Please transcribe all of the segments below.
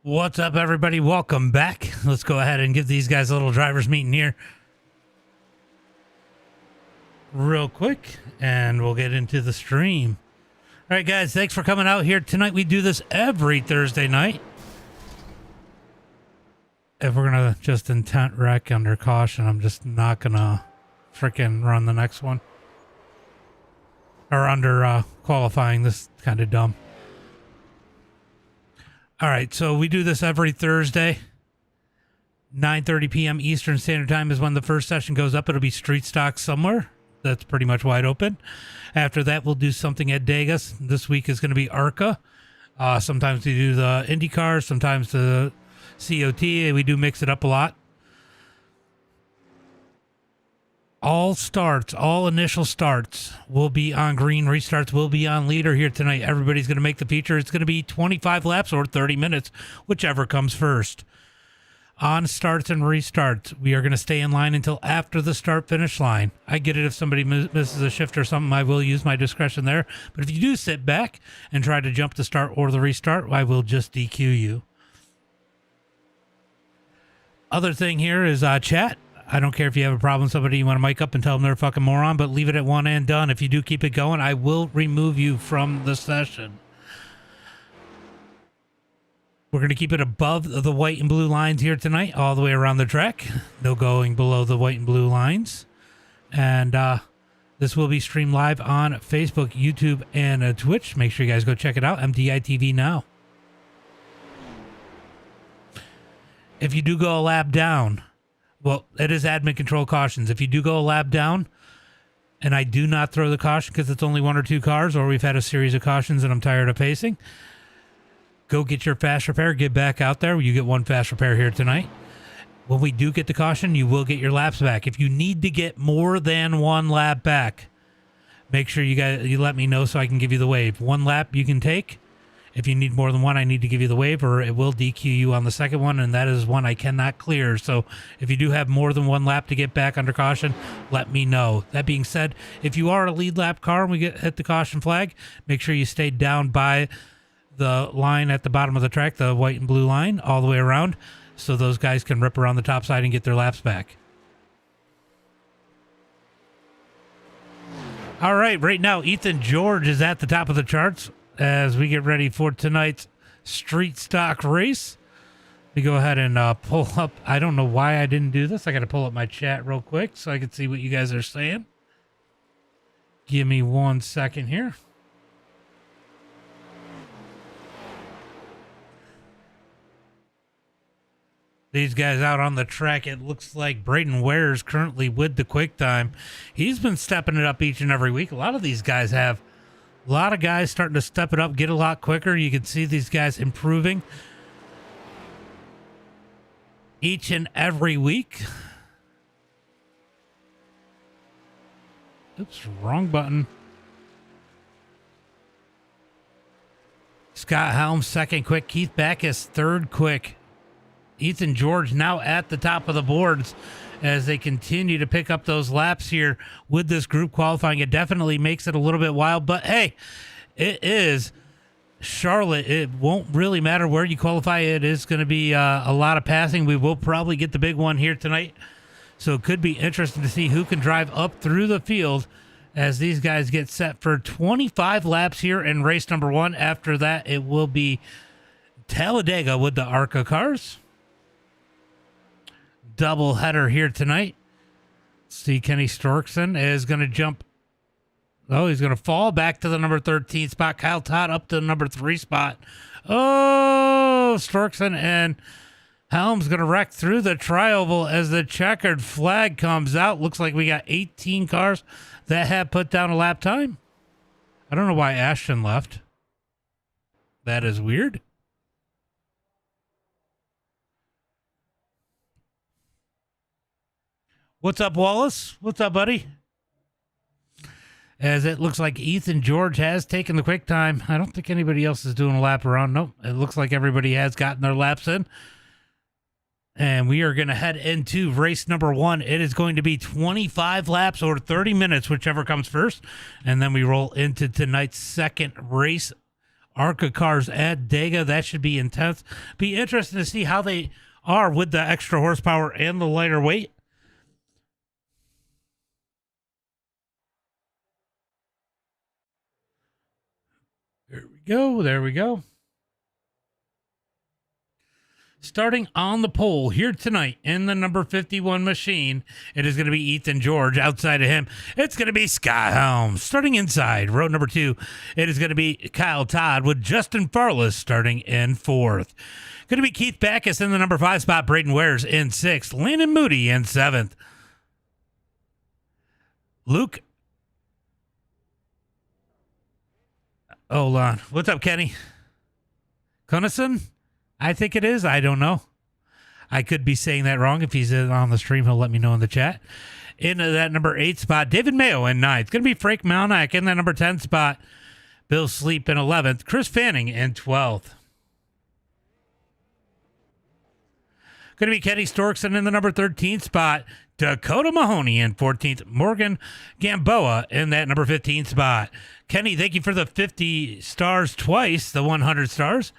What's up, everybody? Welcome back. Let's go ahead and give these guys a little driver's meeting here real quick, and we'll get into the stream. All right, guys, thanks for coming out here tonight. We do this every Thursday night. If we're going to just intent wreck under caution, I'm just not going to freaking run the next one. Or under qualifying. This is kind of dumb. All right, so we do this every Thursday. 9:30 p.m. Eastern Standard Time is when the first session goes up. It'll be street stock somewhere. That's pretty much wide open. After that, we'll do something at Dega. This week is going to be ARCA. Sometimes we do the IndyCar, sometimes the COT. We do mix it up a lot. All initial starts will be on green. Restarts will be on leader here tonight. Everybody's going to make the feature. It's going to be 25 laps or 30 minutes, whichever comes first. On starts and restarts, we are going to stay in line until after the start-finish line. I get it if somebody misses a shift or something, I will use my discretion there. But if you do sit back and try to jump the start or the restart, I will just DQ you. Other thing here is chat. I don't care if you have a problem with somebody, you want to mic up and tell them they're a fucking moron, but leave it at one and done. If you do keep it going, I will remove you from the session. We're going to keep it above the white and blue lines here tonight, all the way around the track. No going below the white and blue lines. And this will be streamed live on Facebook, YouTube, and Twitch. Make sure you guys go check it out. MDiTV now. If you do go a lap down, well, it is admin control cautions. If you do go a lap down, and I do not throw the caution because it's only one or two cars, or we've had a series of cautions and I'm tired of pacing, go get your fast repair, get back out there. You get one fast repair here tonight. When we do get the caution, you will get your laps back. If you need to get more than one lap back, make sure you let me know so I can give you the wave. One lap you can take. If you need more than one, I need to give you the wave, or it will DQ you on the second one, and that is one I cannot clear. So if you do have more than one lap to get back under caution, let me know. That being said, if you are a lead lap car and we hit the caution flag, make sure you stay down by the line at the bottom of the track, the white and blue line, all the way around, so those guys can rip around the top side and get their laps back. All right, right now, Ethan George is at the top of the charts as we get ready for tonight's street stock race. We go ahead and pull up. I don't know why I didn't do this. I got to pull up my chat real quick so I can see what you guys are saying. Give me 1 second here. These guys out on the track, it looks like Braden Ware is currently with the quick time. He's been stepping it up each and every week. A lot of these guys have. A lot of guys starting to step it up, get a lot quicker. You can see these guys improving each and every week. Oops, wrong button. Scott Helms, second quick. Keith Backus, third quick. Ethan George now at the top of the boards as they continue to pick up those laps here with this group qualifying. It definitely makes it a little bit wild, but hey, it is Charlotte. It won't really matter where you qualify. It is going to be a lot of passing. We will probably get the big one here tonight, so it could be interesting to see who can drive up through the field as these guys get set for 25 laps here in race number one. After that, it will be Talladega with the ARCA cars. Double header here tonight. See, Kenny Storkson is going to jump. Oh, he's going to fall back to the number 13 spot. Kyle Todd up to the number 3 spot. Oh, Storkson and Helms going to wreck through the tri-oval as the checkered flag comes out. Looks like we got 18 cars that have put down a lap time. I don't know why Ashton left. That is weird. What's up, Wallace? What's up, buddy? As it looks like Ethan George has taken the quick time. I don't think anybody else is doing a lap around. Nope. It looks like everybody has gotten their laps in. And we are going to head into race number one. It is going to be 25 laps or 30 minutes, whichever comes first. And then we roll into tonight's second race ARCA cars at Dega. That should be intense. Be interesting to see how they are with the extra horsepower and the lighter weight. There we go. There we go. Starting on the pole here tonight in the number 51 machine, it is going to be Ethan George. Outside of him, it's going to be Scott Helms. Starting inside, row number 2, it is going to be Kyle Todd with Justin Farless starting in 4th. Going to be Keith Backus in the number 5 spot, Braden Wares in 6th, Landon Moody in 7th. Luke. Hold on. What's up, Kenny? Cunnison? I think it is. I don't know. I could be saying that wrong. If he's on the stream, he'll let me know in the chat. Into that number 8 spot, David Mayo in 9th. It's going to be Frank Malnack in that number 10 spot. Bill Sleep in 11th. Chris Fanning in 12th. Going to be Kenny Storkson in the number 13 spot. Dakota Mahoney in 14th. Morgan Gamboa in that number 15 spot. Kenny, thank you for the 50 stars twice, the 100 stars.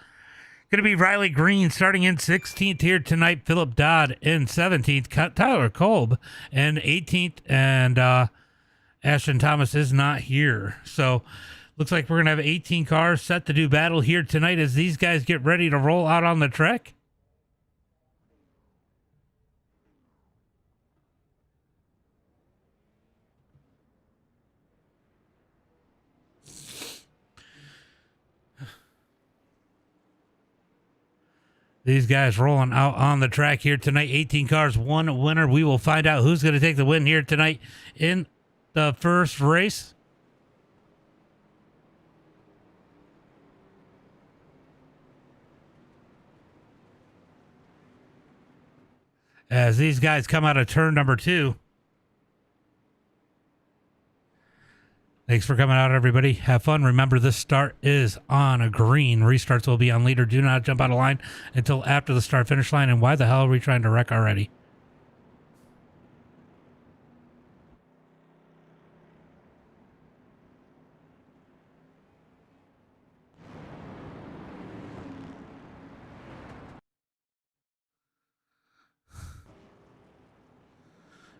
Going to be Riley Green starting in 16th here tonight. Philip Dodd in 17th. Tyler Kolb in 18th. And Ashton Thomas is not here. So looks like we're going to have 18 cars set to do battle here tonight as these guys get ready to roll out on the track. These guys rolling out on the track here tonight. 18 cars, one winner. We will find out who's going to take the win here tonight in the first race. As these guys come out of turn number 2. Thanks for coming out, everybody. Have fun. Remember, this start is on a green. Restarts will be on leader. Do not jump out of line until after the start-finish line. And why the hell are we trying to wreck already?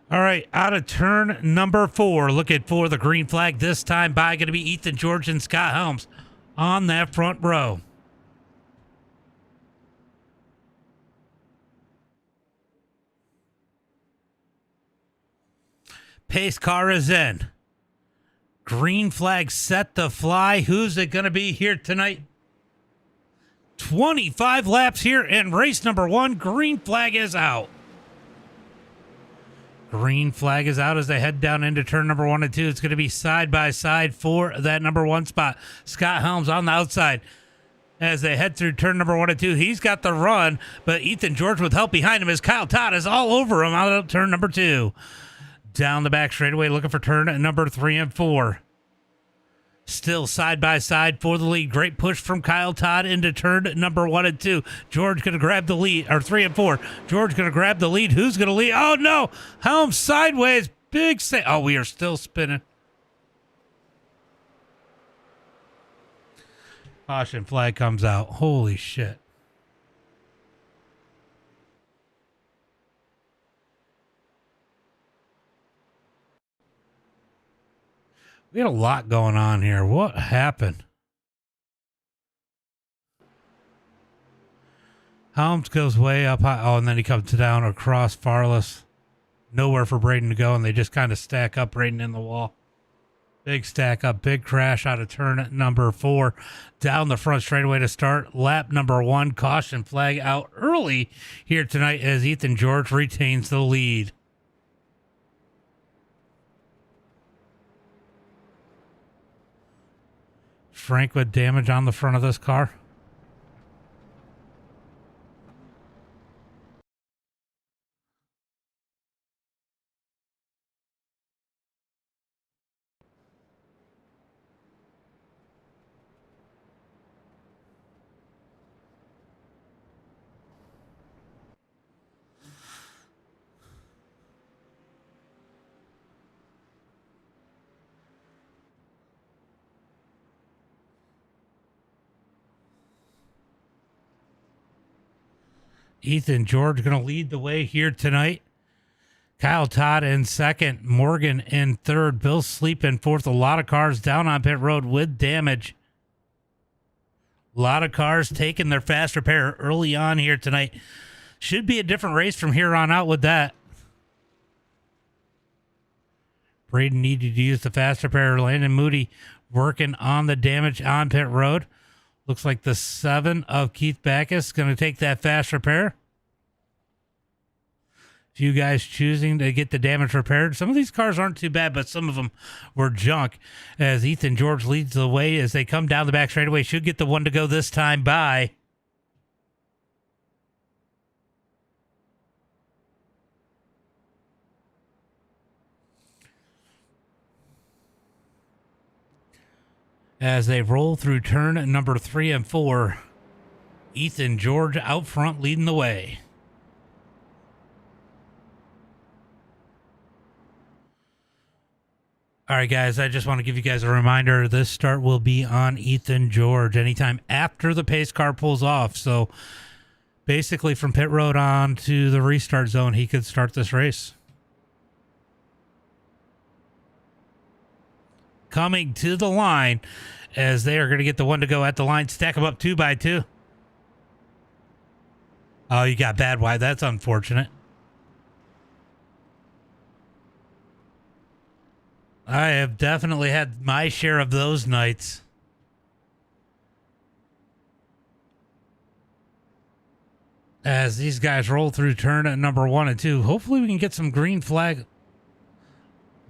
All right, out of turn number 4, looking for the green flag this time by going to be Ethan George and Scott Helms on that front row. Pace car is in. Green flag set to fly. Who's it going to be here tonight? 25 laps here in race number 1. Green flag is out. Green flag is out as they head down into turn number 1 and 2. It's going to be side by side for that number 1 spot. Scott Helms on the outside as they head through turn number 1 and 2. He's got the run, but Ethan George with help behind him as Kyle Todd is all over him out of turn number 2. Down the back straightaway looking for turn number 3 and 4. Still side by side for the lead. Great push from Kyle Todd into turn number 1 and 2. George going to grab the lead, or 3 and 4. George going to grab the lead. Who's going to lead? Oh, no. Helms sideways. Big say. Oh, we are still spinning. Caution flag comes out. Holy shit. We had a lot going on here. What happened? Helms goes way up high. Oh, and then he comes down across Farless. Nowhere for Braden to go, and they just kind of stack up Braden in the wall. Big stack up, big crash out of turn number 4. Down the front straightaway to start. Lap number 1. Caution flag out early here tonight as Ethan George retains the lead. Frank with damage on the front of this car. Ethan George going to lead the way here tonight. Kyle Todd in second. Morgan in third. Bill Sleep in fourth. A lot of cars down on pit road with damage. A lot of cars taking their fast repair early on here tonight. Should be a different race from here on out with that. Braden needed to use the fast repair. Landon Moody working on the damage on pit road. Looks like the 7 of Keith Backus going to take that fast repair. A few guys choosing to get the damage repaired. Some of these cars aren't too bad, but some of them were junk. As Ethan George leads the way as they come down the back straightaway. Should get the one to go this time by. As they roll through turn number 3 and 4, Ethan George out front leading the way. All right, guys, I just want to give you guys a reminder. This start will be on Ethan George anytime after the pace car pulls off. So basically from pit road on to the restart zone, he could start this race. Coming to the line as they are going to get the one to go at the line. Stack them up 2 by 2. Oh, you got bad wide. That's unfortunate. I have definitely had my share of those nights. As these guys roll through turn at number 1 and 2. Hopefully we can get some green flag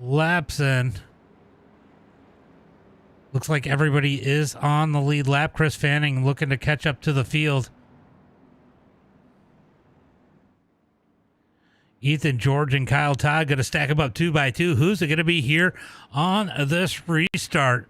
laps in. Looks like everybody is on the lead lap. Chris Fanning looking to catch up to the field. Ethan George and Kyle Todd going to stack them up 2 by 2. Who's it going to be here on this restart?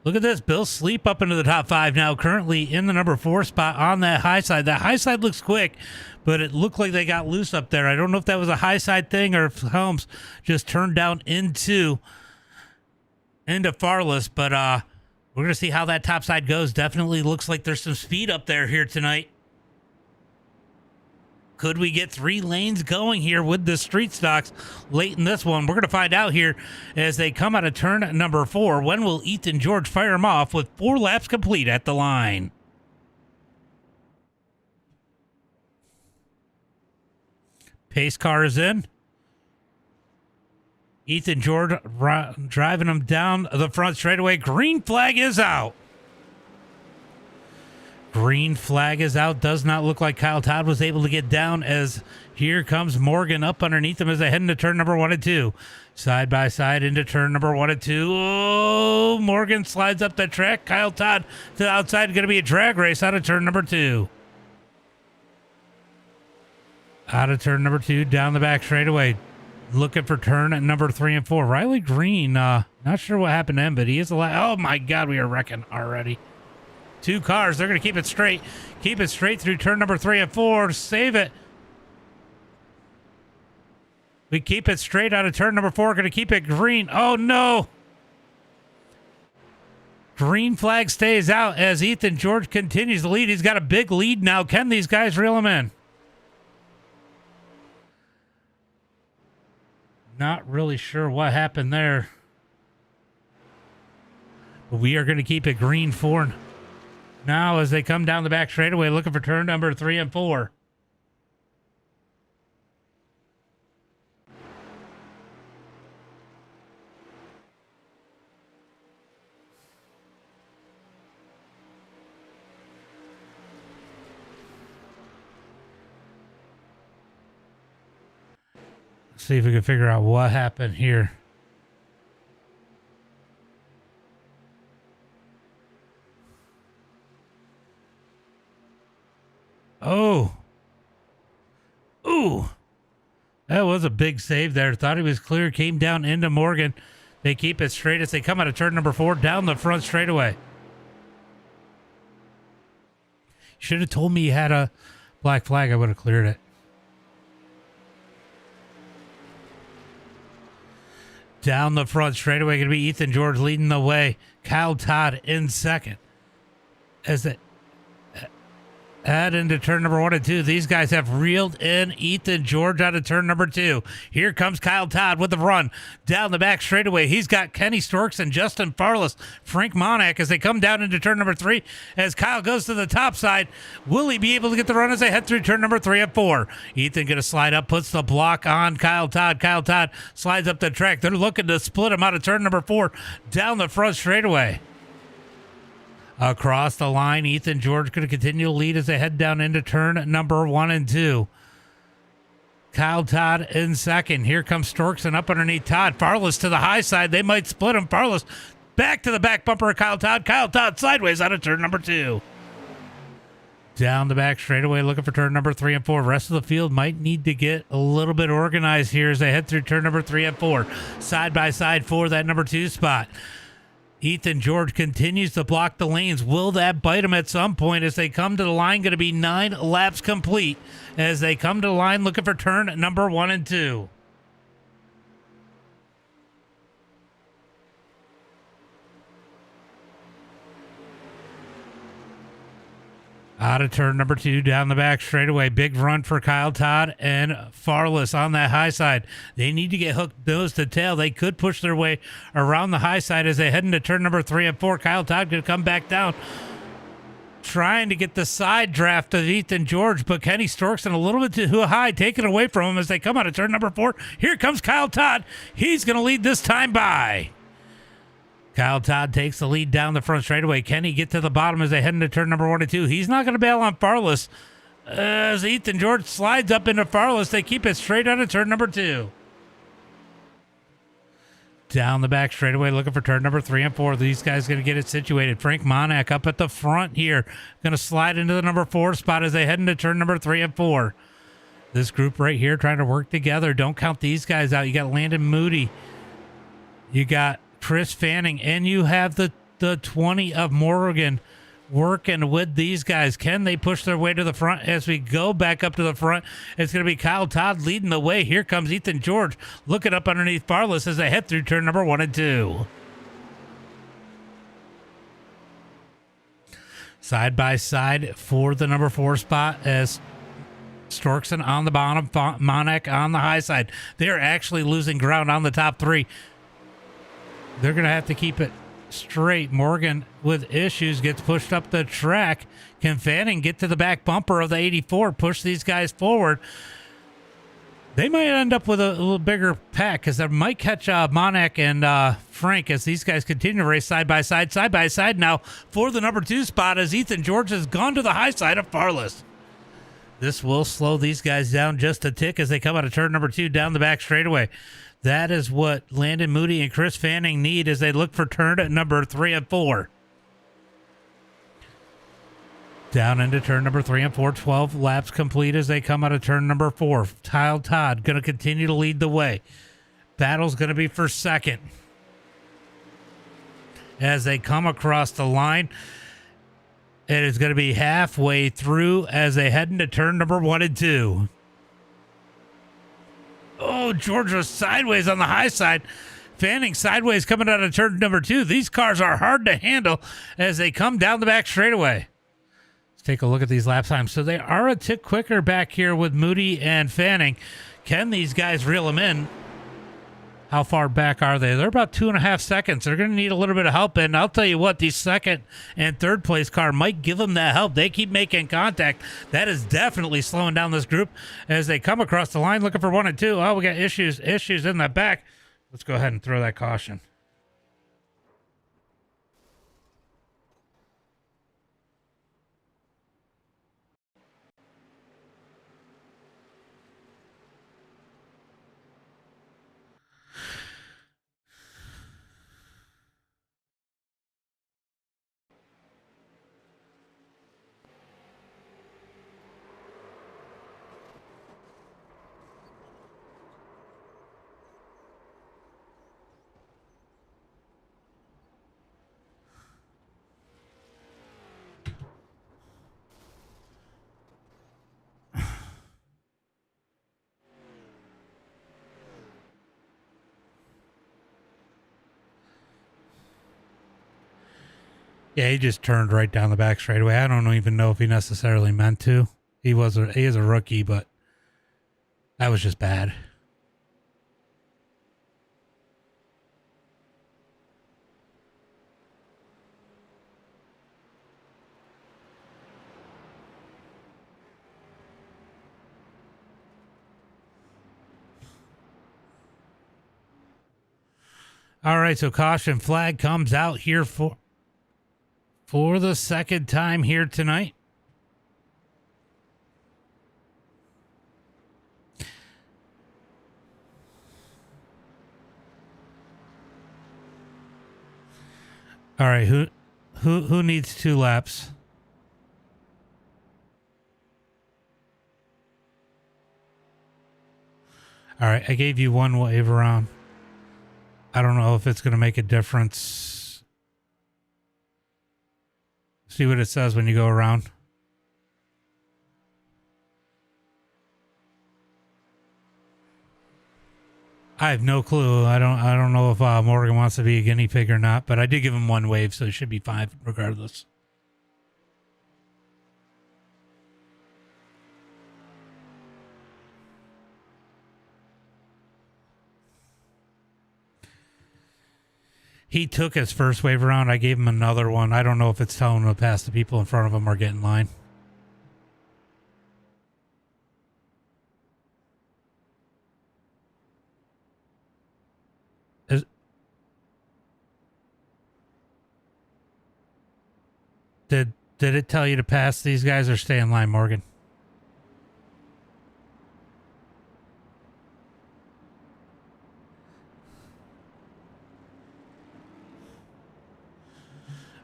Look at this. Bill Sleep up into the top 5 now, currently in the number 4 spot on that high side. That high side looks quick, but it looked like they got loose up there. I don't know if that was a high side thing or if Helms just turned down into Farless, but we're going to see how that top side goes. Definitely looks like there's some speed up there here tonight. Could we get 3 lanes going here with the street stocks late in this one? We're going to find out here as they come out of turn number 4. When will Ethan George fire them off with 4 laps complete at the line? Pace car is in. Ethan George driving them down the front straightaway. Green flag is out. Green flag is out. Does not look like Kyle Todd was able to get down as here comes Morgan up underneath him as they head into turn number 1 and 2. Side by side into turn number 1 and 2. Oh, Morgan slides up the track. Kyle Todd to the outside. Going to be a drag race out of turn number 2. Out of turn number 2, down the back straightaway. Looking for turn at number 3 and 4. Riley Green, not sure what happened to him, but he is alive. Oh my God, we are wrecking already. 2 cars. They're going to keep it straight. Keep it straight through turn number 3 and 4. Save it. We keep it straight out of turn number 4. Going to keep it green. Oh no. Green flag stays out as Ethan George continues to lead. He's got a big lead now. Can these guys reel him in? Not really sure what happened there. But we are going to keep it green 4 now as they come down the back straightaway looking for turn number 3 and 4. See if we can figure out what happened here. Oh. Ooh. That was a big save there. Thought he was clear. Came down into Morgan. They keep it straight as they come out of turn number 4 down the front straightaway. Should have told me you had a black flag. I would have cleared it. Down the front straightaway, going to be Ethan George leading the way. Kyle Todd in second. Add into turn number 1 and 2. These guys have reeled in Ethan George out of turn number 2. Here comes Kyle Todd with the run down the back straightaway. He's got Kenny Storks and Justin Farless, Frank Monack as they come down into turn number 3. As Kyle goes to the top side, will he be able to get the run as they head through turn number 3 and 4? Ethan going to slide up, puts the block on Kyle Todd. Kyle Todd slides up the track. They're looking to split him out of turn number 4 down the front straightaway. Across the line, Ethan George going to continue to lead as they head down into turn number 1 and 2. Kyle Todd in second. Here comes Storks and up underneath Todd. Farless to the high side. They might split him. Farless back to the back bumper of Kyle Todd. Kyle Todd sideways out of turn number 2. Down the back straightaway looking for turn number 3 and 4. Rest of the field might need to get a little bit organized here as they head through turn number 3 and 4. Side by side for that number 2 spot. Ethan George continues to block the lanes. Will that bite him at some point as they come to the line? Going to be 9 laps complete as they come to the line looking for turn number 1 and 2. Out of turn number 2, down the back straightaway. Big run for Kyle Todd and Farless on that high side. They need to get hooked nose to tail. They could push their way around the high side as they head into turn number 3 and 4. Kyle Todd going to come back down, trying to get the side draft of Ethan George, but Kenny Storks a little bit too high, taken away from him as they come out of turn number 4. Here comes Kyle Todd. He's going to lead this time by. Kyle Todd takes the lead down the front straightaway. Kenny get to the bottom as they head into turn number 1 and 2. He's not going to bail on Farless. As Ethan George slides up into Farless, they keep it straight out of turn number 2. Down the back straightaway looking for turn number 3 and 4. These guys going to get it situated. Frank Monack up at the front here. Going to slide into the number 4 spot as they head into turn number 3 and 4. This group right here trying to work together. Don't count these guys out. You got Landon Moody. You got Chris Fanning, and you have the 20 of Morgan working with these guys. Can they push their way to the front as we go back up to the front? It's going to be Kyle Todd leading the way. Here comes Ethan George looking up underneath Farless as they head through turn number 1 and 2. Side by side for the number 4 spot as Storkson on the bottom, Monack on the high side. They're actually losing ground on the top 3. They're going to have to keep it straight. Morgan with issues gets pushed up the track. Can Fanning get to the back bumper of the 84, push these guys forward? They might end up with a little bigger pack because they might catch Monack and Frank as these guys continue to race side by side. Side by side now for the number 2 spot as Ethan George has gone to the high side of Farless. This will slow these guys down just a tick as they come out of turn number 2 down the back straightaway. That is what Landon Moody and Chris Fanning need as they look for turn at number 3 and 4. Down into turn number 3 and 4. 12 laps complete as they come out of turn number 4. Kyle Todd going to continue to lead the way. Battle's going to be for second. As they come across the line, it is going to be halfway through as they head into turn number 1 and 2. Oh, George was sideways on the high side. Fanning sideways coming out of turn number 2. These cars are hard to handle as they come down the back straightaway. Let's take a look at these lap times. So they are a tick quicker back here with Moody and Fanning. Can these guys reel them in? How far back are they? They're about 2.5 seconds. They're going to need a little bit of help. And I'll tell you what, the second and third place car might give them that help. They keep making contact. That is definitely slowing down this group as they come across the line looking for 1 and 2. Oh, we got issues in the back. Let's go ahead and throw that caution. Yeah, he just turned right down the back straightaway. I don't even know if he necessarily meant to. He is a rookie, but that was just bad. All right, so caution flag comes out here for the second time here tonight. All right, who needs 2 laps? All right, I gave you 1 wave around. I don't know if it's going to make a difference. See what it says when you go around. I have no clue. I don't know if Morgan wants to be a guinea pig or not, but I did give him 1 wave, so it should be 5 regardless. He took his first wave around. I gave him another one. I don't know if it's telling him to pass the people in front of him or get in line. Did it tell you to pass these guys or stay in line, Morgan?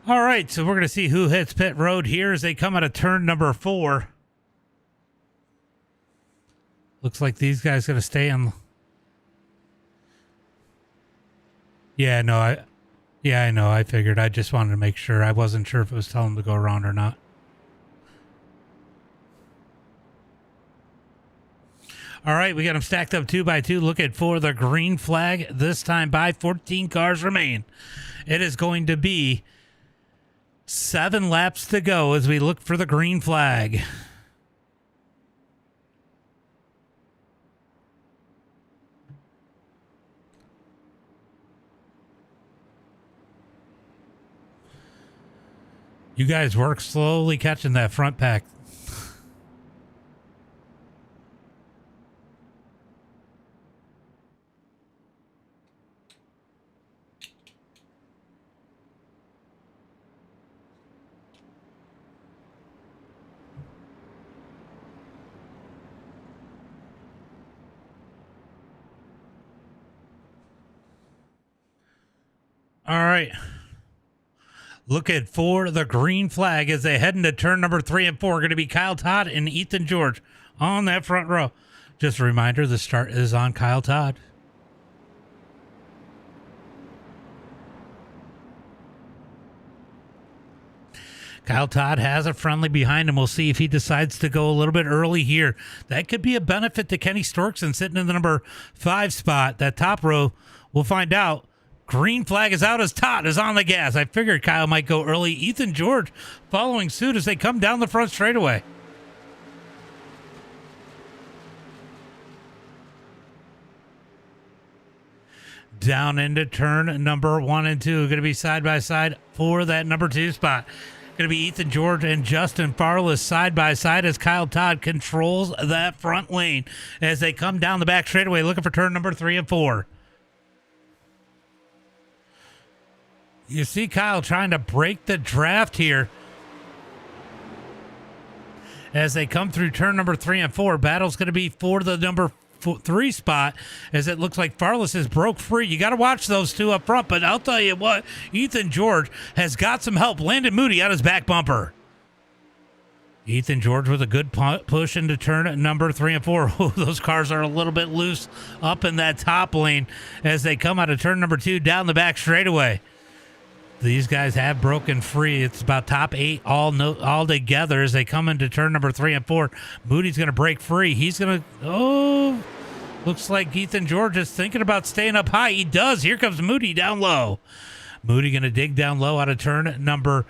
All right, so we're going to see who hits pit road here as they come out of turn number 4. Looks like these guys going to stay in. Yeah, no, I know. I figured. I just wanted to make sure. I wasn't sure if it was telling them to go around or not. All right, we got them stacked up 2 by 2, looking for the green flag. This time by 14 cars remain. It is going to be 7 laps to go as we look for the green flag. You guys work slowly catching that front pack. All right. Looking for the green flag as they head into turn number 3 and 4. Going to be Kyle Todd and Ethan George on that front row. Just a reminder, the start is on Kyle Todd. Kyle Todd has a friendly behind him. We'll see if he decides to go a little bit early here. That could be a benefit to Kenny Storkson sitting in the number 5 spot. That top row, we'll find out. Green flag is out as Todd is on the gas. I figured Kyle might go early. Ethan George following suit as they come down the front straightaway. Down into turn number 1 and 2. Going to be side by side for that number 2 spot. Going to be Ethan George and Justin Farless side by side as Kyle Todd controls that front lane as they come down the back straightaway looking for turn number 3 and 4. You see Kyle trying to break the draft here as they come through turn number 3 and 4. Battle's going to be for the number 3 spot as it looks like Farless is broke free. You got to watch those two up front, but I'll tell you what, Ethan George has got some help. Landon Moody on his back bumper. Ethan George with a good push into turn number 3 and 4. Oh, those cars are a little bit loose up in that top lane as they come out of turn number 2 down the back straightaway. These guys have broken free. It's about top 8 all together as they come into turn number 3 and 4. Moody's going to break free. He's going to... looks like Ethan George is thinking about staying up high. He does. Here comes Moody down low. Moody going to dig down low out of turn number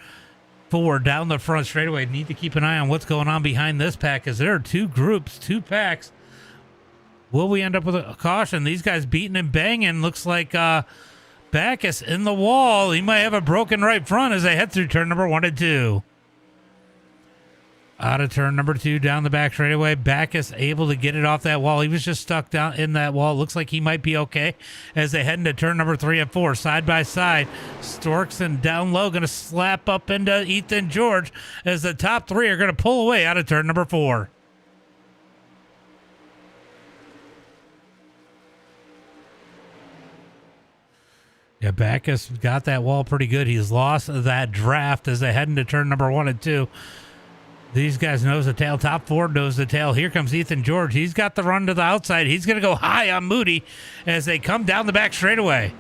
4 down the front straightaway. Need to keep an eye on what's going on behind this pack, as there are 2 groups, 2 packs. Will we end up with a caution? These guys beating and banging. Looks like Backus in the wall. He might have a broken right front as they head through turn number 1 and 2. Out of turn number 2 down the back straightaway. Backus able to get it off that wall. He was just stuck down in that wall. Looks like he might be okay as they head into turn number 3 and 4. Side by side. Storkson down low. Going to slap up into Ethan George as the top 3 are going to pull away out of turn number 4. Yeah, Backus got that wall pretty good. He's lost that draft as they head into turn number 1 and 2. These guys nose the tail. Top 4 nose the tail. Here comes Ethan George. He's got the run to the outside. He's going to go high on Moody as they come down the back straightaway.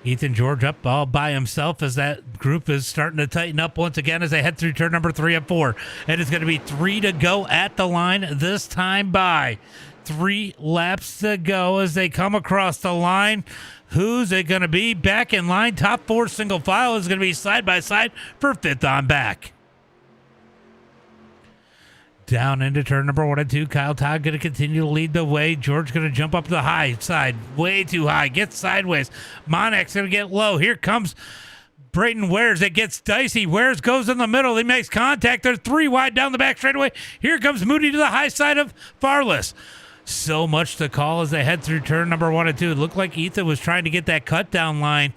Ethan George up all by himself as that group is starting to tighten up once again as they head through turn number 3 and 4. And it's going to be 3 to go at the line this time by. 3 laps to go as they come across the line. Who's it going to be? Back in line. Top 4 single file is going to be side by side for 5th on back. Down into turn number 1 and 2. Kyle Todd going to continue to lead the way. George going to jump up the high side. Way too high. Gets sideways. Monak's going to get low. Here comes Brayton Wares. It gets dicey. Wares goes in the middle. He makes contact. They're 3 wide down the back straightaway. Here comes Moody to the high side of Farless. So much to call as they head through turn number 1 and 2. It looked like Ethan was trying to get that cut down line,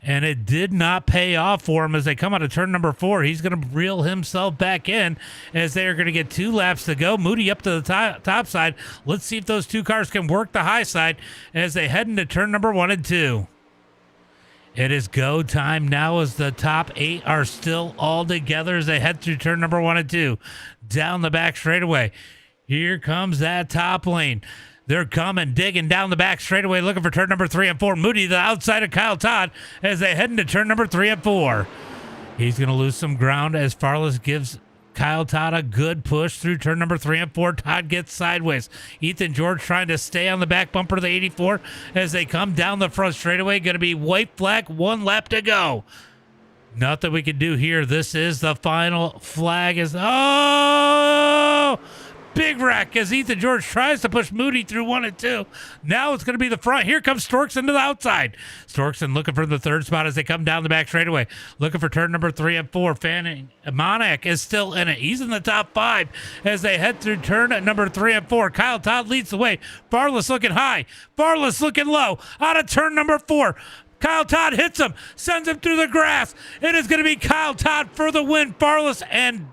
and it did not pay off for him as they come out of turn number 4. He's going to reel himself back in as they are going to get 2 laps to go. Moody up to the top side. Let's see if those 2 cars can work the high side as they head into turn number 1 and 2. It is go time now as the top 8 are still all together as they head through turn number 1 and 2. Down the back straightaway. Here comes that top lane. They're coming, digging down the back straightaway, looking for turn number 3 and 4. Moody, the outside of Kyle Todd, as they head into turn number 3 and 4. He's going to lose some ground as Farless gives Kyle Todd a good push through turn number 3 and 4. Todd gets sideways. Ethan George trying to stay on the back bumper of the 84 as they come down the front straightaway. Going to be white flag, 1 lap to go. Nothing we can do here. This is the final flag. Big wreck as Ethan George tries to push Moody through 1 and 2. Now it's going to be the front. Here comes Storkson to the outside. Storkson looking for the 3rd spot as they come down the back straightaway. Looking for turn number 3 and 4. Fanning Monak is still in it. He's in the top 5 as they head through turn number 3 and 4. Kyle Todd leads the way. Farless looking high. Farless looking low. Out of turn number 4. Kyle Todd hits him. Sends him through the grass. It is going to be Kyle Todd for the win. Farless and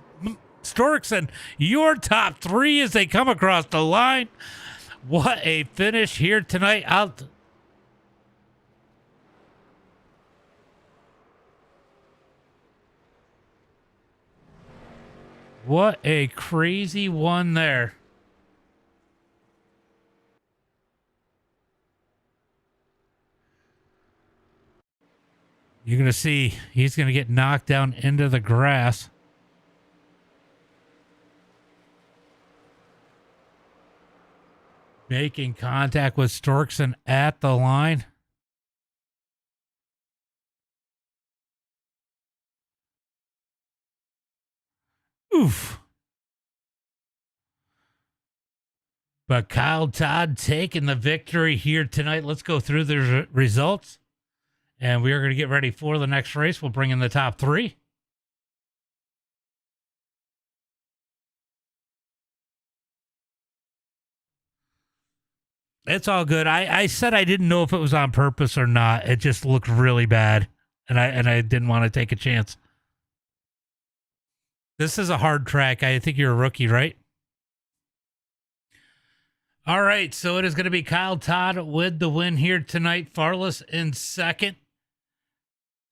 Storkson, your top 3 as they come across the line. What a finish here tonight. What a crazy one there. You're going to see he's going to get knocked down into the grass. Making contact with Storkson at the line. Oof. But Kyle Todd taking the victory here tonight. Let's go through the results. And we are going to get ready for the next race. We'll bring in the top 3. It's all good. I said I didn't know if it was on purpose or not. It just looked really bad, and I didn't want to take a chance. This is a hard track. I think you're a rookie, right? All right, so it is going to be Kyle Todd with the win here tonight. Farless in 2nd.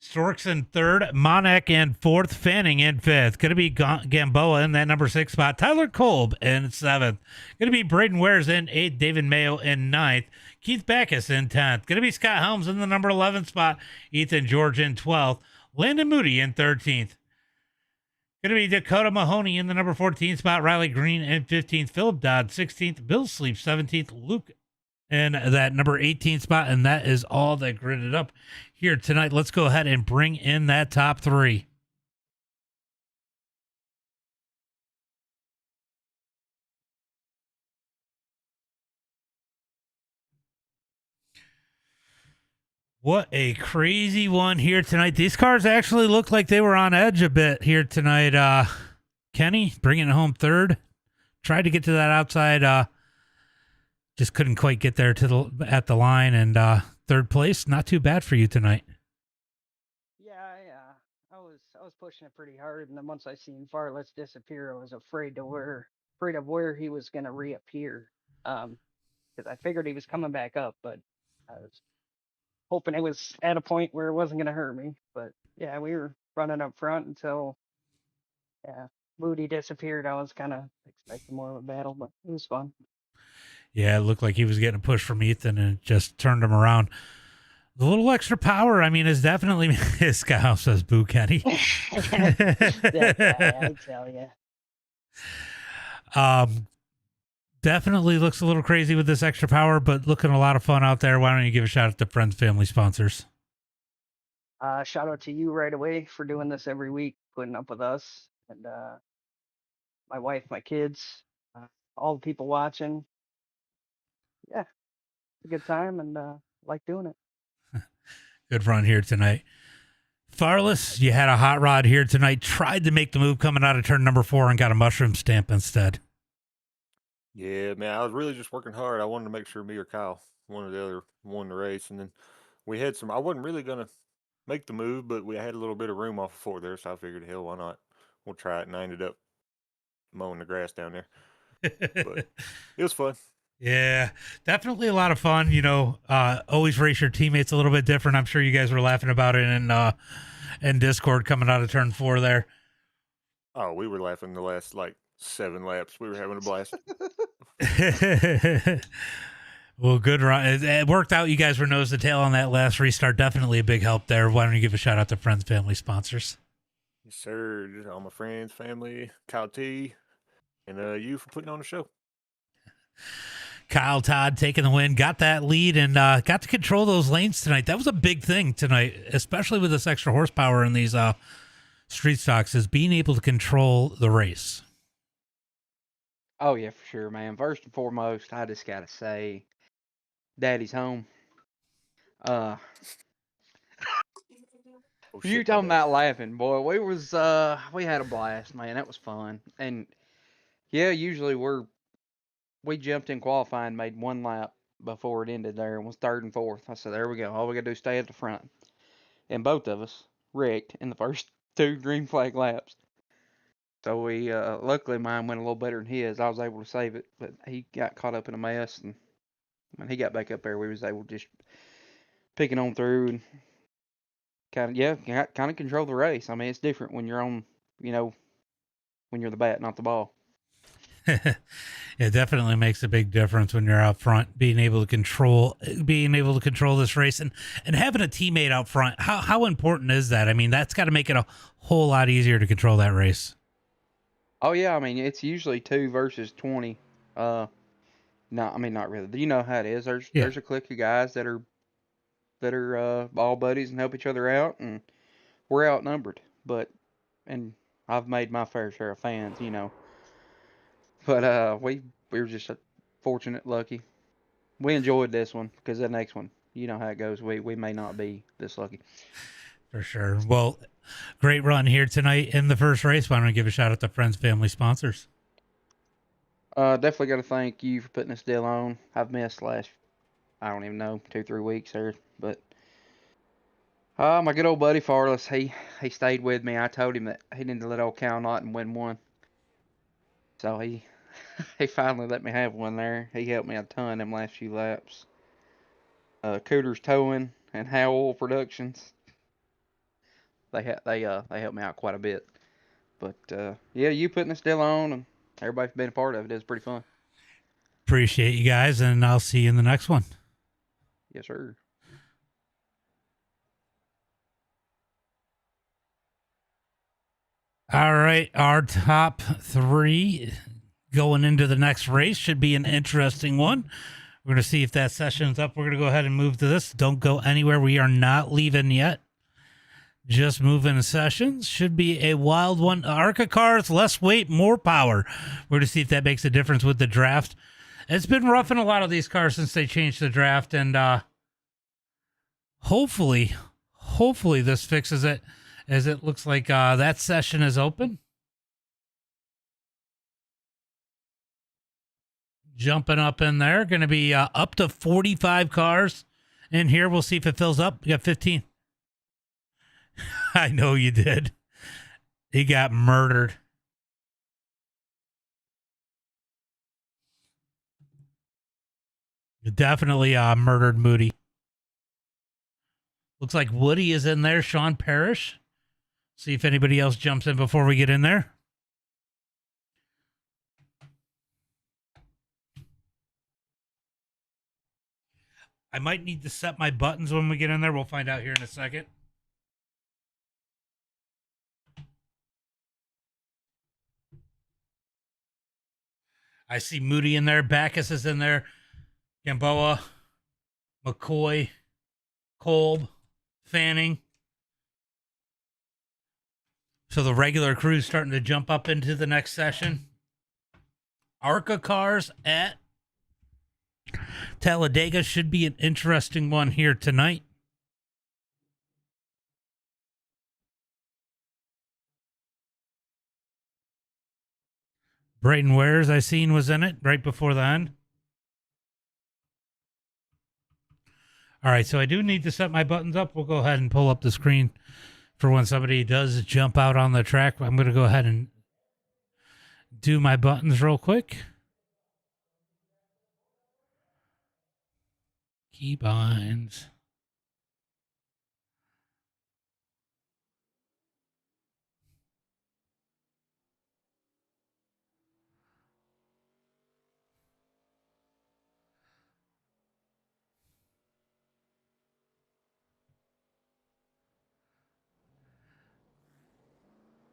Storkson 3rd, Monak in 4th, Fanning in 5th. Going to be Gamboa in that number 6 spot. Tyler Kolb in 7th. Going to be Braden Wares in 8th, David Mayo in 9th. Keith Backus in 10th. Going to be Scott Helms in the number 11 spot. Ethan George in 12th. Landon Moody in 13th. Going to be Dakota Mahoney in the number 14 spot. Riley Green in 15th. Philip Dodd 16th. Bill Sleep 17th. Luke and that number 18 spot, and that is all that gridded up here tonight. Let's go ahead and bring in that top three. What a crazy one here tonight. These cars actually look like they were on edge a bit here tonight. Kenny bringing it home third. Tried to get to that outside. Just couldn't quite get there to at the line. And third place, not too bad for you tonight. Yeah, I was pushing it pretty hard, and then once I seen Farless disappear, I was afraid of where he was gonna reappear. Because I figured he was coming back up, but I was hoping it was at a point where it wasn't gonna hurt me. But yeah, we were running up front until Moody disappeared. I was kind of expecting more of a battle, but it was fun. Yeah, it looked like he was getting a push from Ethan and it just turned him around. The little extra power, I mean, is definitely his guy, says Boo Kenny. That guy, I tell you. Definitely looks a little crazy with this extra power, but looking a lot of fun out there. Why don't you give a shout out to friends, family, sponsors? Shout out to you right away for doing this every week, putting up with us, and my wife, my kids, all the people watching. Yeah, it's a good time, and like doing it. Good run here tonight. Farless, you had a hot rod here tonight. Tried to make the move coming out of turn number 4 and got a mushroom stamp instead. Yeah, man, I was really just working hard. I wanted to make sure me or Kyle, one or the other, won the race. And then we had some, I wasn't really going to make the move, but we had a little bit of room off the floor there. So I figured, hell, why not? We'll try it. And I ended up mowing the grass down there. But it was fun. Yeah, definitely a lot of fun. You know, always race your teammates a little bit different. I'm sure you guys were laughing about it in Discord coming out of turn 4 there. Oh, we were laughing the last like 7 laps. We were having a blast. Well, good run. It worked out. You guys were nose to tail on that last restart. Definitely a big help there. Why don't you give a shout out to friends, family, sponsors? Yes, sir. Just all my friends, family, Kyle T, and you for putting on the show. Kyle Todd taking the win, got that lead, and got to control those lanes tonight. That was a big thing tonight, especially with this extra horsepower in these street stocks, is being able to control the race. Oh, yeah, for sure, man. First and foremost, I just got to say, Daddy's home. You talking about laughing, boy. We had a blast, man. That was fun. And, yeah, usually we jumped in qualifying, made 1 lap before it ended there, and was 3rd and 4th. I said, there we go. All we got to do is stay at the front. And both of us wrecked in the first 2 green flag laps. So we, luckily mine went a little better than his. I was able to save it, but he got caught up in a mess, and when he got back up there, we was able to just pick it on through and kind of control the race. I mean, it's different when you're on, when you're the bat, not the ball. It definitely makes a big difference when you're out front, being able to control this race and having a teammate out front. How important is that? I mean, that's got to make it a whole lot easier to control that race. Oh yeah, I mean, it's usually 2 versus 20. No, I mean, not really. You know how it is. There's a clique of guys that are all buddies and help each other out, and we're outnumbered. And I've made my fair share of fans, But we were just fortunate, lucky. We enjoyed this one because the next one, you know how it goes. We may not be this lucky. For sure. Well, great run here tonight in the first race. Why don't we give a shout out to friends, family, sponsors? Definitely got to thank you for putting this deal on. I've missed last, I don't even know, 2-3 weeks there, but my good old buddy Farless, he stayed with me. I told him that he needed to let old Cal Knott and win one, so he finally let me have one there. He helped me a ton them last few laps. Cooter's Towing and Howell Productions, they helped me out quite a bit. But yeah, you putting this deal on and everybody being a part of it is pretty fun. Appreciate you guys, and I'll see you in the next one. Yes, sir. All right, our top 3 going into the next race should be an interesting one. We're going to see if that session's up. We're going to go ahead and move to this. Don't go anywhere. We are not leaving yet. Just moving sessions. Should be a wild one. ARCA cars, less weight, more power. We're going to see if that makes a difference with the draft. It's been rough in a lot of these cars since they changed the draft, and hopefully this fixes it, as it looks like that session is open. Jumping up in there. Going to be up to 45 cars in here. We'll see if it fills up. We got 15. I know you did. He got murdered. Definitely murdered Moody. Looks like Woody is in there. Sean Parrish. See if anybody else jumps in before we get in there. I might need to set my buttons when we get in there. We'll find out here in a second. I see Moody in there. Backus is in there. Gamboa, McCoy, Kolb, Fanning. So the regular crew's starting to jump up into the next session. ARCA cars at Talladega should be an interesting one here tonight. Brayton Wares, I seen, was in it right before the end. All right, so I do need to set my buttons up. We'll go ahead and pull up the screen for when somebody does jump out on the track. I'm going to go ahead and do my buttons real quick. Keybinds.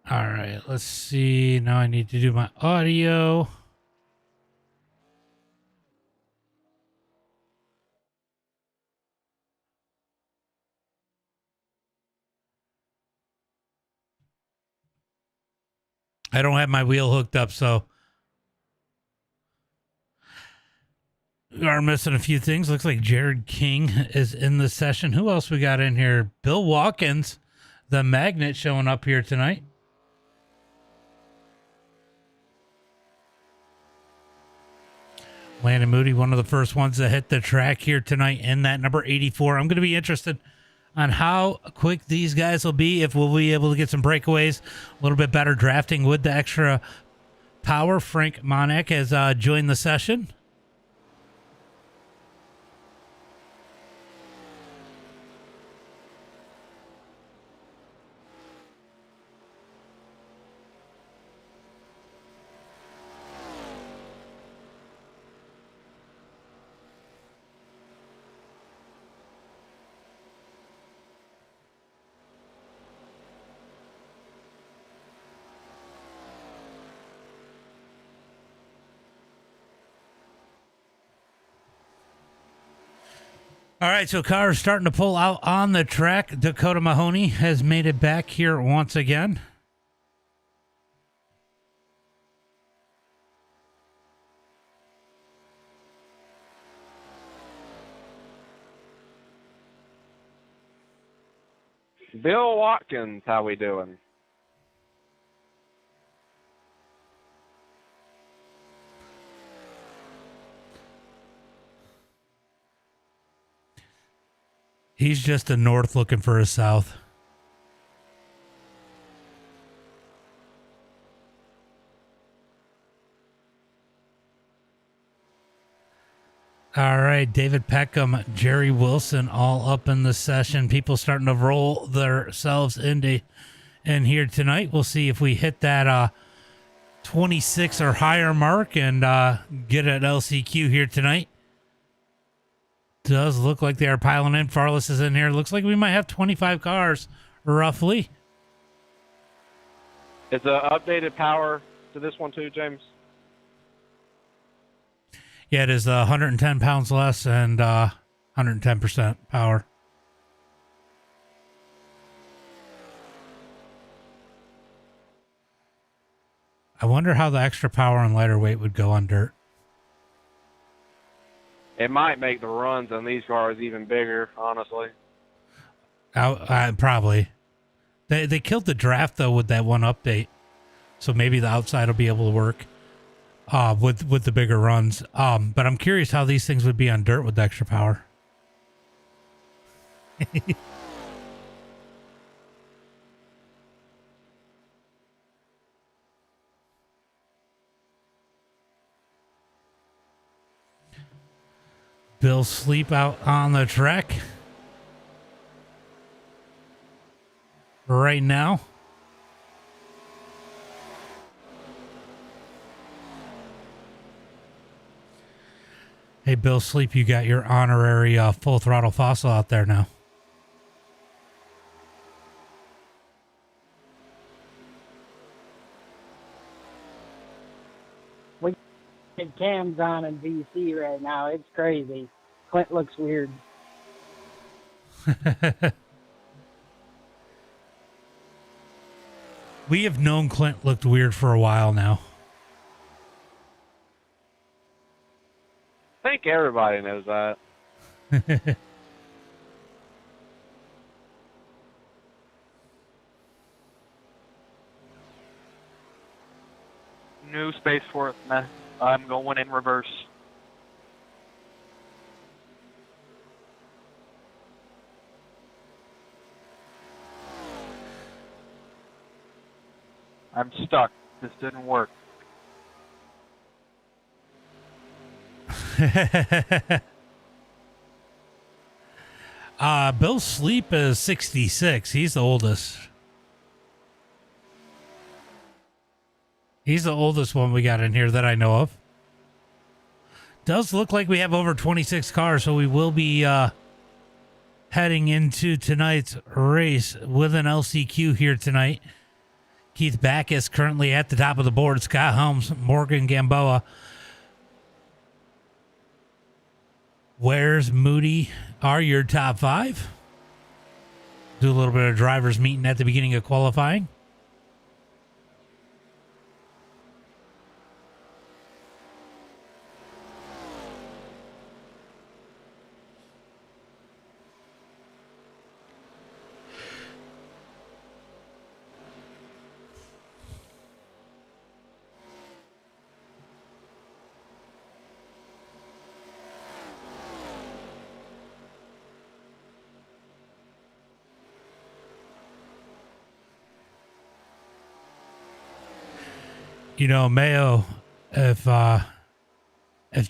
All right, let's see. Now I need to do my audio. I don't have my wheel hooked up, so we are missing a few things. Looks like Jared King is in the session. Who else we got in here? Bill Watkins, the magnet, showing up here tonight. Landon Moody, one of the first ones to hit the track here tonight in that number 84. I'm going to be interested on how quick these guys will be, if we'll be able to get some breakaways, a little bit better drafting with the extra power. Frank Monek has joined the session. All right, so cars starting to pull out on the track. Dakota Mahoney has made it back here once again. Bill Watkins, how we doing? He's just a north looking for a south. All right, David Peckham, Jerry Wilson, all up in the session. People starting to roll themselves in here tonight. We'll see if we hit that 26 or higher mark and get an LCQ here tonight. Does look like they are piling in. Farless is in here. Looks like we might have 25 cars, roughly. Is the updated power to this one too, James? Yeah, it is 110 pounds less and 110% power. I wonder how the extra power and lighter weight would go on dirt. It might make the runs on these cars even bigger, honestly. Probably. They killed the draft though with that one update, so maybe the outside will be able to work with the bigger runs. But I'm curious how these things would be on dirt with the extra power. Bill Sleep out on the track right now. Hey, Bill Sleep, you got your honorary full throttle fossil out there now. We get cams on in VC right now. It's crazy. Clint looks weird. We have known Clint looked weird for a while now. I think everybody knows that. New Space Force, man. I'm going in reverse. I'm stuck. This didn't work. Bill Sleep is 66. He's the oldest. He's the oldest one we got in here that I know of. Does look like we have over 26 cars, so we will be heading into tonight's race with an LCQ here tonight. Keith Backus currently at the top of the board. Scott Helms, Morgan Gamboa. Where's Moody are your top five? Do a little bit of drivers meeting at the beginning of qualifying. You know, Mayo, if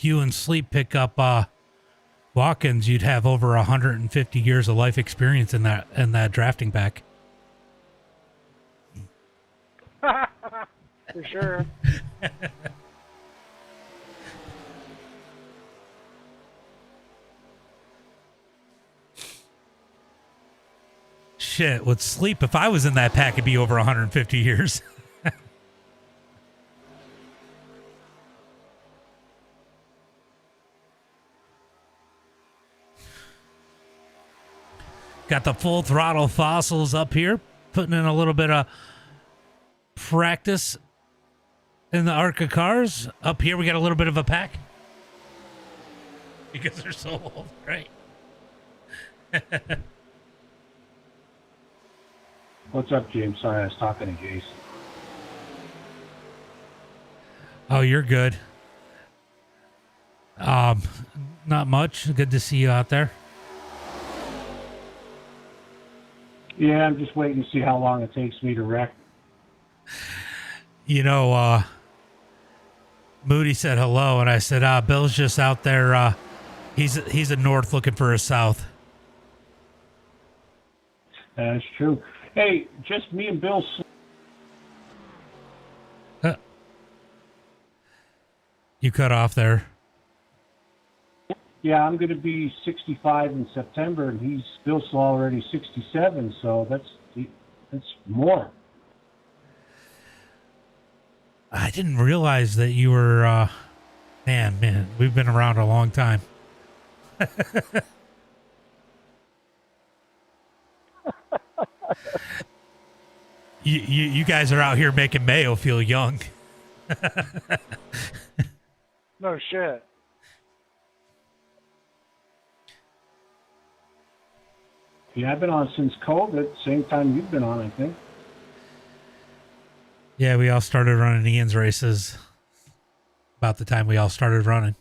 you and Sleep pick up Watkins, you'd have over 150 years of life experience in that drafting pack. For sure. Shit, with Sleep, if I was in that pack, it'd be over 150 years. Got the full throttle fossils up here, putting in a little bit of practice in the ARCA cars. Up here, we got a little bit of a pack. Because they're so old, right? What's up, James? Sorry, I was talking to Jason. Oh, you're good. Not much. Good to see you out there. Yeah, I'm just waiting to see how long it takes me to wreck. You know, Moody said hello, and I said, Bill's just out there. He's a north looking for a south. That's true. Hey, just me and Bill. You cut off there. Yeah, I'm going to be 65 in September, and Bill's already 67, so that's more. I didn't realize that you were Man, we've been around a long time. You guys are out here making Mayo feel young. No shit. Yeah, I've been on since COVID, same time you've been on, I think. Yeah, we all started running Ian's races about the time we all started running.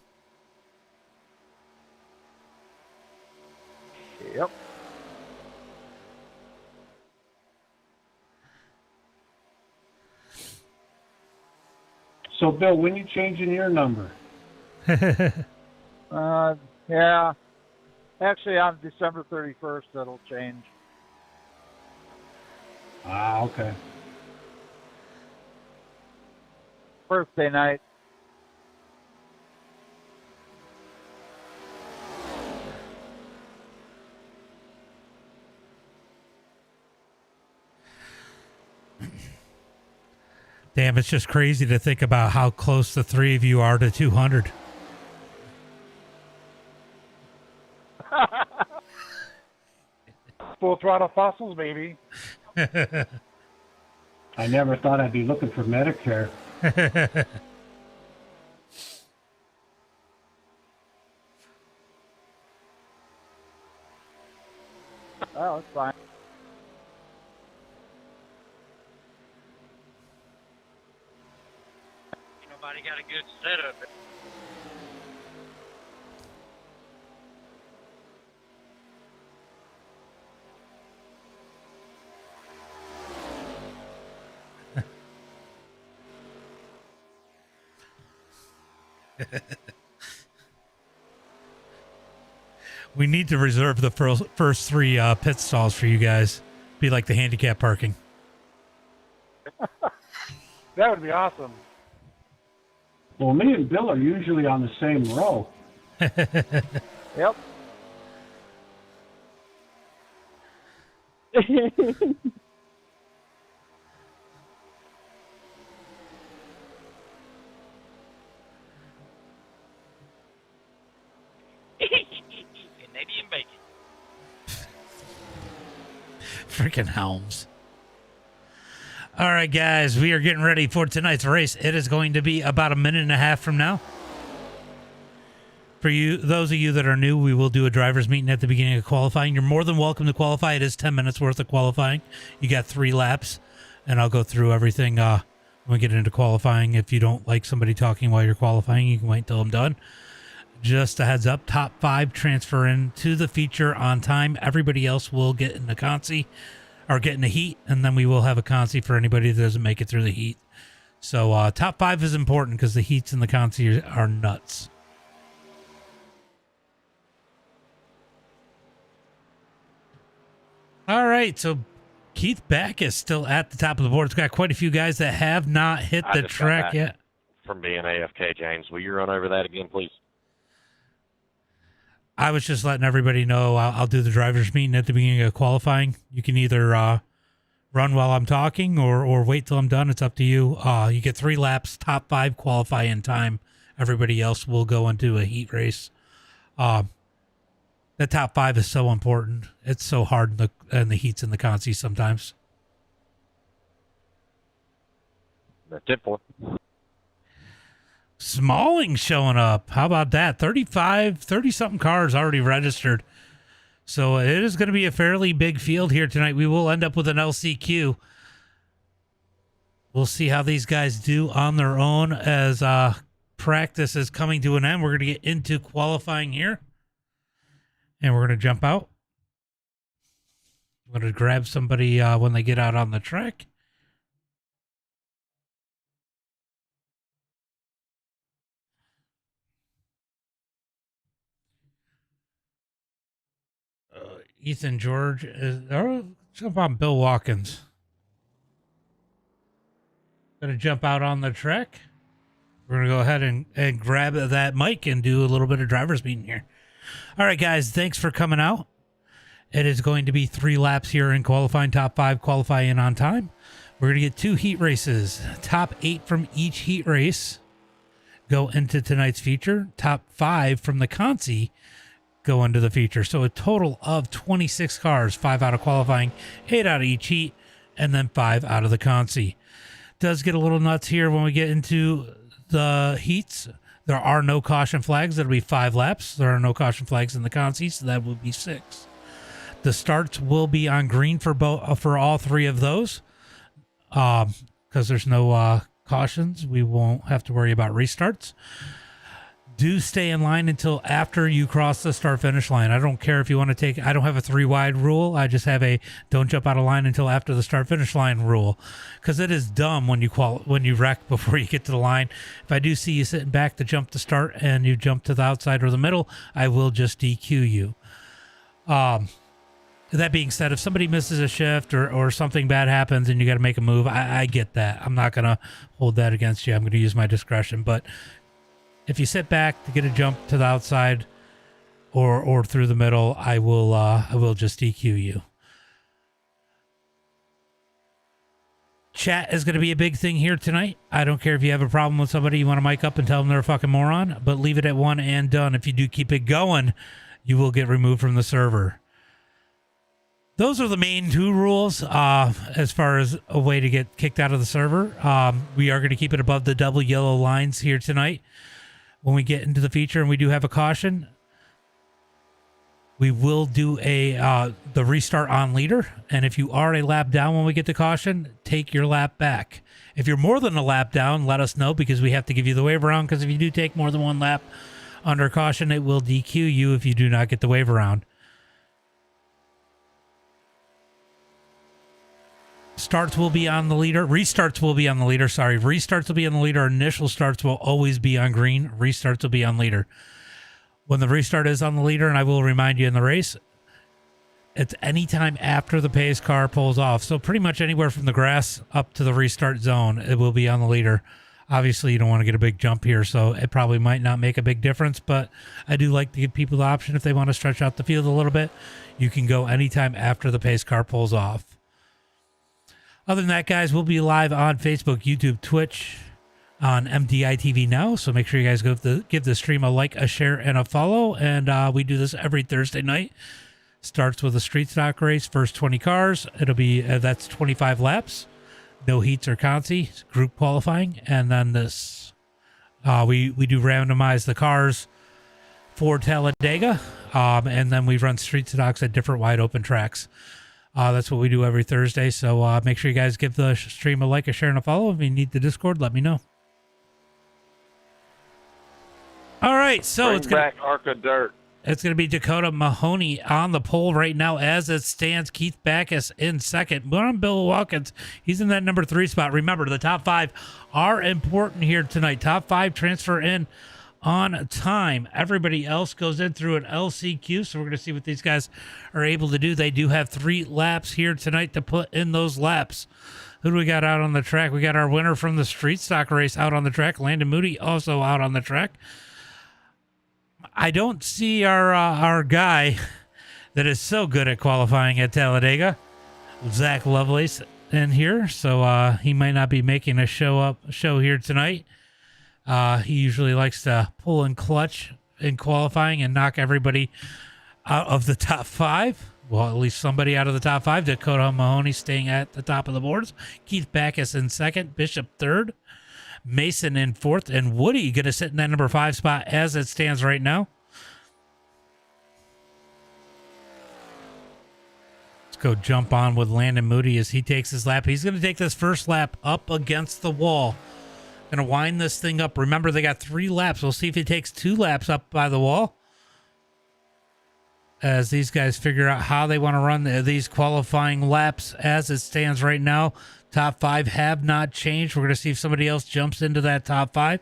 Yep. So, Bill, when you changing your number? Yeah. Actually, on December 31st, that'll change. Ah, okay. Birthday night. Damn, it's just crazy to think about how close the three of you are to 200. Full throttle fossils, baby. I never thought I'd be looking for Medicare. Oh, it's fine. Nobody got a good setup. We need to reserve the first three pit stalls for you guys. Be like the handicap parking. That would be awesome. Well, me and Bill are usually on the same row. Yep. Canadian bacon. Freaking Helms. All right, guys, we are getting ready for tonight's race. It is going to be about a minute and a half from now. For you, those of you that are new, we will do a driver's meeting at the beginning of qualifying. You're more than welcome to qualify. It is 10 minutes worth of qualifying. You got 3 laps, and I'll go through everything when we get into qualifying. If you don't like somebody talking while you're qualifying, you can wait till I'm done. Just a heads up, top 5 transfer into the feature on time. Everybody else will get in the consi or get in the heat, and then we will have a consi for anybody that doesn't make it through the heat. So top 5 is important because the heats and the consi are nuts. All right, so Keith Back is still at the top of the board. It's got quite a few guys that have not hit the track yet. From being AFK, James, will you run over that again, please? I was just letting everybody know I'll do the driver's meeting at the beginning of qualifying. You can either run while I'm talking or wait till I'm done. It's up to you. You get 3 laps, top 5 qualify in time. Everybody else will go into a heat race. The top 5 is so important. It's so hard in the heats and the consi sometimes. That's it for. Smalling showing up. How about that? 30-something cars already registered. So it is going to be a fairly big field here tonight. We will end up with an LCQ. We'll see how these guys do on their own as practice is coming to an end. We're going to get into qualifying here. And we're going to jump out. I'm going to grab somebody when they get out on the track. Ethan George is. Oh, jump on Bill Watkins. Going to jump out on the track. We're going to go ahead and grab that mic and do a little bit of driver's meeting here. All right, guys, thanks for coming out. It is going to be 3 laps here in qualifying. Top 5 qualify in on time. We're going to get 2 heat races. Top 8 from each heat race go into tonight's feature. Top 5 from the Consi go into the feature. So a total of 26 cars, 5 out of qualifying, 8 out of each heat, and then 5 out of the Consi. Does get a little nuts here when we get into the heats. There are no caution flags. That'll be 5 laps. There are no caution flags in the Consi, so that will be 6. The starts will be on green for all 3 of those. Because there's no cautions, we won't have to worry about restarts. Do stay in line until after you cross the start finish line. I don't care if you want to take, I don't have a 3 wide rule. I just have a don't jump out of line until after the start finish line rule, because it is dumb when you wreck before you get to the line. If I do see you sitting back to jump to start and you jump to the outside or the middle, I will just DQ you. That being said, if somebody misses a shift or something bad happens and you got to make a move, I get that. I'm not going to hold that against you. I'm going to use my discretion. But if you sit back to get a jump to the outside or through the middle, I will just DQ you. Chat is going to be a big thing here tonight. I don't care if you have a problem with somebody, you want to mic up and tell them they're a fucking moron, but leave it at 1 and done. If you do keep it going, you will get removed from the server. Those are the main 2 rules as far as a way to get kicked out of the server. We are going to keep it above the double yellow lines here tonight. When we get into the feature and we do have a caution, we will do the restart on leader. And if you are a lap down when we get the caution, take your lap back. If you're more than a lap down, let us know, because we have to give you the wave around, because if you do take more than 1 lap under caution, it will DQ you if you do not get the wave around. Starts will be on the leader. Restarts will be on the leader. Sorry. Restarts will be on the leader. Initial starts will always be on green. Restarts will be on leader. When the restart is on the leader, and I will remind you in the race, it's anytime after the pace car pulls off. So pretty much anywhere from the grass up to the restart zone, it will be on the leader. Obviously, you don't want to get a big jump here, so it probably might not make a big difference, but I do like to give people the option if they want to stretch out the field a little bit. You can go anytime after the pace car pulls off. Other than that, guys, we'll be live on Facebook, YouTube, Twitch, on MDiTV now. So make sure you guys give the stream a like, a share, and a follow. And we do this every Thursday night. Starts with a street stock race, first 20 cars. It'll be that's 25 laps, no heats or consi, group qualifying, and then this we do randomize the cars for Talladega, and then we run street stocks at different wide open tracks. That's what we do every Thursday. So make sure you guys give the stream a like, a share, and a follow. If you need the Discord, let me know. All right, so Bring it's gonna back ARCA Dirt. It's going to be Dakota Mahoney on the pole right now as it stands. Keith Backus in second. But on Bill Watkins, he's in that number 3 spot. Remember, the top 5 are important here tonight. Top 5 transfer in on time. Everybody else goes in through an LCQ, so we're going to see what these guys are able to do. They do have 3 laps here tonight to put in those laps. Who do we got out on the track? We got our winner from the street stock race out on the track. Landon Moody also out on the track. I don't see our guy that is so good at qualifying at Talladega, Zach Lovelace, in here, so he might not be making a show here tonight. He usually likes to pull and clutch in qualifying and knock everybody out of the top 5. Well, at least somebody out of the top 5. Dakota Mahoney staying at the top of the boards. Keith Backus in second. Bishop third. Mason in 4th, and Woody going to sit in that number 5 spot as it stands right now. Let's go jump on with Landon Moody as he takes his lap. He's going to take this first lap up against the wall. Going to wind this thing up. Remember, they got 3 laps. We'll see if he takes 2 laps up by the wall as these guys figure out how they want to run these qualifying laps as it stands right now. Top 5 have not changed. We're going to see if somebody else jumps into that top 5.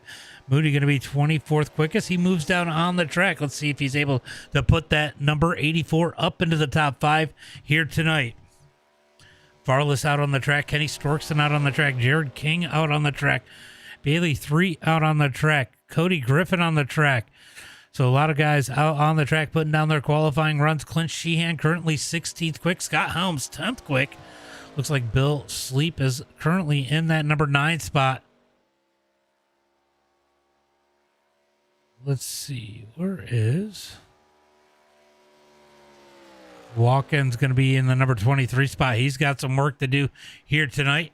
Moody going to be 24th quickest. He moves down on the track. Let's see if he's able to put that number 84 up into the top 5 here tonight. Varlas out on the track. Kenny Storkson out on the track. Jared King out on the track. Bailey 3 out on the track. Cody Griffin on the track. So a lot of guys out on the track putting down their qualifying runs. Clint Sheehan currently 16th quick. Scott Helms 10th quick. Looks like Bill Sleep is currently in that number 9 spot. let's see. Where is Watkins going to be in the number 23 spot? He's got some work to do here tonight.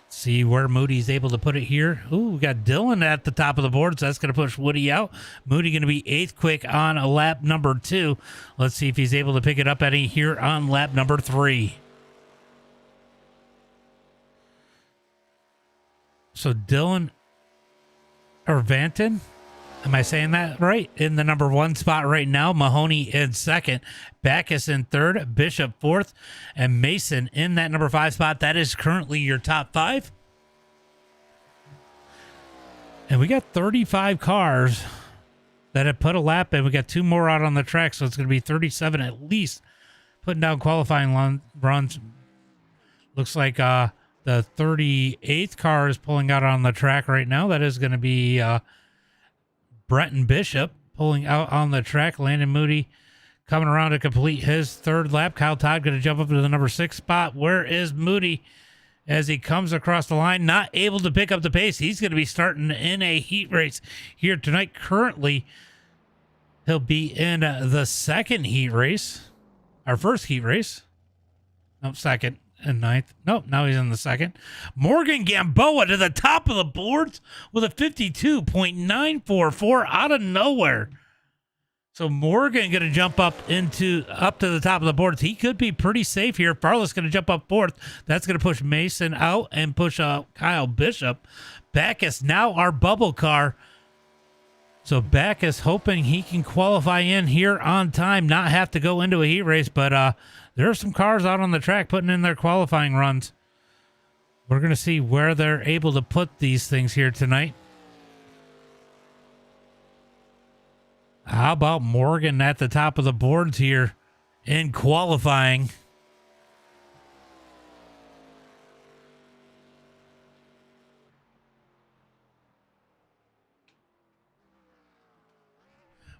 See where Moody's able to put it here. Ooh, we got Dylan at the top of the board, so that's going to push Woody out. Moody going to be 8th quick on a lap number 2. Let's see if he's able to pick it up any here on lap number 3. So Dylan or Vanton, am I saying that right? In the number 1 spot right now. Mahoney in 2nd. Backus in 3rd. Bishop 4th. And Mason in that number 5 spot. That is currently your top 5. And we got 35 cars that have put a lap in. We got 2 more out on the track, so it's going to be 37 at least putting down qualifying runs. Looks like the 38th car is pulling out on the track right now. That is going to be Brenton Bishop pulling out on the track. Landon Moody coming around to complete his 3rd lap. Kyle Todd going to jump up to the number 6 spot. Where is Moody as he comes across the line? Not able to pick up the pace. He's going to be starting in a heat race here tonight. Currently, he'll be in the 2nd heat race. Our 1st heat race. No, 2nd and 9th. Nope, now he's in the 2nd. Morgan Gamboa to the top of the boards with a 52.944 out of nowhere. So Morgan going to jump up to the top of the boards. He could be pretty safe here. Farless going to jump up 4th. That's going to push Mason out and push out Kyle Bishop. Backus now our bubble car. So Backus hoping he can qualify in here on time, not have to go into a heat race, but there are some cars out on the track putting in their qualifying runs. We're going to see where they're able to put these things here tonight. How about Morgan at the top of the boards here in qualifying?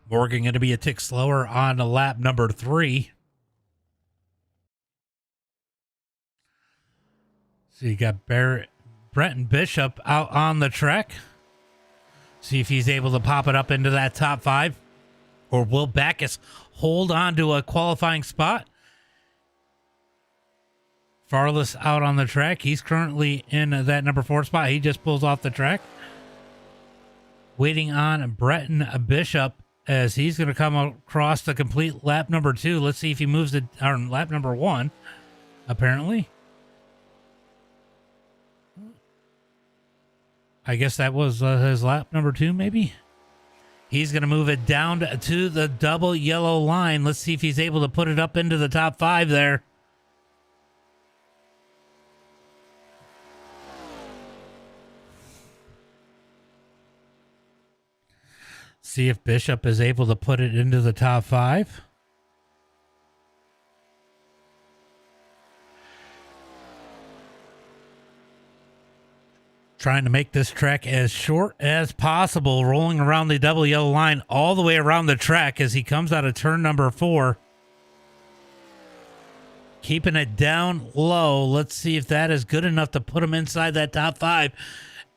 Morgan going to be a tick slower on lap number 3. So you got Brenton Bishop out on the track. See if he's able to pop it up into that top 5. Or will Backus hold on to a qualifying spot? Farless out on the track. He's currently in that number 4 spot. He just pulls off the track. Waiting on Brenton Bishop as he's going to come across to complete lap number 2. Let's see if he moves it on lap number 1, apparently. I guess that was his lap number 2, maybe. He's going to move it down to the double yellow line. Let's see if he's able to put it up into the top 5 there. See if Bishop is able to put it into the top 5. Trying to make this track as short as possible, rolling around the double yellow line all the way around the track as he comes out of turn number 4. Keeping it down low. Let's see if that is good enough to put him inside that top 5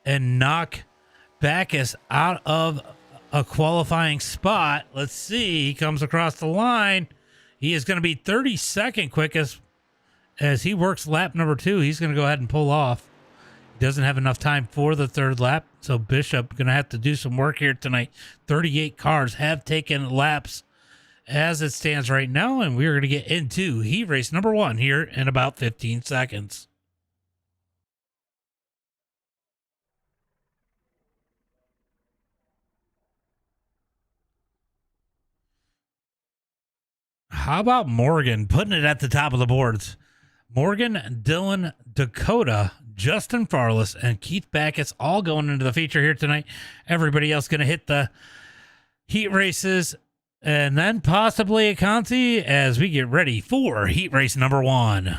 and knock Backus out of a qualifying spot. Let's see. He comes across the line. He is going to be 32nd quickest as he works lap number 2. He's going to go ahead and pull off. Doesn't have enough time for the 3rd lap, so Bishop going to have to do some work here tonight. 38 cars have taken laps as it stands right now, and we're going to get into heat race number 1 here in about 15 seconds. How about Morgan putting it at the top of the boards? Morgan, Dylan, Dakota, Justin Farless, and Keith Backus all going into the feature here tonight. Everybody else going to hit the heat races and then possibly a Conti as we get ready for heat race number 1.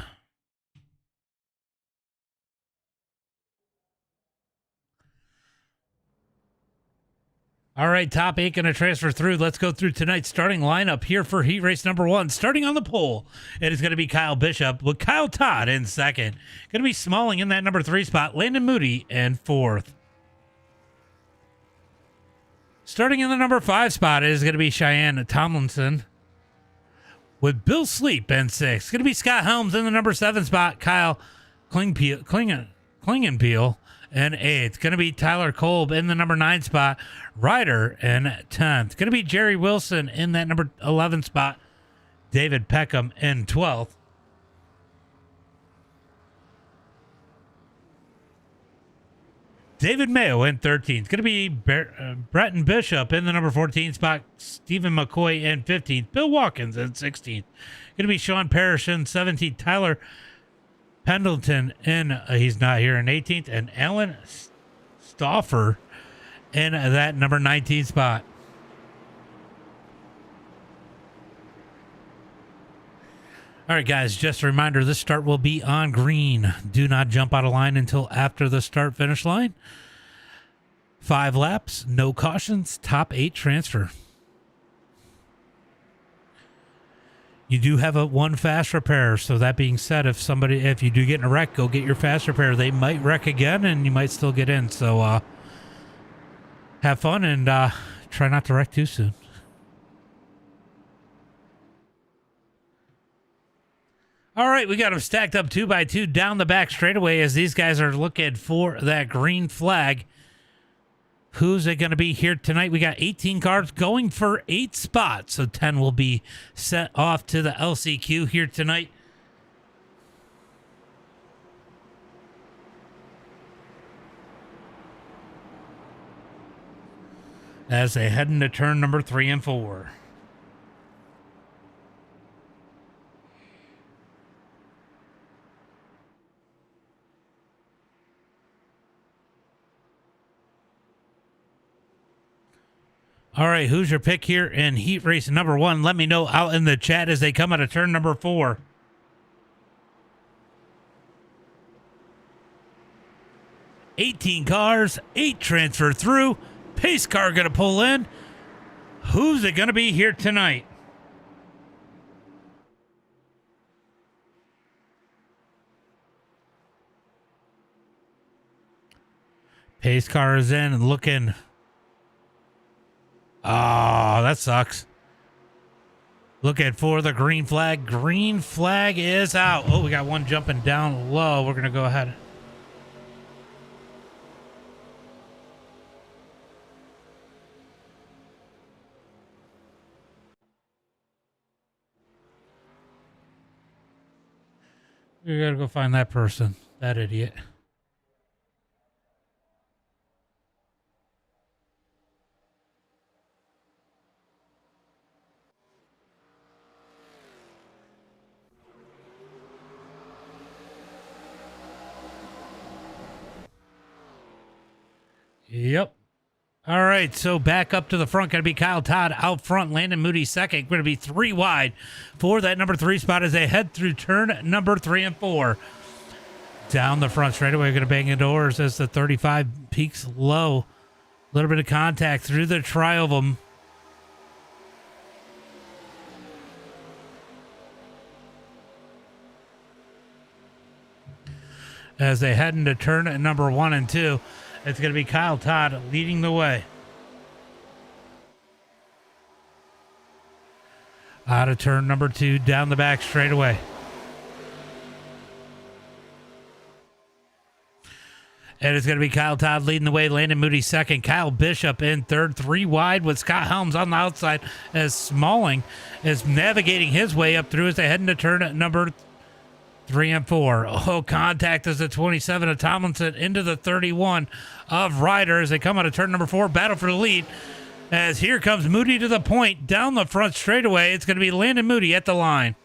All right, top 8 going to transfer through. Let's go through tonight's starting lineup here for heat race number 1. Starting on the pole, it is going to be Kyle Bishop with Kyle Todd in 2nd. Going to be Smalling in that number 3 spot. Landon Moody in 4th. Starting in the number 5 spot is going to be Cheyenne Tomlinson with Bill Sleep in 6. It's going to be Scott Helms in the number 7 spot. Kyle Klingenpeel in 8th. It's going to be Tyler Kolb in the number 9 spot. Ryder in 10th. It's going to be Jerry Wilson in that number 11 spot. David Peckham in 12th. David Mayo in 13th. It's going to be Bretton Bishop in the number 14 spot. Stephen McCoy in 15th. Bill Watkins in 16th. Going to be Sean Parrish in 17th. Tyler Pendleton he's not here, in 18th. And Alan Stauffer in that number 19 spot. All right, guys, just a reminder, this start will be on green. Do not jump out of line until after the start-finish line. 5 laps, no cautions, top 8 transfer. You do have one fast repair, so that being said, if you do get in a wreck, go get your fast repair. They might wreck again, and you might still get in. So have fun and try not to wreck too soon. All right, we got them stacked up 2x2 down the back straightaway as these guys are looking for that green flag. Who's it going to be here tonight? We got 18 cars going for 8 spots, so 10 will be sent off to the LCQ here tonight. As they head into turn number 3 and 4. All right, who's your pick here in heat race number 1? Let me know out in the chat as they come out of turn number 4. $18 cars, 8 transfer through. Pace car going to pull in. Who's it going to be here tonight? Pace car is in and looking. Oh, that sucks. Looking for the green flag. Green flag is out. Oh, we got one jumping down low. We're going to go ahead. We got to go find that person. That idiot. Yep. All right, so back up to the front. Going to be Kyle Todd out front. Landon Moody second. Going to be 3 wide for that number 3 spot as they head through turn number 3 and 4. Down the front straightaway. Going to bang the doors as the 35 peaks low. A little bit of contact through the tri of them. As they head into turn number 1 and 2. It's going to be Kyle Todd leading the way. Out of turn number 2, down the back straightaway. And it's going to be Kyle Todd leading the way. Landon Moody second. Kyle Bishop in third. 3 wide with Scott Helms on the outside as Smalling is navigating his way up through as they head into turn number 3 and 4. Oh, contact is the 27 of Tomlinson into the 31 of Ryder as they come out of turn number 4. Battle for the lead. As here comes Moody to the point down the front straightaway. It's going to be Landon Moody at the line.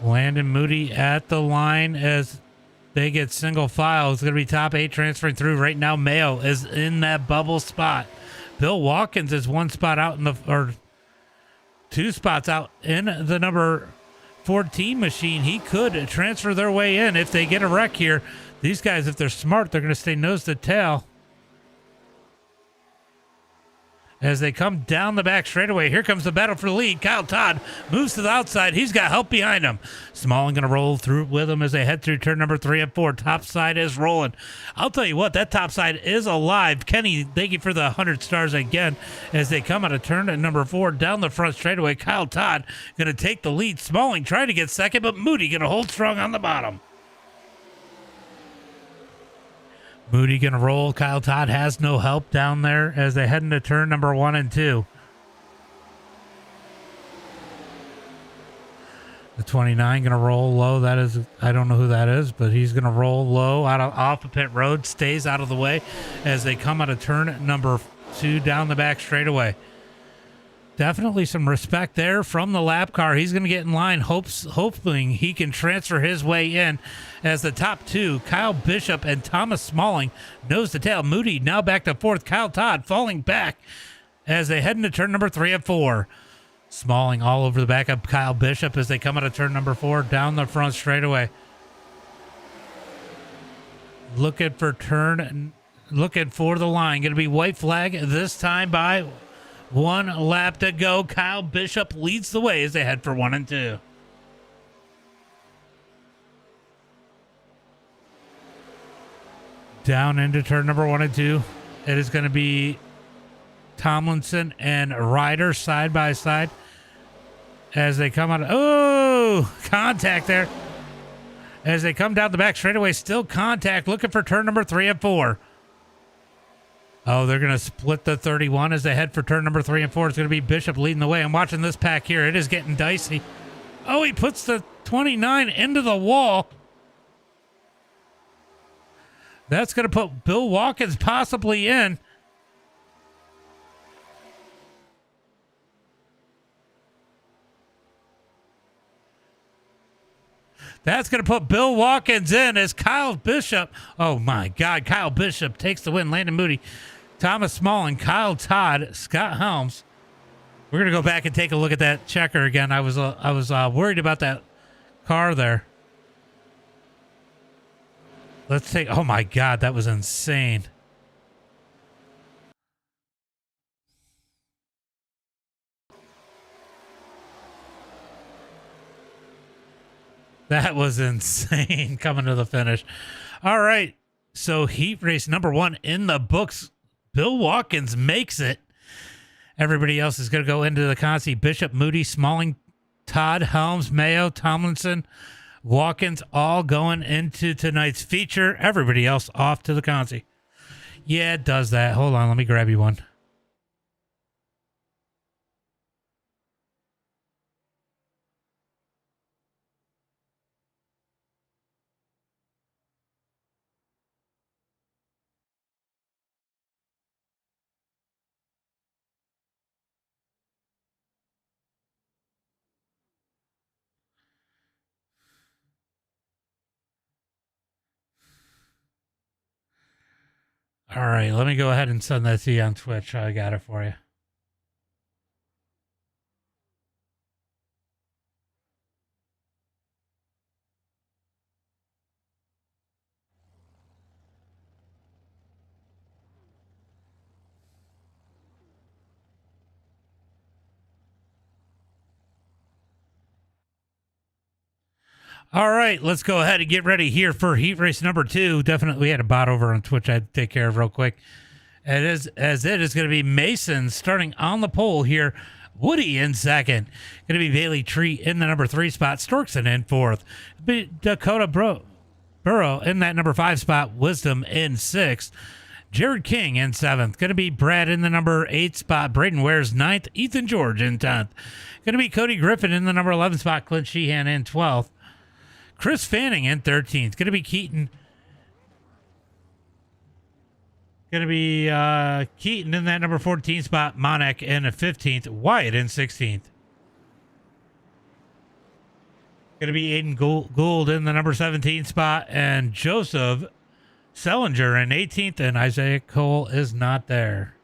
Landon Moody at the line as they get single file. It's going to be top 8 transferring through. Right now, Mayo is in that bubble spot. Bill Watkins is 1 spot out in the, or 2 spots out in the number 14 machine. He could transfer their way in if they get a wreck here. These guys, if they're smart, they're going to stay nose to tail. As they come down the back straightaway, here comes the battle for the lead. Kyle Todd moves to the outside. He's got help behind him. Smalling going to roll through with him as they head through turn number 3 and 4. Top side is rolling. I'll tell you what, that top side is alive. Kenny, thank you for the 100 stars again. As they come out of turn at number 4 down the front straightaway, Kyle Todd going to take the lead. Smalling trying to get second, but Moody going to hold strong on the bottom. Moody going to roll. Kyle Todd has no help down there as they head into turn number 1 and 2. The 29 going to roll low. That is, I don't know who that is, but he's going to roll low off the pit road, stays out of the way as they come out of turn number 2 down the back straightaway. Definitely some respect there from the lap car. He's going to get in line, hoping he can transfer his way in as the top 2, Kyle Bishop and Thomas Smalling, nose to tail. Moody now back to 4th. Kyle Todd falling back as they head into turn number 3 and 4. Smalling all over the back of Kyle Bishop as they come out of turn number 4 down the front straightaway. Looking for the line. Going to be white flag this time by 1 lap to go. Kyle Bishop leads the way as they head for 1 and 2. Down into turn number 1 and 2. It is going to be Tomlinson and Ryder side by side as they come out. Oh, contact there. As they come down the back straightaway, still contact. Looking for turn number 3 and 4. Oh, they're going to split the 31 as they head for turn number 3 and 4. It's going to be Bishop leading the way. I'm watching this pack here. It is getting dicey. Oh, he puts the 29 into the wall. That's going to put Bill Watkins possibly in. That's going to put Bill Watkins in as Kyle Bishop. Oh, my God. Kyle Bishop takes the win. Landon Moody, Thomas Smalling, Kyle Todd, Scott Helms. We're going to go back and take a look at that checker again. I was worried about that car there. Let's take. Oh, my God. That was insane. That was insane coming to the finish. All right. So heat race number 1 in the books. Bill Watkins makes it. Everybody else is going to go into the consi. Bishop, Moody, Smalling, Todd, Helms, Mayo, Tomlinson, Watkins, all going into tonight's feature. Everybody else off to the consi. Yeah, it does that. Hold on. Let me grab you one. All right, let me go ahead and send that to you on Twitch. I got it for you. All right, let's go ahead and get ready here for heat race number 2. Definitely, we had a bot over on Twitch I had to take care of real quick. It is going to be Mason starting on the pole here. Woody in second. Going to be Bailey Tree in the number 3 spot. Storkson in 4th. Dakota Burrow in that number 5 spot. Wisdom in 6th. Jared King in 7th. Going to be Brad in the number 8 spot. Braden Ware's 9th. Ethan George in 10th. Going to be Cody Griffin in the number 11 spot. Clint Sheehan in 12th. Chris Fanning in 13th. Going to be Keaton. Going to be Keaton in that number 14 spot. Monek in 15th. Wyatt in 16th. Going to be Aiden Gould in the number 17 spot. And Joseph Sellinger in 18th. And Isaiah Cole is not there.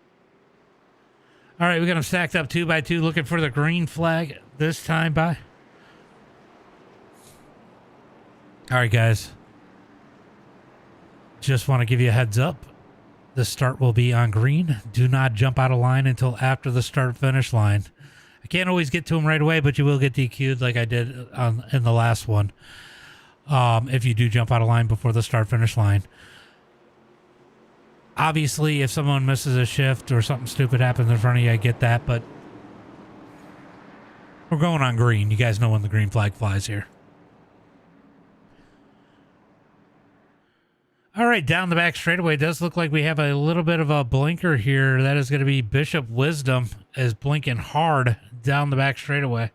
All right, we got them stacked up 2 by 2. Looking for the green flag this time by. All right, guys. Just want to give you a heads up. The start will be on green. Do not jump out of line until after the start finish line. I can't always get to them right away, but you will get DQ'd like I did in the last one. If you do jump out of line before the start finish line. Obviously, if someone misses a shift or something stupid happens in front of you, I get that, but we're going on green. You guys know when the green flag flies here. All right, down the back straightaway. It does look like we have a little bit of a blinker here. That is going to be Bishop Wisdom is blinking hard down the back straightaway.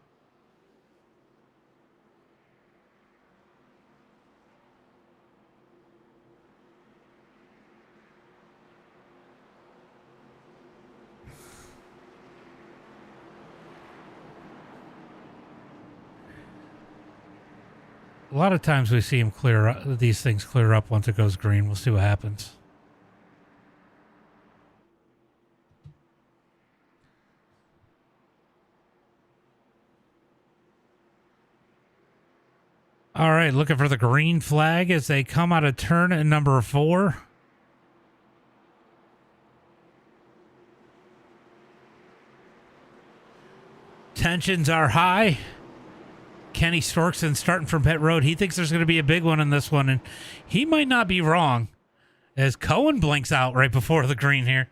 A lot of times we see them clear up, these things clear up once it goes green. We'll see what happens. All right, looking for the green flag as they come out of turn at number 4. Tensions are high. Kenny Storkson starting from pit road. He thinks there's going to be a big one in this one, and he might not be wrong as Cohen blinks out right before the green here.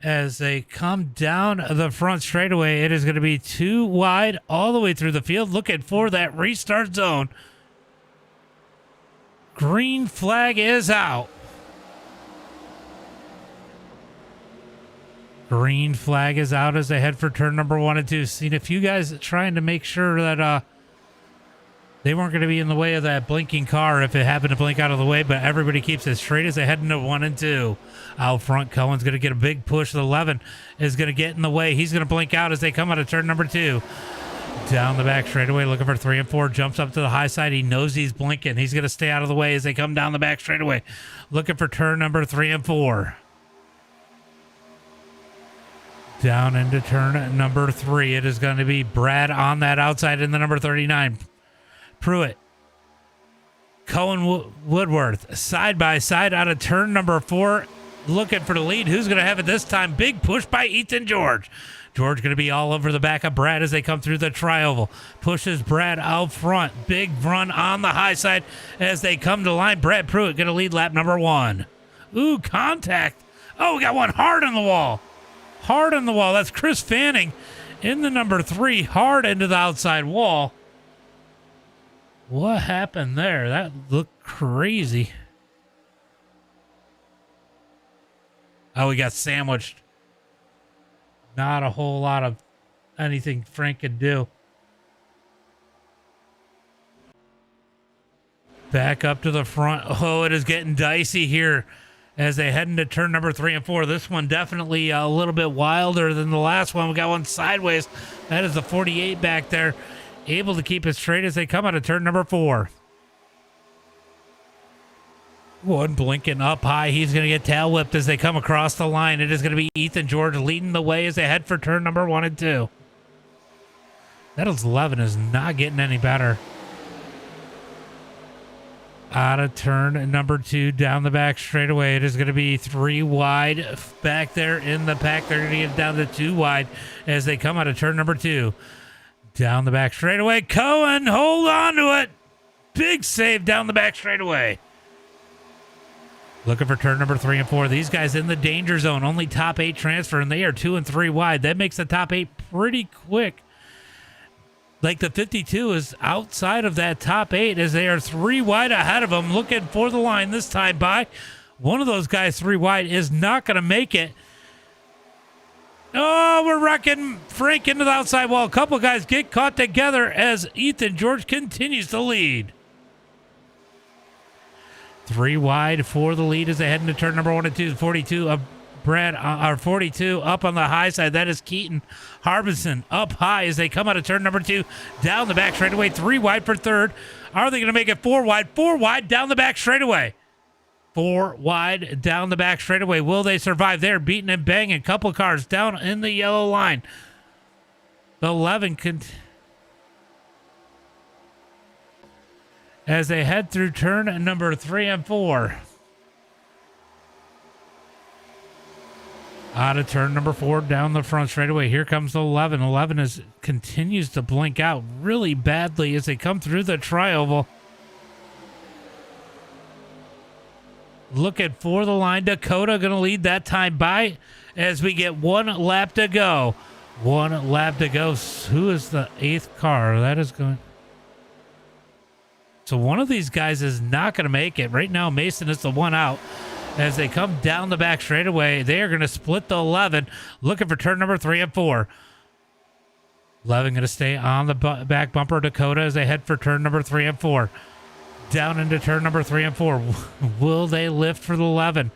As they come down the front straightaway, it is going to be 2 wide all the way through the field, looking for that restart zone. Green flag is out. Green flag is out as they head for turn number 1 and 2. Seen a few guys trying to make sure that they weren't going to be in the way of that blinking car if it happened to blink out of the way, but everybody keeps it straight as they head into 1 and 2. Out front, Cohen's going to get a big push. The 11 is going to get in the way. He's going to blink out as they come out of turn number 2. Down the back straightaway, looking for 3 and 4. Jumps up to the high side. He knows he's blinking. He's going to stay out of the way as they come down the back straightaway. Looking for turn number 3 and 4. Down into turn number 3. It is going to be Brad on that outside in the number 39. Pruitt. Cohen Woodworth. Side by side out of turn number 4. Looking for the lead. Who's going to have it this time? Big push by Ethan George. George going to be all over the back of Brad as they come through the tri-oval. Pushes Brad out front. Big run on the high side as they come to line. Brad Pruitt going to lead lap number 1. Ooh, contact. Oh, we got one hard on the wall. Hard on the wall. That's Chris Fanning in the number 3. Hard into the outside wall. What happened there? That looked crazy. Oh, we got sandwiched. Not a whole lot of anything Frank could do. Back up to the front. Oh, it is getting dicey here as they head into turn number 3 and 4. This one definitely a little bit wilder than the last one. We got one sideways. That is the 48 back there. Able to keep it straight as they come out of turn number 4. One blinking up high. He's going to get tail whipped as they come across the line. It is going to be Ethan George leading the way as they head for turn number 1 and 2. That 11 is not getting any better. Out of turn number 2 down the back straightaway. It is going to be 3 wide back there in the pack. They're going to get down to 2 wide as they come out of turn number 2. Down the back straightaway. Cohen, hold on to it. Big save down the back straightaway. Looking for turn number 3 and 4. These guys in the danger zone. Only top 8 transfer, and they are 2 and 3 wide. That makes the top 8 pretty quick. Like the 52 is outside of that top 8 as they are 3 wide ahead of them. Looking for the line this time by. One of those guys 3 wide is not going to make it. Oh, we're wrecking Frank into the outside wall. A couple guys get caught together as Ethan George continues to lead. 3 wide for the lead as they head into turn number 1 and 2. 42 of Brad, 42 up on the high side. That is Keaton Harbison up high as they come out of turn number 2. Down the back straightaway. 3 wide for third. Are they going to make it 4 wide? 4 wide down the back straightaway. 4 wide down the back straightaway. Will they survive? They're beating and banging. Couple cars down in the yellow line. The 11 as they head through turn number 3 and 4. Out of turn number 4 down the front straightaway. Here comes 11. 11 continues to blink out really badly as they come through the tri-oval. Looking for the line. Dakota going to lead that time by as we get 1 lap to go. 1 lap to go. Who is the 8th car? That is going. So one of these guys is not going to make it. Right now, Mason is the one out. As they come down the back straightaway, they are going to split the 11, looking for turn number 3 and 4. 11 going to stay on the back bumper. Dakota as they head for turn number 3 and 4. Down into turn number 3 and 4. Will they lift for the 11?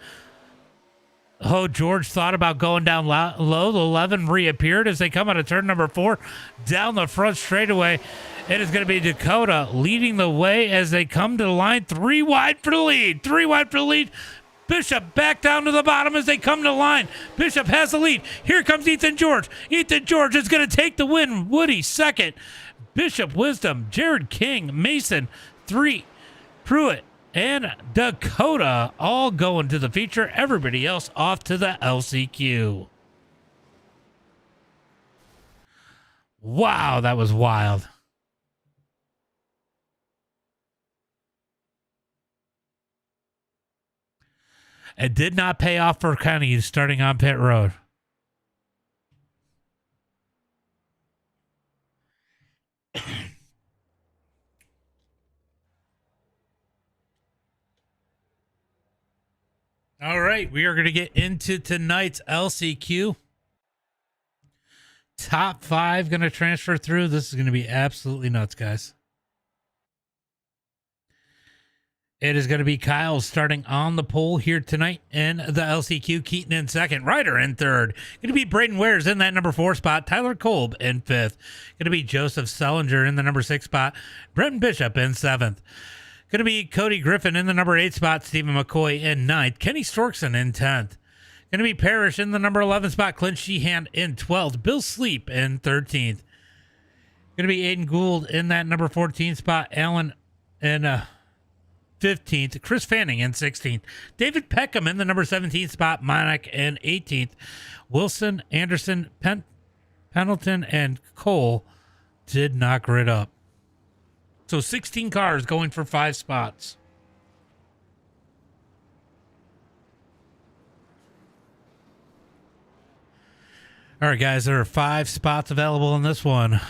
Oh, George thought about going down low. The 11 reappeared as they come out of turn number 4. Down the front straightaway. It is going to be Dakota leading the way as they come to the line. 3 wide for the lead. 3 wide for the lead. Bishop back down to the bottom as they come to the line. Bishop has the lead. Here comes Ethan George. Ethan George is going to take the win. Woody second. Bishop Wisdom, Jared King, Mason 3, Pruitt, and Dakota all going to the feature. Everybody else off to the LCQ. Wow, that was wild. It did not pay off for Kenny starting on pit road. All right, we are going to get into tonight's LCQ. Top 5 going to transfer through. This is going to be absolutely nuts, guys. It is going to be Kyle starting on the pole here tonight in the LCQ. Keaton in second. Ryder in third. Going to be Braden Wares in that number 4 spot. Tyler Kolb in 5th. Going to be Joseph Sellinger in the number 6 spot. Brenton Bishop in 7th. Going to be Cody Griffin in the number 8 spot. Stephen McCoy in 9th. Kenny Storkson in 10th. Going to be Parrish in the number 11 spot. Clint Sheehan in 12th. Bill Sleep in 13th. Going to be Aiden Gould in that number 14 spot. Allen in 15th, Chris Fanning in 16th, David Peckham in the number 17 spot, Monac in 18th, Wilson, Anderson, Pendleton, and Cole did not grid up. So 16 cars going for 5 spots. All right, guys, there are 5 spots available in this one.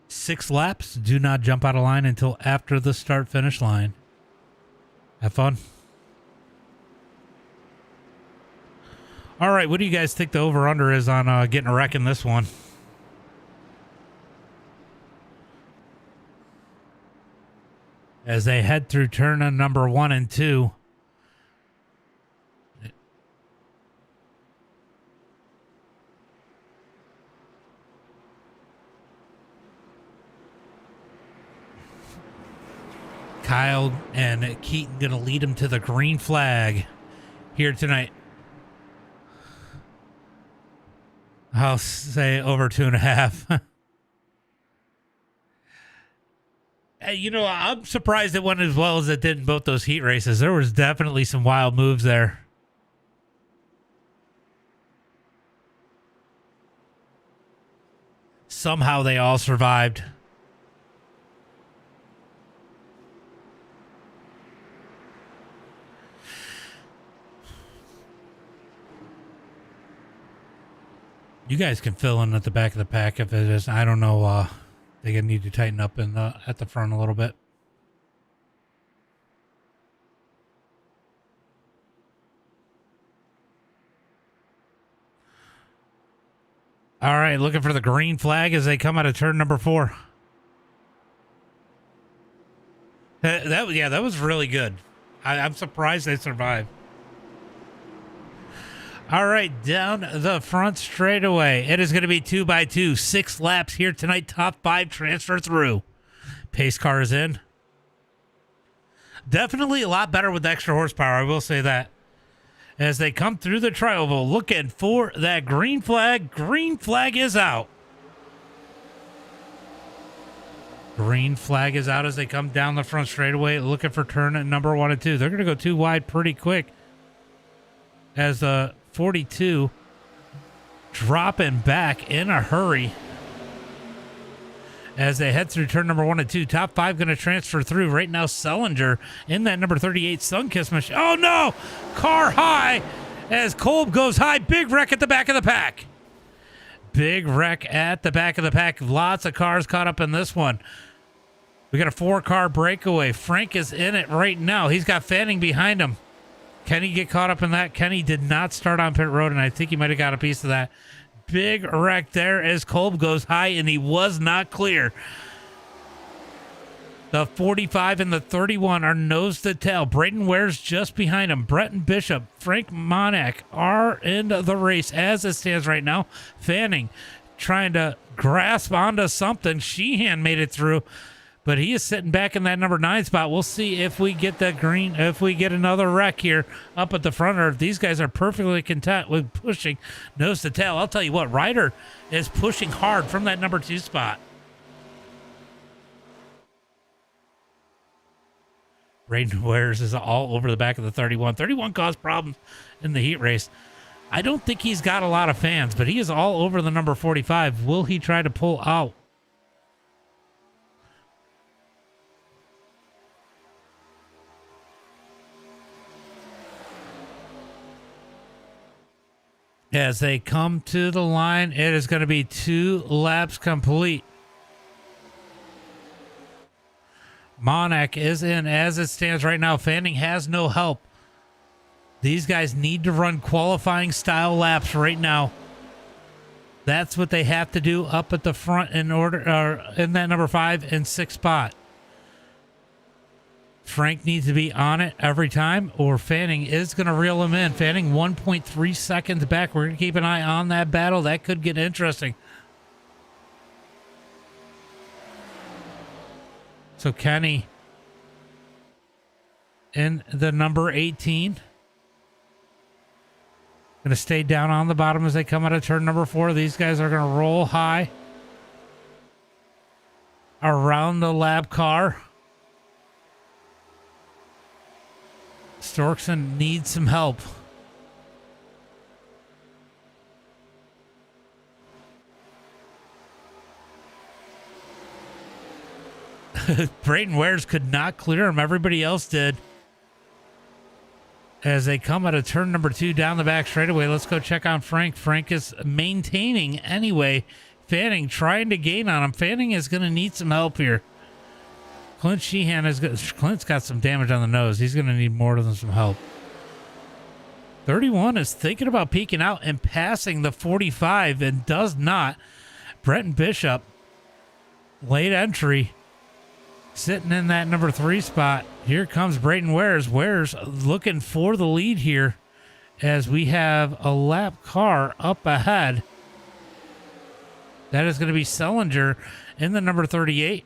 6 laps. Do not jump out of line until after the start-finish line. Have fun. All right, what do you guys think the over-under is on getting a wreck in this one? As they head through turn number 1 and 2. Kyle and Keaton going to lead him to the green flag here tonight. I'll say over 2.5. You know, I'm surprised it went as well as it did in both those heat races. There was definitely some wild moves there. Somehow they all survived. You guys can fill in at the back of the pack if it is. I don't know. They gonna need to tighten up in the at the front a little bit. All right, looking for the green flag as they come out of turn number 4. That was really good. I'm surprised they survived. All right, down the front straightaway. It is going to be 2x2, 6 laps here tonight. Top 5 transfer through. Pace car is in. Definitely a lot better with extra horsepower, I will say that. As they come through the tri-oval, looking for that green flag. Green flag is out. Green flag is out as they come down the front straightaway, looking for turn at number 1 and 2. They're going to go 2 wide pretty quick. As the 42 dropping back in a hurry as they head through turn number 1 and 2. Top 5 going to transfer through. Right now, Sellinger in that number 38 Sunkiss machine. Oh, no! Car high as Kolb goes high. Big wreck at the back of the pack. Big wreck at the back of the pack. Lots of cars caught up in this one. We got a 4-car breakaway. Frank is in it right now. He's got Fanning behind him. Can he get caught up in that? Kenny did not start on pit road, and I think he might have got a piece of that. Big wreck there as Kolb goes high, and he was not clear. The 45 and the 31 are nose to tail. Braden Ware's just behind him. Breton Bishop, Frank Monack are in the race as it stands right now. Fanning trying to grasp onto something. Sheehan made it through, but he is sitting back in that number 9 spot. We'll see if we get the green, if we get another wreck here up at the front, or if these guys are perfectly content with pushing nose to tail. I'll tell you what, Ryder is pushing hard from that number 2 spot. Braden Wares is all over the back of the 31. 31 caused problems in the heat race. I don't think he's got a lot of fans, but he is all over the number 45. Will he try to pull out? As they come to the line, it is going to be 2 laps complete. Monack is in as it stands right now. Fanning has no help. These guys need to run qualifying style laps right now. That's what they have to do up at the front in order, in that number 5 and 6 spot. Frank needs to be on it every time, or Fanning is going to reel him in. Fanning 1.3 seconds back. We're going to keep an eye on that battle. That could get interesting. So Kenny in the number 18. Going to stay down on the bottom as they come out of turn number 4. These guys are going to roll high around the lab car. Storkson needs some help. Brayton Wares could not clear him. Everybody else did. As they come out of turn number 2 down the back straightaway, let's go check on Frank. Frank is maintaining anyway. Fanning trying to gain on him. Fanning is going to need some help here. Clint Sheehan is good. Clint's got some damage on the nose. He's going to need more than some help. 31 is thinking about peeking out and passing the 45 and does not. Brenton Bishop, late entry, sitting in that number 3 spot. Here comes Brayton Wares. Wares looking for the lead here as we have a lap car up ahead. That is going to be Sellinger in the number 38.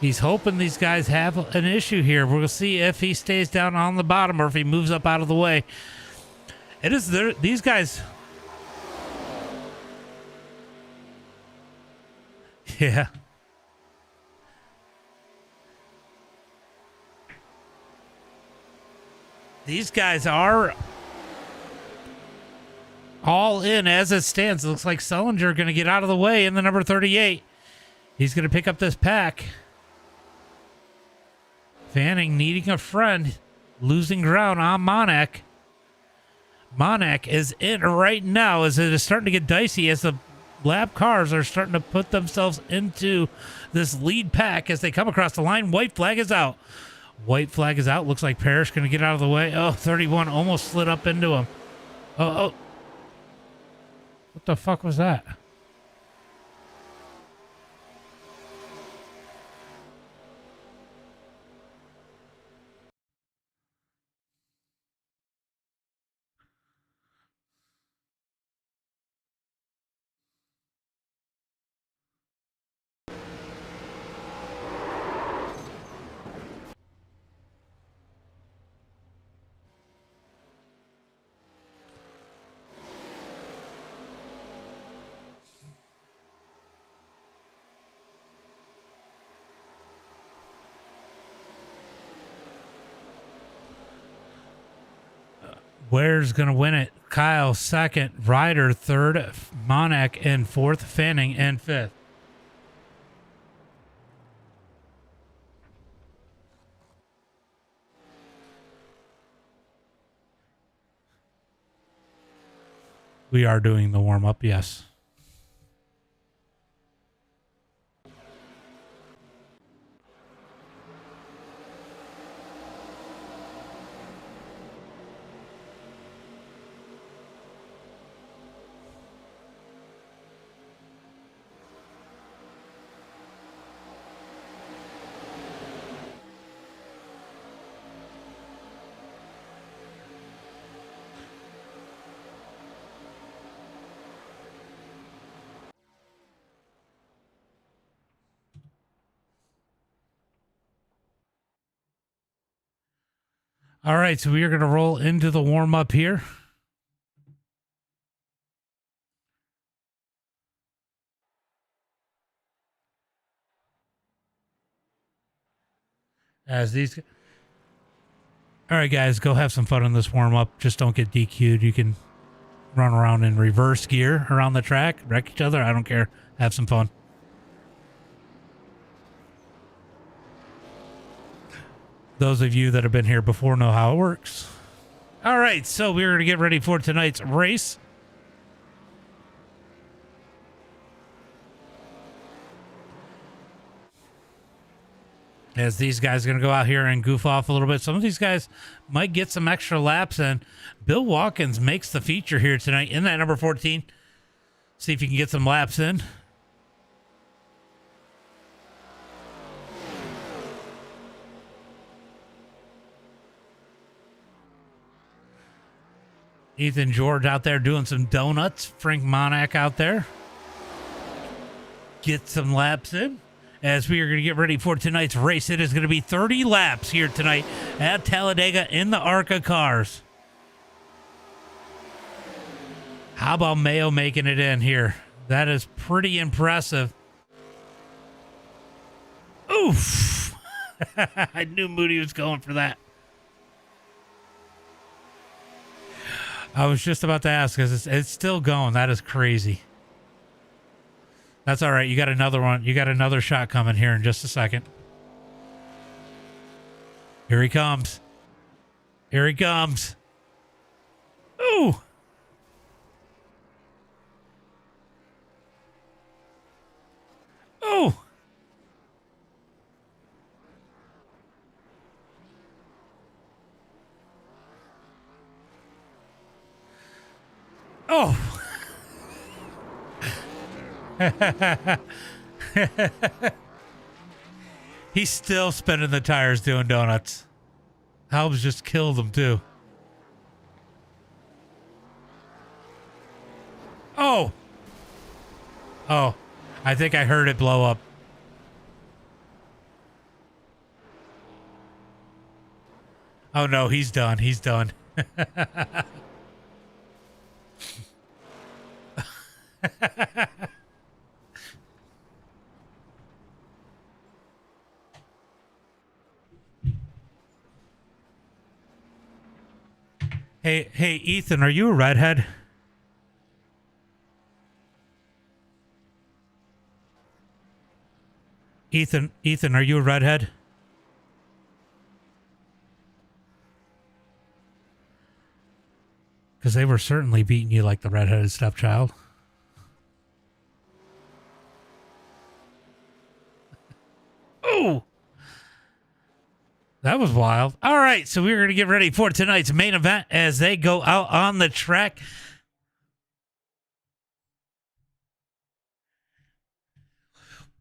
He's hoping these guys have an issue here. We'll see if he stays down on the bottom or if he moves up out of the way. It is there. These guys. Yeah. These guys are all in as it stands. It looks like Sellinger going to get out of the way in the number 38. He's going to pick up this pack. Fanning needing a friend, losing ground on Monack. Monack is in right now as it is starting to get dicey as the lap cars are starting to put themselves into this lead pack as they come across the line. White flag is out. White flag is out. Looks like Parrish going to get out of the way. Oh, 31 almost slid up into him. Oh. What the fuck was that? Ware's going to win it. Kyle second. Ryder third. Monak in fourth. Fanning in fifth. We are doing the warm-up, yes. All right, so we are going to roll into the warm-up here. As these... All right, guys, go have some fun on this warm-up. Just don't get DQ'd. You can run around in reverse gear around the track, wreck each other. I don't care. Have some fun. Those of you that have been here before know how it works. All right, so we're going to get ready for tonight's race. As these guys are going to go out here and goof off a little bit. Some of these guys might get some extra laps, and Bill Watkins makes the feature here tonight in that number 14. See if you can get some laps in. Ethan George out there doing some donuts. Frank Monak out there. Get some laps in. As we are going to get ready for tonight's race, it is going to be 30 laps here tonight at Talladega in the ARCA cars. How about Mayo making it in here? That is pretty impressive. Oof. I knew Moody was going for that. I was just about to ask because it's still going. That is crazy. That's all right. You got another one. You got another shot coming here in just a second. Here he comes. Here he comes. Ooh. Ooh. Oh. He's still spinning the tires doing donuts. Halbs just killed him too. Oh. Oh. I think I heard it blow up. Oh no, he's done. He's done. Hey, Ethan, are you a redhead? Ethan, are you a redhead? Because they were certainly beating you like the redheaded stepchild. Oh! That was wild. All right, so we're going to get ready for tonight's main event as they go out on the track.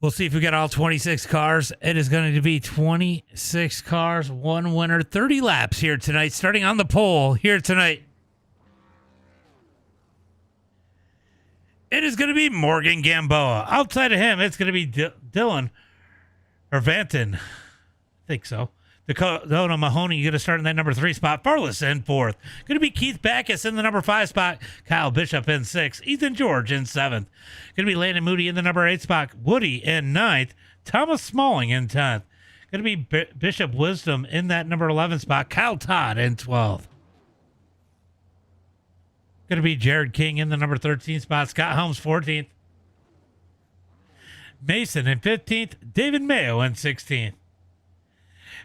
We'll see if we get all 26 cars. It is going to be 26 cars, one winner, 30 laps here tonight, starting on the pole here tonight. It is going to be Morgan Gamboa. Outside of him, it's going to be Dylan or Vanton. I think so. Dakota Mahoney going to start in that number 3 spot. Farless in 4th. Going to be Keith Backus in the number 5 spot. Kyle Bishop in 6th. Ethan George in 7th. Going to be Landon Moody in the number 8 spot. Woody in 9th. Thomas Smalling in 10th. Going to be Bishop Wisdom in that number 11 spot. Kyle Todd in 12th. Going to be Jared King in the number 13 spot. Scott Helms 14th. Mason in 15th. David Mayo in 16th.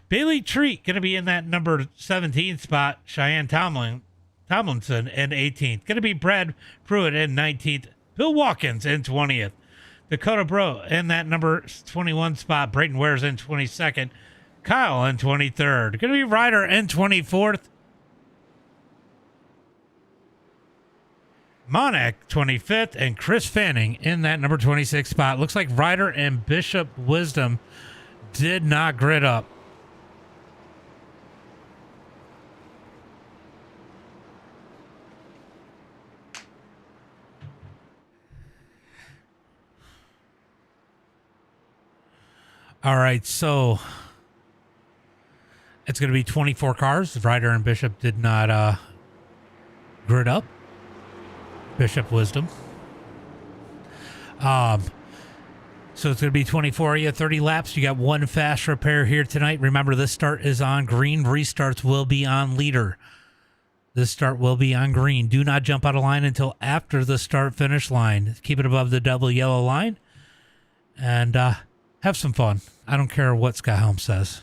Bailey Treat going to be in that number 17 spot. Cheyenne Tomlinson in 18th. Going to be Brad Pruitt in 19th. Bill Watkins in 20th. Dakota Bro in that number 21 spot. Brayton Wares in 22nd. Kyle in 23rd. Going to be Ryder in 24th. Monak 25th, and Chris Fanning in that number 26 spot. Looks like Ryder and Bishop Wisdom did not grid up. All right, so it's going to be 24 cars. Ryder and Bishop did not grid up. Bishop Wisdom. So it's going to be 24. You have 30 laps. You got one fast repair here tonight. Remember, this start is on green. Restarts will be on leader. This start will be on green. Do not jump out of line until after the start-finish line. Keep it above the double yellow line. And have some fun. I don't care what Scott Helm says.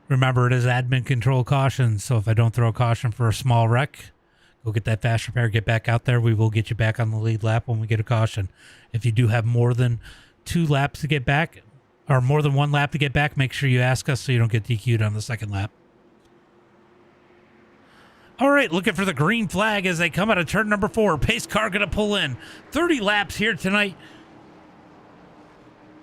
Remember, it is admin control caution, so if I don't throw a caution for a small wreck, go get that fast repair, get back out there. We will get you back on the lead lap when we get a caution. If you do have more than 2 laps to get back, or more than 1 lap to get back, make sure you ask us so you don't get DQ'd on the second lap. All right, looking for the green flag as they come out of turn number 4. Pace car going to pull in. 30 laps here tonight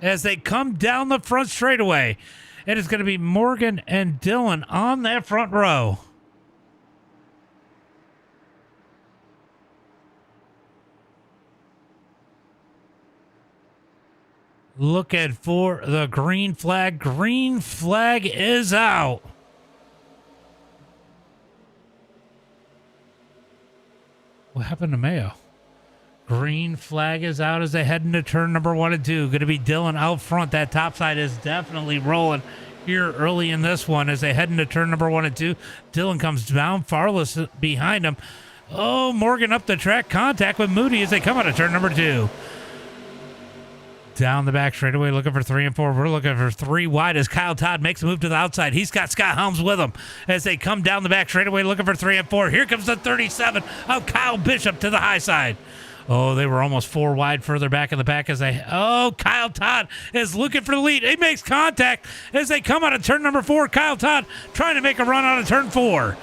as they come down the front straightaway. It is going to be Morgan and Dylan on that front row. Looking for the green flag. Green flag is out. What happened to Mayo? Green flag is out as they head into turn number 1 and 2. Going to be Dylan out front. That top side is definitely rolling here early in this one as they head into turn number 1 and 2. Dylan comes down, Farless behind him. Oh, Morgan up the track. Contact with Moody as they come out of turn number 2. Down the back straightaway, looking for 3 and 4. We're looking for 3 wide as Kyle Todd makes a move to the outside. He's got Scott Helms with him as they come down the back straightaway, looking for 3 and 4. Here comes the 37 of Kyle Bishop to the high side. Oh, they were almost 4 wide further back in the pack as they... Oh, Kyle Todd is looking for the lead. He makes contact as they come out of turn number 4. Kyle Todd trying to make a run out of turn 4.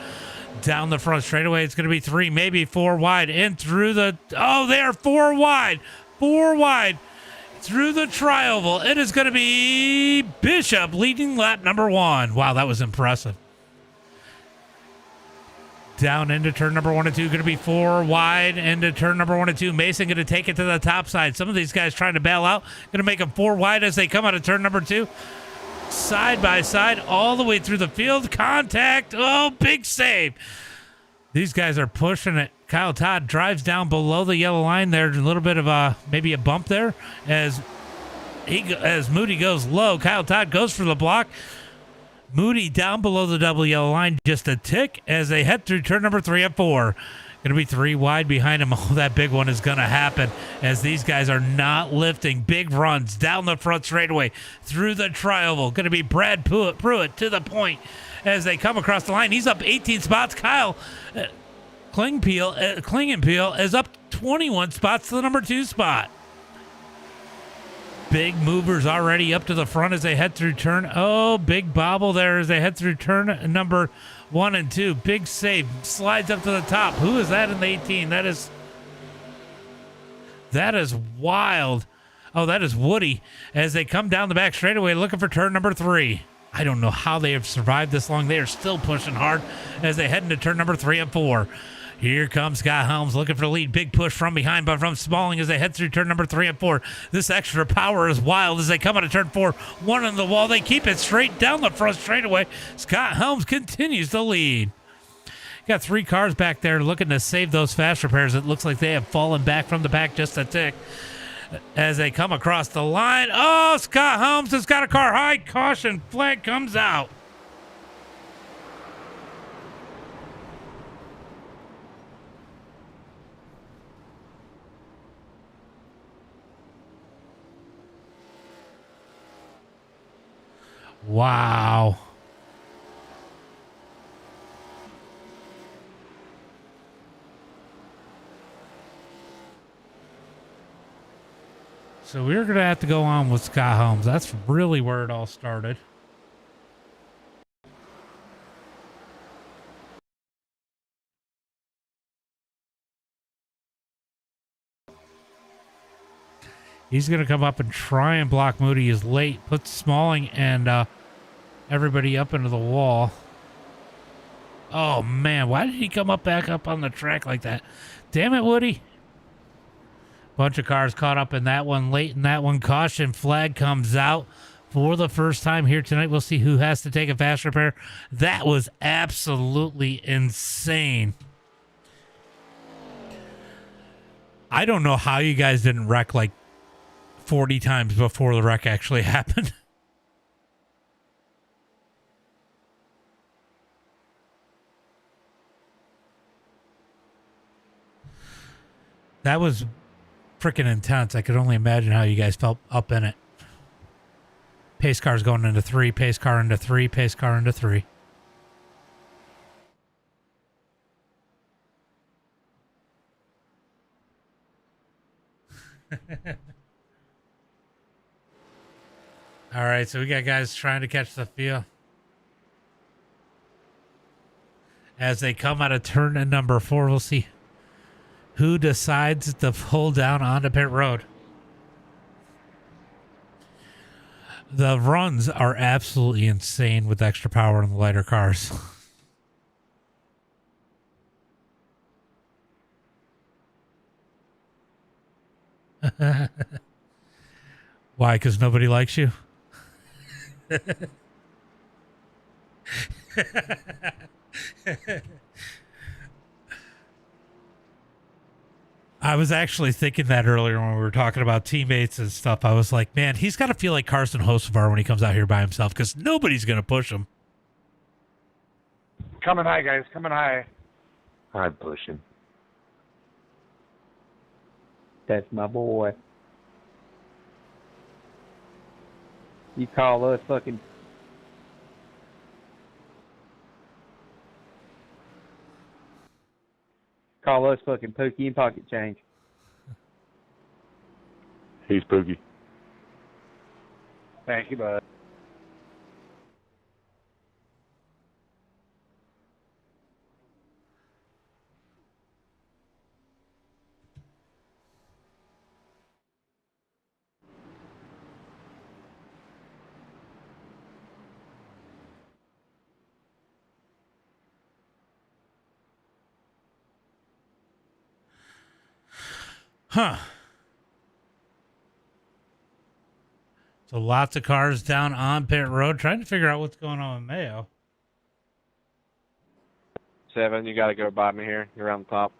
Down the front straightaway, it's going to be 3, maybe 4 wide. In through the... Oh, they are 4 wide. 4 wide through the tri-oval. It is going to be Bishop leading lap number 1. Wow, that was impressive. Down into turn number 1 and 2. Going to be 4 wide into turn number 1 and 2. Mason going to take it to the top side. Some of these guys trying to bail out. Going to make them 4 wide as they come out of turn number 2. Side by side all the way through the field. Contact. Oh, big save. These guys are pushing it. Kyle Todd drives down below the yellow line. There's a little bit of maybe a bump there as Moody goes low. Kyle Todd goes for the block. Moody down below the double yellow line just a tick as they head through turn number 3 and 4. Going to be 3 wide behind him. Oh, that big one is going to happen as these guys are not lifting. Big runs down the front straightaway through the tri-oval. Going to be Brad Pruitt to the point as they come across the line. He's up 18 spots. Kyle Klingenpeel is up 21 spots to the number 2 spot. Big movers already up to the front as they head through turn. Oh, big bobble there as they head through turn number 1 and 2. Big save. Slides up to the top. Who is that in the 18? That is wild. Oh, that is Woody as they come down the back straightaway looking for turn number 3. I don't know how they have survived this long. They are still pushing hard as they head into turn number 3 and 4. Here comes Scott Helms looking for the lead. Big push from behind, but from Smalling as they head through turn number 3 and 4. This extra power is wild as they come out of turn 4. One on the wall. They keep it straight down the front straightaway. Scott Helms continues to lead. Got 3 cars back there looking to save those fast repairs. It looks like they have fallen back from the pack just a tick as they come across the line. Oh, Scott Helms has got a car high. Caution flag comes out. Wow. So we're going to have to go on with Scott Helms. That's really where it all started. He's going to come up and try and block Moody. He's late. Puts Smalling and everybody up into the wall. Oh, man. Why did he come up back up on the track like that? Damn it, Woody. Bunch of cars caught up in that one. Late in that one. Caution flag comes out for the first time here tonight. We'll see who has to take a fast repair. That was absolutely insane. I don't know how you guys didn't wreck like 40 times before the wreck actually happened. That was freaking intense. I could only imagine how you guys felt up in it. Pace car's going into 3, pace car into 3, pace car into 3. All right, so we got guys trying to catch the field. As they come out of turn number 4, we'll see who decides to pull down onto pit road. The runs are absolutely insane with extra power in the lighter cars. Why? Because nobody likes you? I was actually thinking that earlier when we were talking about teammates and stuff. I was like, man, he's got to feel like Carson Hocevar when he comes out here by himself because nobody's going to push him. Coming high, guys. Coming high. I'm pushing. That's my boy. You call us fucking... Call us fucking Pookie and Pocket Change. He's Pookie. Thank you, bud. Huh. So lots of cars down on pit road trying to figure out what's going on with Mayo. 7, you got to go by me here. You're on the top.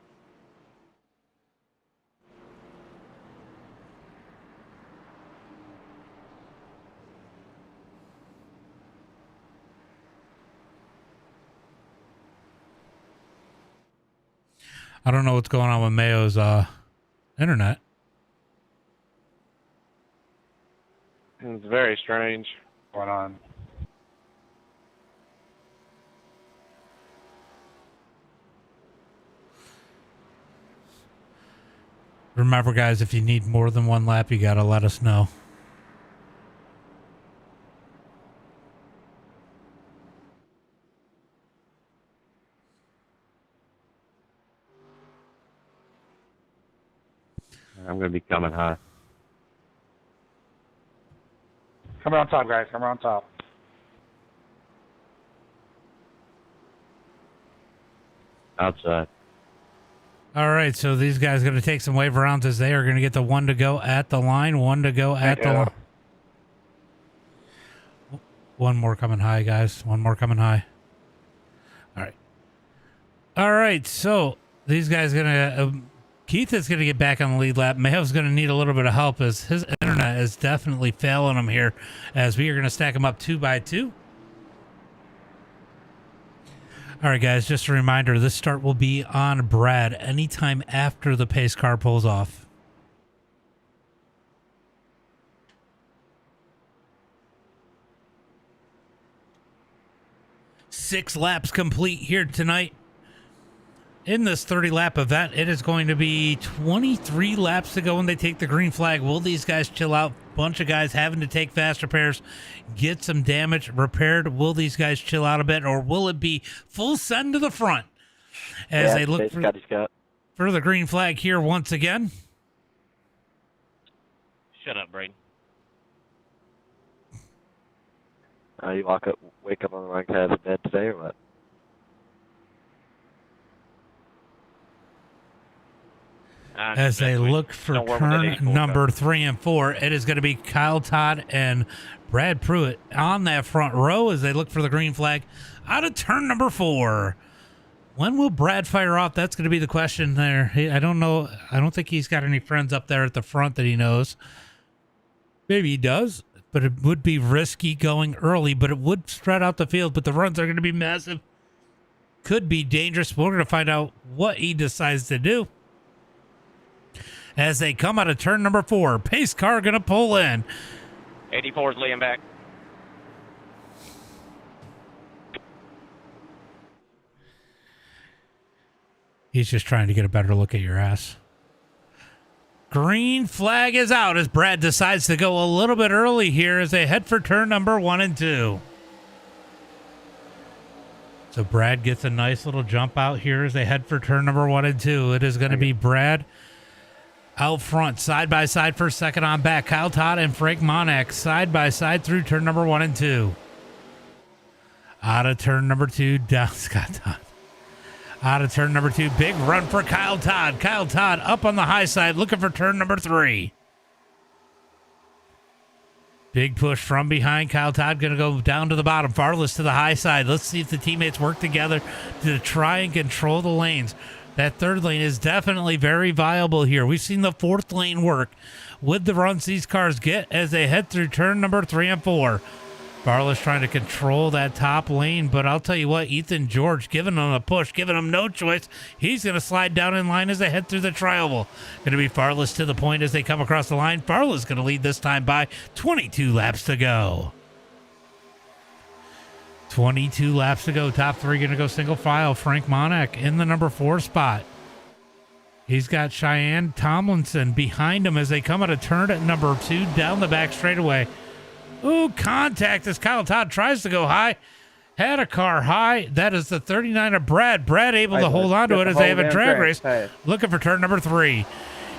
I don't know what's going on with Mayo's internet. It's very strange. Going on. Remember, guys, if you need more than one lap, you got to let us know. I'm going to be coming high. Coming on top, guys. Coming on top. Outside. All right, so these guys are going to take some wave rounds as they are going to get the one to go at the line, one to go at the line. One more coming high, guys. One more coming high. All right. All right, so these guys are going to... Keith is going to get back on the lead lap. Mayo's going to need a little bit of help as his internet is definitely failing him here as we are going to stack him up 2 by 2. All right, guys, just a reminder, this start will be on Brad anytime after the pace car pulls off. Six laps complete here tonight. In this 30-lap event, it is going to be 23 laps to go when they take the green flag. Will these guys chill out? Bunch of guys having to take fast repairs, get some damage repaired. Will these guys chill out a bit, or will it be full send to the front as they look for the green flag here once again? Shut up, Braden. You wake up on the wrong side of the bed today, or what? As they look for turn number 3 and 4, it is going to be Kyle Todd and Brad Pruitt on that front row as they look for the green flag out of turn number 4. When will Brad fire off? That's going to be the question there. I don't know. I don't think he's got any friends up there at the front that he knows. Maybe he does, but it would be risky going early, but it would spread out the field, but the runs are going to be massive. Could be dangerous. We're going to find out what he decides to do. As they come out of turn number 4, pace car going to pull in. 84 is laying back. He's just trying to get a better look at your ass. Green flag is out as Brad decides to go a little bit early here as they head for turn number 1 and 2. So Brad gets a nice little jump out here as they head for turn number 1 and 2. It is going to be Brad out front, side by side for second on back. Kyle Todd and Frank Monack side by side through turn number 1 and 2. Out of turn number 2, down Scott Todd. Out of turn number 2, big run for Kyle Todd. Kyle Todd up on the high side, looking for turn number 3. Big push from behind. Kyle Todd going to go down to the bottom, farthest to the high side. Let's see if the teammates work together to try and control the lanes. That third lane is definitely very viable here. We've seen the fourth lane work with the runs these cars get as they head through turn number 3 and 4. Barlow's trying to control that top lane, but I'll tell you what, Ethan George giving him a push, giving him no choice. He's going to slide down in line as they head through the tri-oval. Going to be Farless to the point as they come across the line. Farless going to lead this time by 22 laps to go. 22 laps to go. Top 3 going to go single file. Frank Monack in the number 4 spot. He's got Cheyenne Tomlinson behind him as they come out of turn at number 2 down the back straightaway. Ooh, contact as Kyle Todd tries to go high. Had a car high. That is the 39 of Brad. Brad able to hold on to it as they have a drag race. Looking for turn number 3.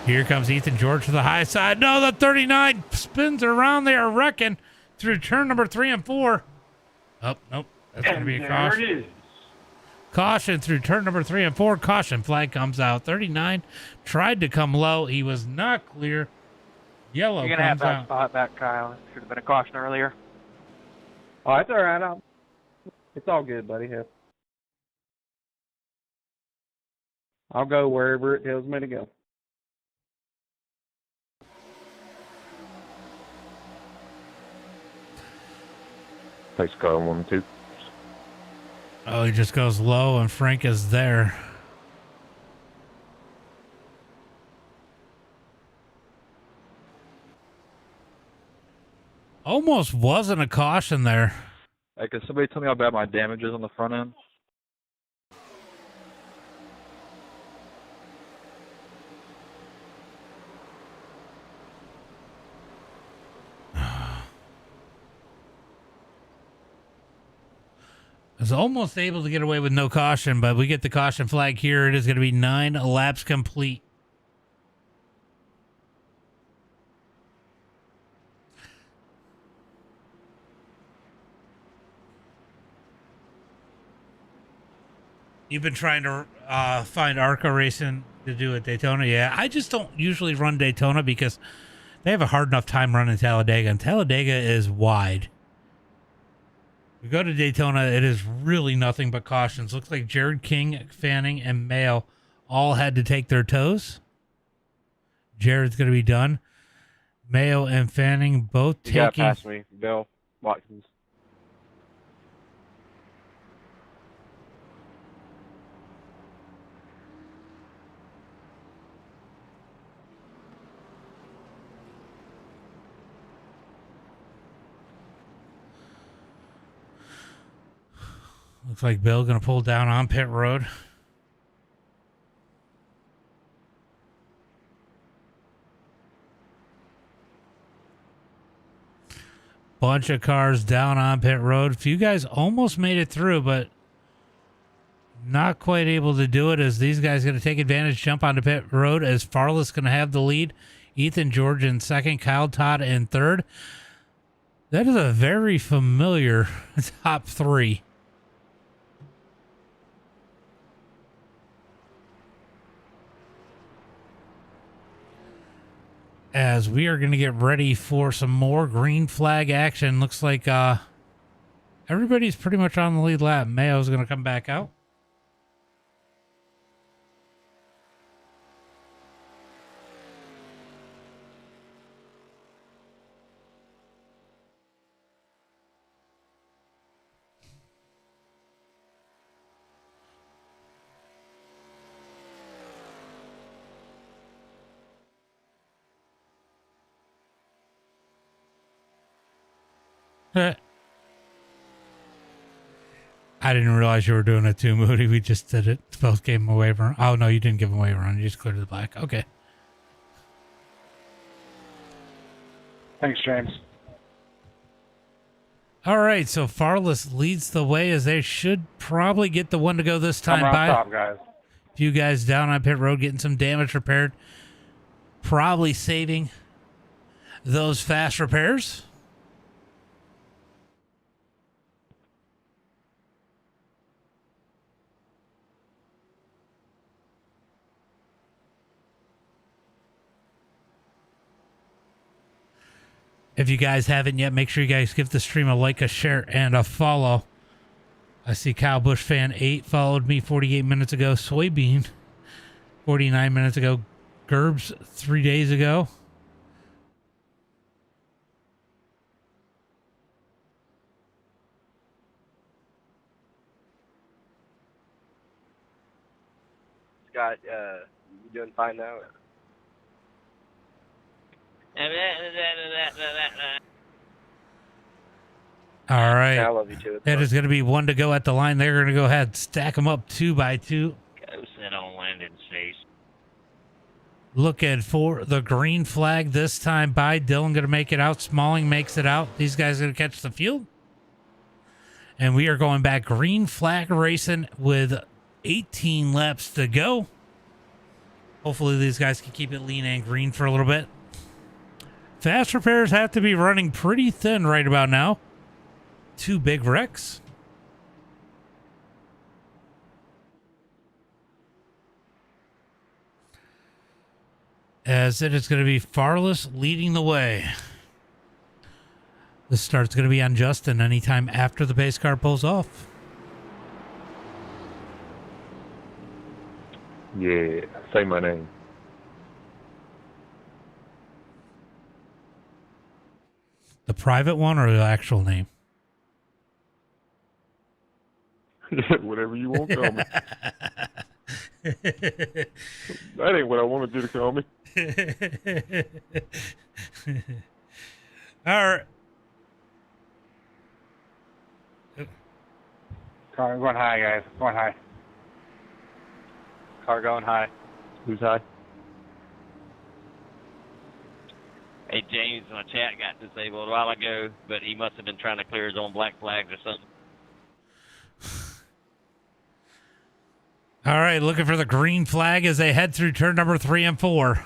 Here comes Ethan George to the high side. No, the 39 spins around. They are wrecking through turn number 3 and 4. Oh, nope. That's going to be a caution. There it is. Caution through turn number 3 and 4. Caution flag comes out. 39 tried to come low. He was not clear. Yellow You're going to have comes that out. spot back, Kyle. Should have been a caution earlier. Oh, it's all right. It's all good, buddy. Yeah. I'll go wherever it tells me to go. Pace car 1 and 2. Oh, he just goes low and Frank is there. Almost wasn't a caution there. Hey, can somebody tell me how bad my damage is on the front end? Was almost able to get away with no caution, but we get the caution flag here. It is going to be 9 laps complete. You've been trying to find ARCA Racing to do at Daytona. Yeah, I just don't usually run Daytona because they have a hard enough time running Talladega, and Talladega is wide. We go to Daytona, it is really nothing but cautions. Looks like Jared King, Fanning, and Mayo all had to take their toes. Jared's going to be done. Mayo and Fanning both You got taking... past me, Bill Watkins. Looks like Bill going to pull down on pit road. Bunch of cars down on pit road. A few guys almost made it through, but not quite able to do it as these guys going to take advantage, jump onto pit road as Farless going to have the lead. Ethan George in second, Kyle Todd in third. That is a very familiar top three. As we are going to get ready for some more green flag action. Looks like everybody's pretty much on the lead lap. Mayo's going to come back out. I didn't realize you were doing it too, Moody. We just did it. Both gave him a waiver. Oh, no, you didn't give him a waiver on. You just cleared the black. Okay. Thanks, James. All right, so Farless leads the way as they should probably get the one to go this time. Come on by top, guys. a few guys down on pit road getting some damage repaired. Probably saving those fast repairs. If you guys haven't yet, make sure you guys give the stream a like, a share, and a follow. I see Kyle Busch fan 8 followed me 48 minutes ago. Soybean 49 minutes ago. Gerbs 3 days ago. Scott, you doing fine now? All right. I love you too. It's That fun. is going to be one to go at the line. They're going to go ahead and stack them up 2 by 2. Go sit on Landon's face. Looking for the green flag this time by Dylan. Going to make it out. Smalling makes it out. These guys are going to catch the field. And we are going back green flag racing with 18 laps to go. Hopefully these guys can keep it lean and green for a little bit. Fast repairs have to be running pretty thin right about now. 2 big wrecks. As it is going to be Farless leading the way. The start's going to be on Justin anytime after the pace car pulls off. Yeah, say my name. The private one or the actual name? Whatever you want to call me. That ain't what I wanted you to call me. All right. Car going high, guys. Going high. Car going high. Who's high? Hey, James, my chat got disabled a while ago, but he must have been trying to clear his own black flags or something. All right, looking for the green flag as they head through turn number 3 and 4.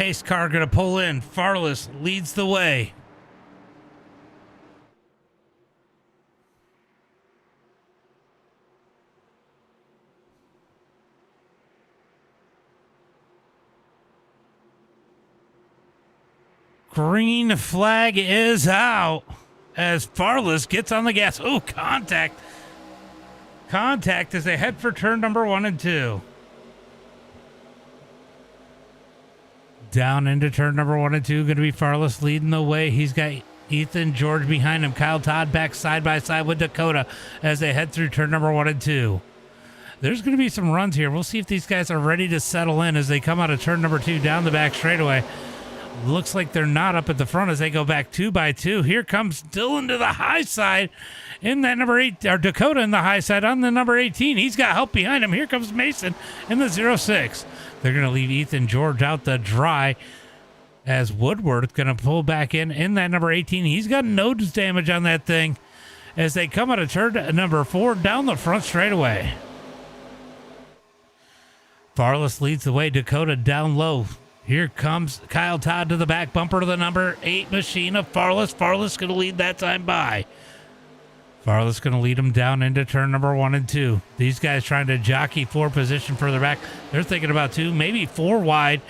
pace car going to pull in. Farless leads the way. Green flag is out as Farless gets on the gas. Oh, contact. Contact as they head for turn number 1 and 2. Down into turn number 1 and 2. Going to be Farless leading the way. He's got Ethan George behind him. Kyle Todd back side by side with Dakota as they head through turn number 1 and 2. There's going to be some runs here. We'll see if these guys are ready to settle in as they come out of turn number 2 down the back straightaway. Looks like they're not up at the front as they go back 2 by 2. Here comes Dylan to the high side in that number 8, or Dakota in the high side on the number 18. He's got help behind him. Here comes Mason in the 06. They're going to leave Ethan George out the dry as Woodward's going to pull back in that number 18. He's got nose damage on that thing as they come out of turn number 4 down the front straightaway. Farless leads the way. Dakota down low. Here comes Kyle Todd to the back bumper to the number 8 machine of Farless. Farless going to lead that time by. Farless going to lead him down into turn number 1 and 2. These guys trying to jockey for position further back. They're thinking about 2, maybe 4 wide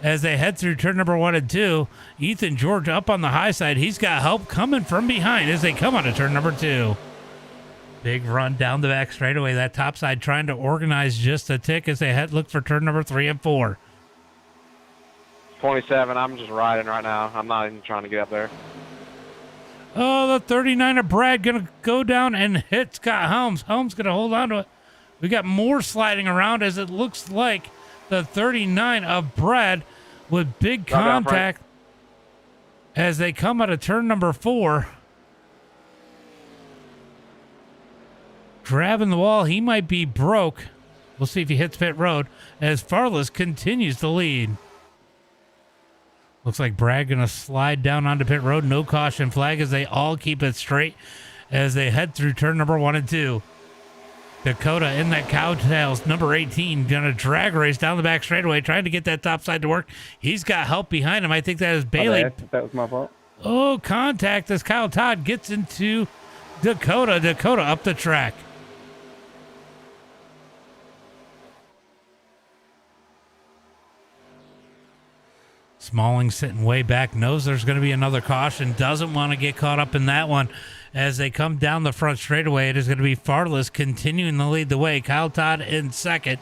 as they head through turn number 1 and 2. Ethan George up on the high side. He's got help coming from behind as they come out of turn number 2. Big run down the back straightaway. That top side trying to organize just a tick as they look for turn number 3 and 4. 27, I'm just riding right now. I'm not even trying to get up there. Oh, the 39 of Brad going to go down and hit Scott Helms. Helms going to hold on to it. We got more sliding around as it looks like the 39 of Brad with big contact as they come out of turn number 4. Grabbing the wall. He might be broke. We'll see if he hits pit road as Farless continues to lead. Looks like Brad going to slide down onto pit road. No caution flag as they all keep it straight as they head through turn number 1 and 2. Dakota in that cowtails, number 18, going to drag race down the back straightaway, trying to get that top side to work. He's got help behind him. I think that is Bailey. That was my fault. Oh, contact as Kyle Todd gets into Dakota. Dakota up the track. Smalling sitting way back, knows there's going to be another caution, doesn't want to get caught up in that one. As they come down the front straightaway, it is going to be Farless continuing to lead the way. Kyle Todd in second,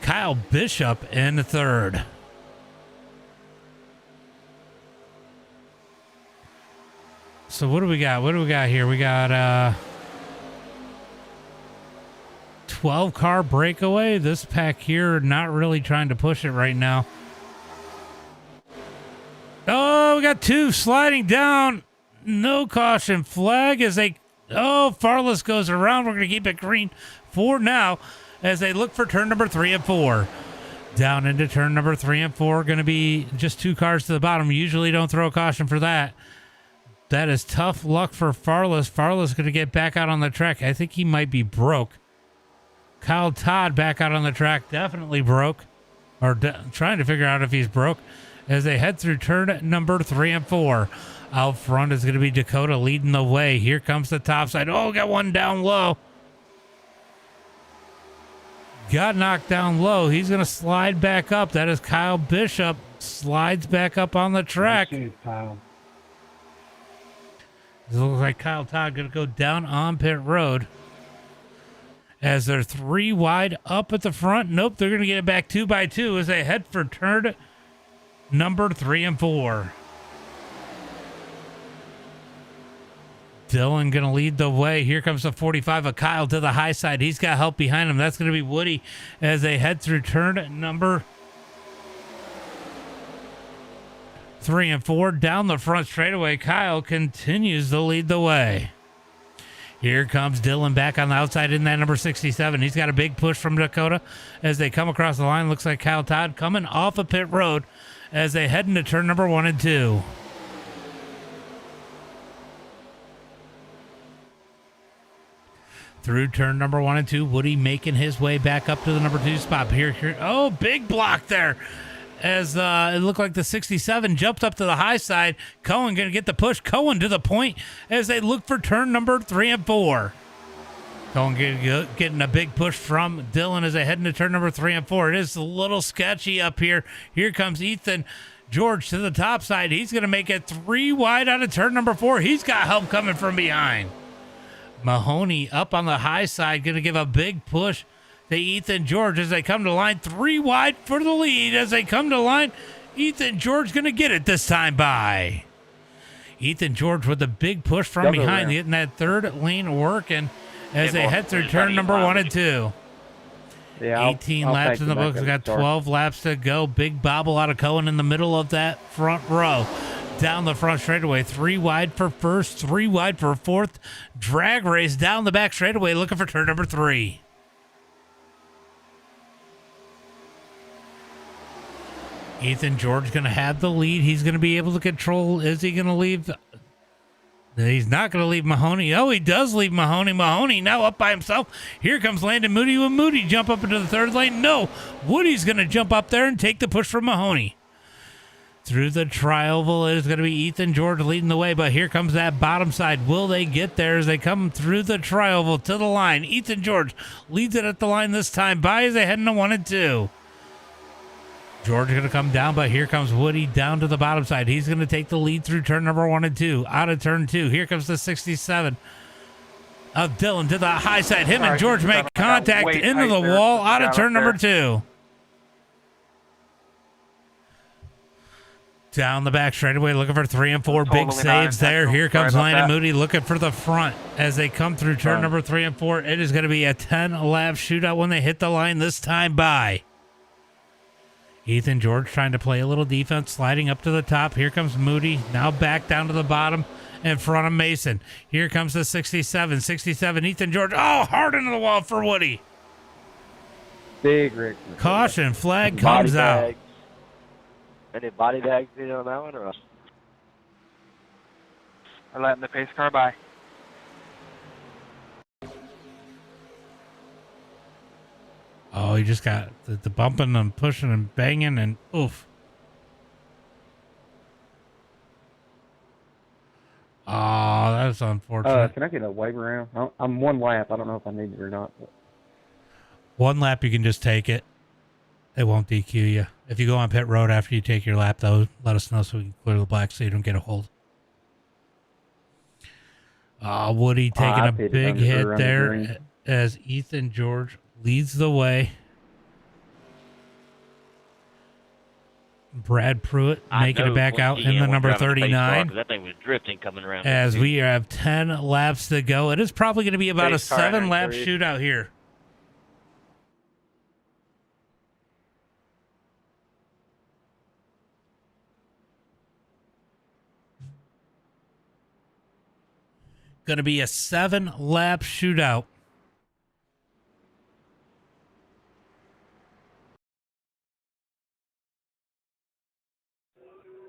Kyle Bishop in third. So what do we got? What do we got here? We got 12 car breakaway. This pack here not really trying to push it right now. Oh, we got 2 sliding down. No caution flag as they... Oh, Farless goes around. We're going to keep it green for now as they look for turn number 3 and 4. Down into turn number 3 and 4. Going to be just 2 cars to the bottom. Usually don't throw a caution for that. That is tough luck for Farless. Farless going to get back out on the track. I think he might be broke. Kyle Todd back out on the track. Definitely broke. Or trying to figure out if he's broke. As they head through turn number 3 and 4. Out front is going to be Dakota leading the way. Here comes the top side. Oh, got one down low. Got knocked down low. He's going to slide back up. That is Kyle Bishop. Slides back up on the track. It looks like Kyle Todd going to go down on pit road. As they're 3 wide up at the front. Nope, they're going to get it back 2 by 2 as they head for turn number 3 and 4. Dylan going to lead the way. Here comes the 45 of Kyle to the high side. He's got help behind him. That's going to be Woody as they head through turn number 3 and 4. Down the front straightaway, Kyle continues to lead the way. Here comes Dylan back on the outside in that number 67. He's got a big push from Dakota as they come across the line. Looks like Kyle Todd coming off of pit road as they head into turn number 1 and 2. Through turn number 1 and 2, Woody making his way back up to the number 2 spot. Here. Oh, big block there as it looked like the 67 jumped up to the high side. Cohen going to get the push. Cohen to the point as they look for turn number 3 and 4. Cohen getting a big push from Dylan as they head into turn number 3 and 4. It is a little sketchy up here. Here comes Ethan George to the top side. He's going to make it 3 wide out of turn number 4. He's got help coming from behind. Mahoney up on the high side, going to give a big push to Ethan George as they come to line. 3 wide for the lead as they come to line. Ethan George going to get it this time by. Ethan George with a big push from behind, getting that third lane working as they head through turn number 1 and 2. Yeah, 18 laps in the books. We got 12 laps to go. Big bobble out of Cohen in the middle of that front row. Down the front straightaway. 3 wide for first, 3 wide for fourth. Drag race down the back straightaway looking for turn number 3. Ethan George going to have the lead. He's going to be able to control. Is he going to leave? He's not going to leave Mahoney. Oh, he does leave Mahoney. Mahoney now up by himself. Here comes Landon Moody. Will Moody jump up into the third lane? No. Woody's going to jump up there and take the push from Mahoney. Through the tri-oval, it is going to be Ethan George leading the way, but here comes that bottom side. Will they get there as they come through the tri-oval to the line? Ethan George leads it at the line this time by as they head into 1 and 2. George going to come down, but here comes Woody down to the bottom side. He's going to take the lead through turn number 1 and 2. Out of turn 2, here comes the 67 of Dylan to the high side. Him and George make contact into the wall out of turn number 2. Down the back straightaway, looking for 3 and 4. Big saves there. Here comes Landon Moody looking for the front as they come through turn number 3 and 4. It is going to be a 10-lap shootout when they hit the line this time by. Ethan George trying to play a little defense, sliding up to the top. Here comes Moody, now back down to the bottom in front of Mason. Here comes the 67. 67, Ethan George. Oh, hard into the wall for Woody. Big Rick. Caution, flag comes out. Any body bags needed on that one, or? I'm letting the pace car by. Oh, he just got the bumping and pushing and banging and oof. Oh, that's unfortunate. Can I get a waiver around? I'm 1 lap. I don't know if I need it or not. But. 1 lap, you can just take it. It won't DQ you. If you go on pit road after you take your lap, though, let us know so we can clear the black so you don't get a hold. Woody taking a big hit there as Ethan George leads the way. Brad Pruitt making it back out in the number 39. That thing was drifting coming around. As we have 10 laps to go. It is probably going to be about a 7-lap shootout here. Going to be a 7-lap shootout.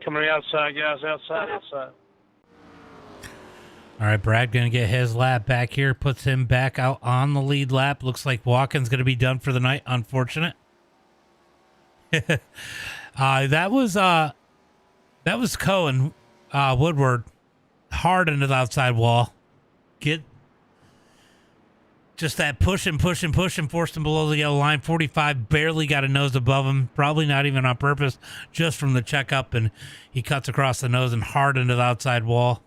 Coming outside, guys, outside. All right, Brad going to get his lap back here, puts him back out on the lead lap. Looks like Watkins going to be done for the night. Unfortunate. That was Cohen, Woodward, hard into the outside wall. Get just that push and forced him below the yellow line. 45 barely got a nose above him, probably not even on purpose, just from the checkup, and he cuts across the nose and hard into the outside wall.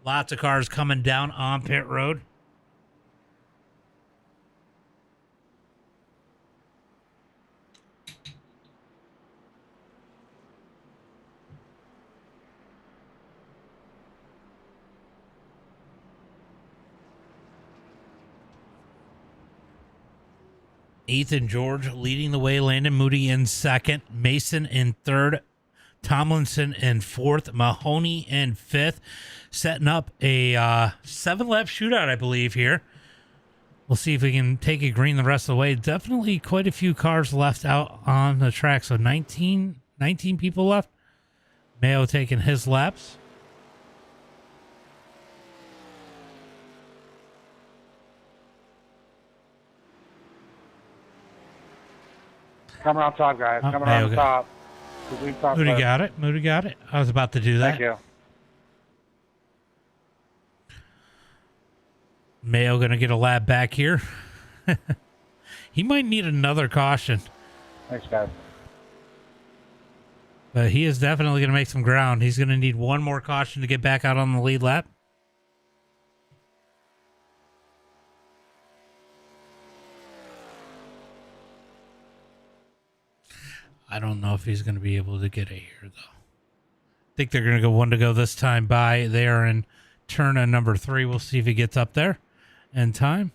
Lots of cars coming down on pit road. Ethan George leading the way. Landon Moody in second. Mason in third. Tomlinson in fourth. Mahoney in fifth. Setting up a 7-lap shootout, I believe, here. We'll see if we can take it green the rest of the way. Definitely quite a few cars left out on the track. So 19 people left. Mayo taking his laps. Coming on top, guys. Oh, Coming hey, on okay. the top. Lead top Moody left. got it. Moody got it. I was about to do that. Thank you. Mayo going to get a lap back here. He might need another caution, Thanks, guys. but he is definitely going to make some ground. He's going to need one more caution to get back out on the lead lap. I don't know if he's going to be able to get it here, though. I think they're going to go one to go this time by. They are in turn number 3. We'll see if he gets up there in time.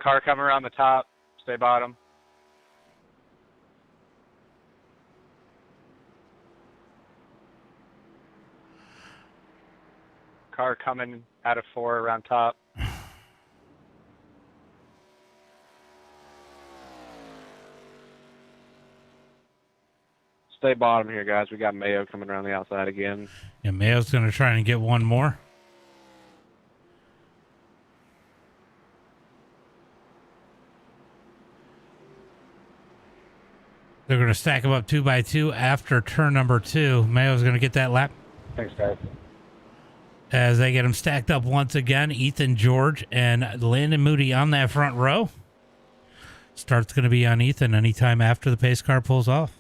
Car coming around the top. Stay bottom. Car coming out of 4 around top. Stay bottom here, guys. We got Mayo coming around the outside again. Yeah, Mayo's going to try and get one more. They're going to stack them up 2 by 2 after turn number 2. Mayo's going to get that lap. Thanks, guys. As they get them stacked up once again, Ethan, George, and Landon Moody on that front row. Start's going to be on Ethan anytime after the pace car pulls off.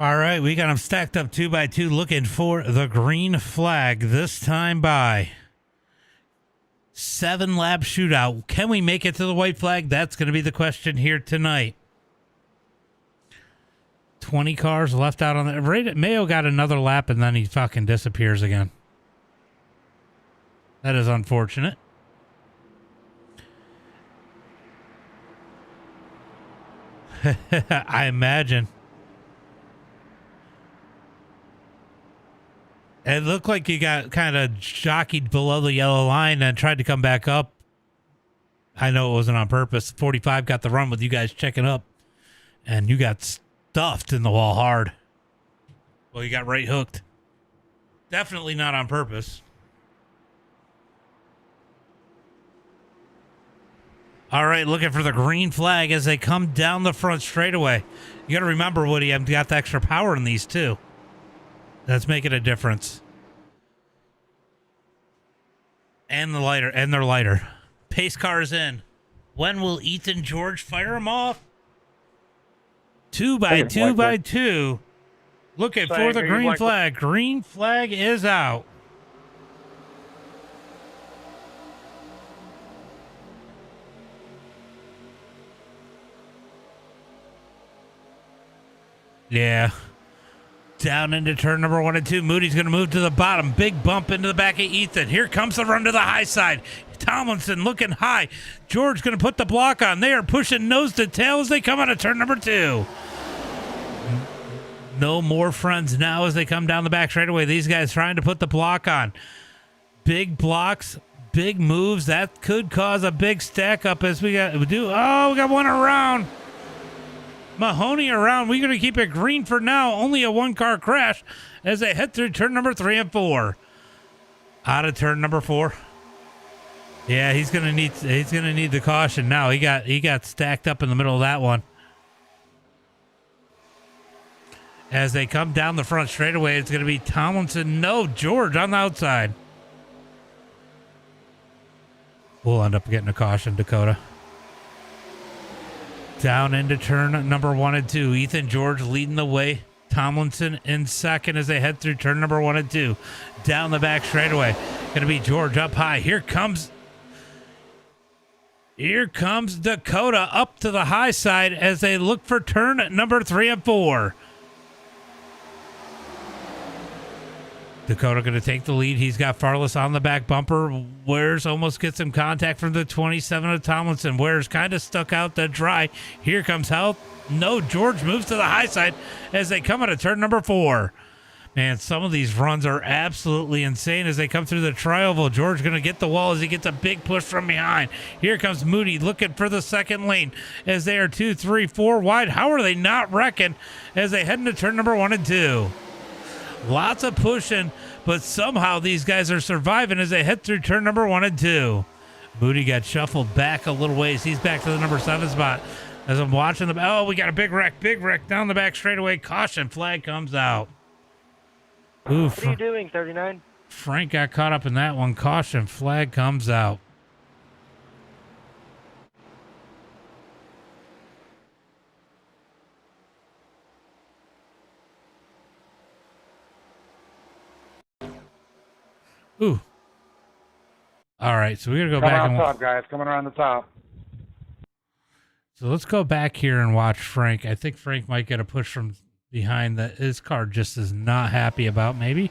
All right, we got them stacked up 2 by 2 looking for the green flag, this time by 7-lap shootout. Can we make it to the white flag? That's going to be the question here tonight. 20 cars left out on the... Mayo got another lap and then he fucking disappears again. That is unfortunate. I imagine. It looked like you got kind of jockeyed below the yellow line and tried to come back up. I know it wasn't on purpose. 45 got the run with you guys checking up, and you got stuffed in the wall hard. Well, you got right hooked. Definitely not on purpose. All right, looking for the green flag as they come down the front straightaway. You got to remember, Woody, I've got the extra power in these, too. That's making a difference. And they're lighter. Pace car is in. When will Ethan George fire them off? 2 by 2 by 2. Looking for the green flag. Green flag is out. Yeah. Down into turn number 1 and 2. Moody's going to move to the bottom. Big bump into the back of Ethan. Here comes the run to the high side. Tomlinson looking high. George going to put the block on. They are pushing nose to tail as they come out of turn number 2. No more friends now as they come down the back straightaway. These guys trying to put the block on. Big blocks, big moves. That could cause a big stack up as we got. We got one around. Mahoney around. We're going to keep it green for now. Only a 1-car crash as they head through turn number 3 and 4. Out of turn number 4. Yeah, he's going to need the caution now. He got stacked up in the middle of that one. As they come down the front straightaway, it's going to be Tomlinson. No, George on the outside. We'll end up getting a caution, Dakota. Down into turn number 1 and 2. Ethan George leading the way. Tomlinson in second as they head through turn number 1 and 2. Down the back straightaway. Going to be George up high. Here comes Dakota up to the high side as they look for turn number 3 and 4. Dakota going to take the lead. He's got Farless on the back bumper. Wares almost gets some contact from the 27 of Tomlinson. Wares kind of stuck out the dry. Here comes Health. No, George moves to the high side as they come out of turn number 4. Man, some of these runs are absolutely insane as they come through the tri-oval. George going to get the wall as he gets a big push from behind. Here comes Moody looking for the second lane as they are 2, 3, 4 wide. How are they not wrecking as they head into turn number 1 and 2? Lots of pushing, but somehow these guys are surviving as they head through turn number 1 and 2. Moody got shuffled back a little ways. He's back to the number 7 spot. As I'm watching them, oh, we got a big wreck down the back straightaway. Caution flag comes out. Ooh, What are you doing, 39? Frank got caught up in that one. Caution flag comes out. Ooh. All right, so we're going to go Coming back on and top, guys. Coming around the top. So let's go back here and watch Frank. I think Frank might get a push from behind that his car just is not happy about, maybe.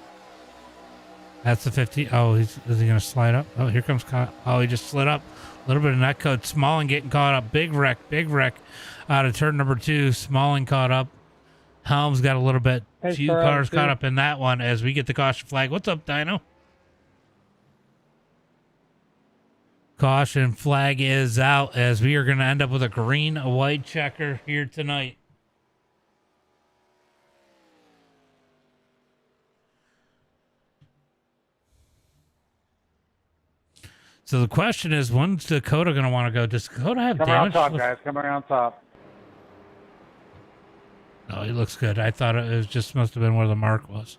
That's the 50. Oh, is he going to slide up? Oh, here comes Kyle. Oh, he just slid up. A little bit of net code. Smalling getting caught up. Big wreck out of turn number 2. Smalling caught up. Helms got a little bit. Hey, Few sir, cars caught up in that one as we get the caution flag. What's up, Dino? Caution flag is out as we are going to end up with a green, a white checker here tonight. So the question is, when's Dakota going to want to go? Does Dakota have Coming around damage? top, guys. Coming around top. Oh, he looks good. I thought it was just must have been where the mark was.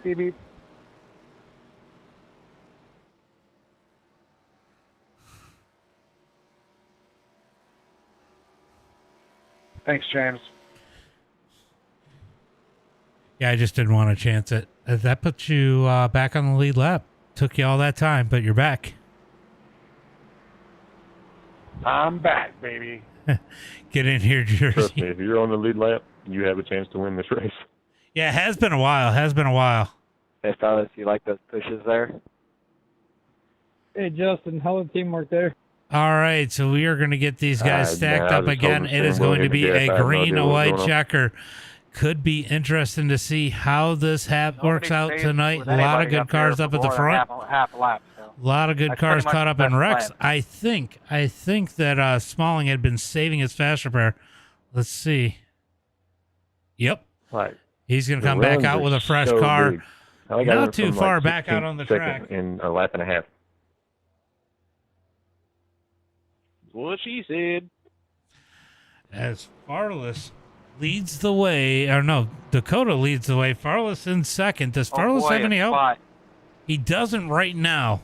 Beep, beep. Thanks, James. Yeah, I just didn't want to chance it. That puts you back on the lead lap. Took you all that time, but you're back. I'm back, baby. Get in here, Jersey. Trust me, if you're on the lead lap, you have a chance to win this race. Yeah, it has been a while. Hey, fellas, you like those pushes there? Hey, Justin. Hell of teamwork there. All right, so we are going to get these guys stacked I up just again. told It the is steering wheel going to hit the be gas. I a have no green, idea a what's white going on. checker. Could be interesting to see how this works out tonight. A lot of good cars up at the front. Half a lap. So. A lot of good That's cars pretty much caught up the in best wrecks. plan. I think that Smalling had been saving his fast repair. Let's see. Yep. Like, He's going to the come back runs out are with a fresh so car. big. I think I Not went too from, far like, back out 16 on the seconds track. in a lap and a half. What she said. As Farless leads the way, or no, Dakota leads the way. Farless in second. Does Farless have any help? He doesn't right now.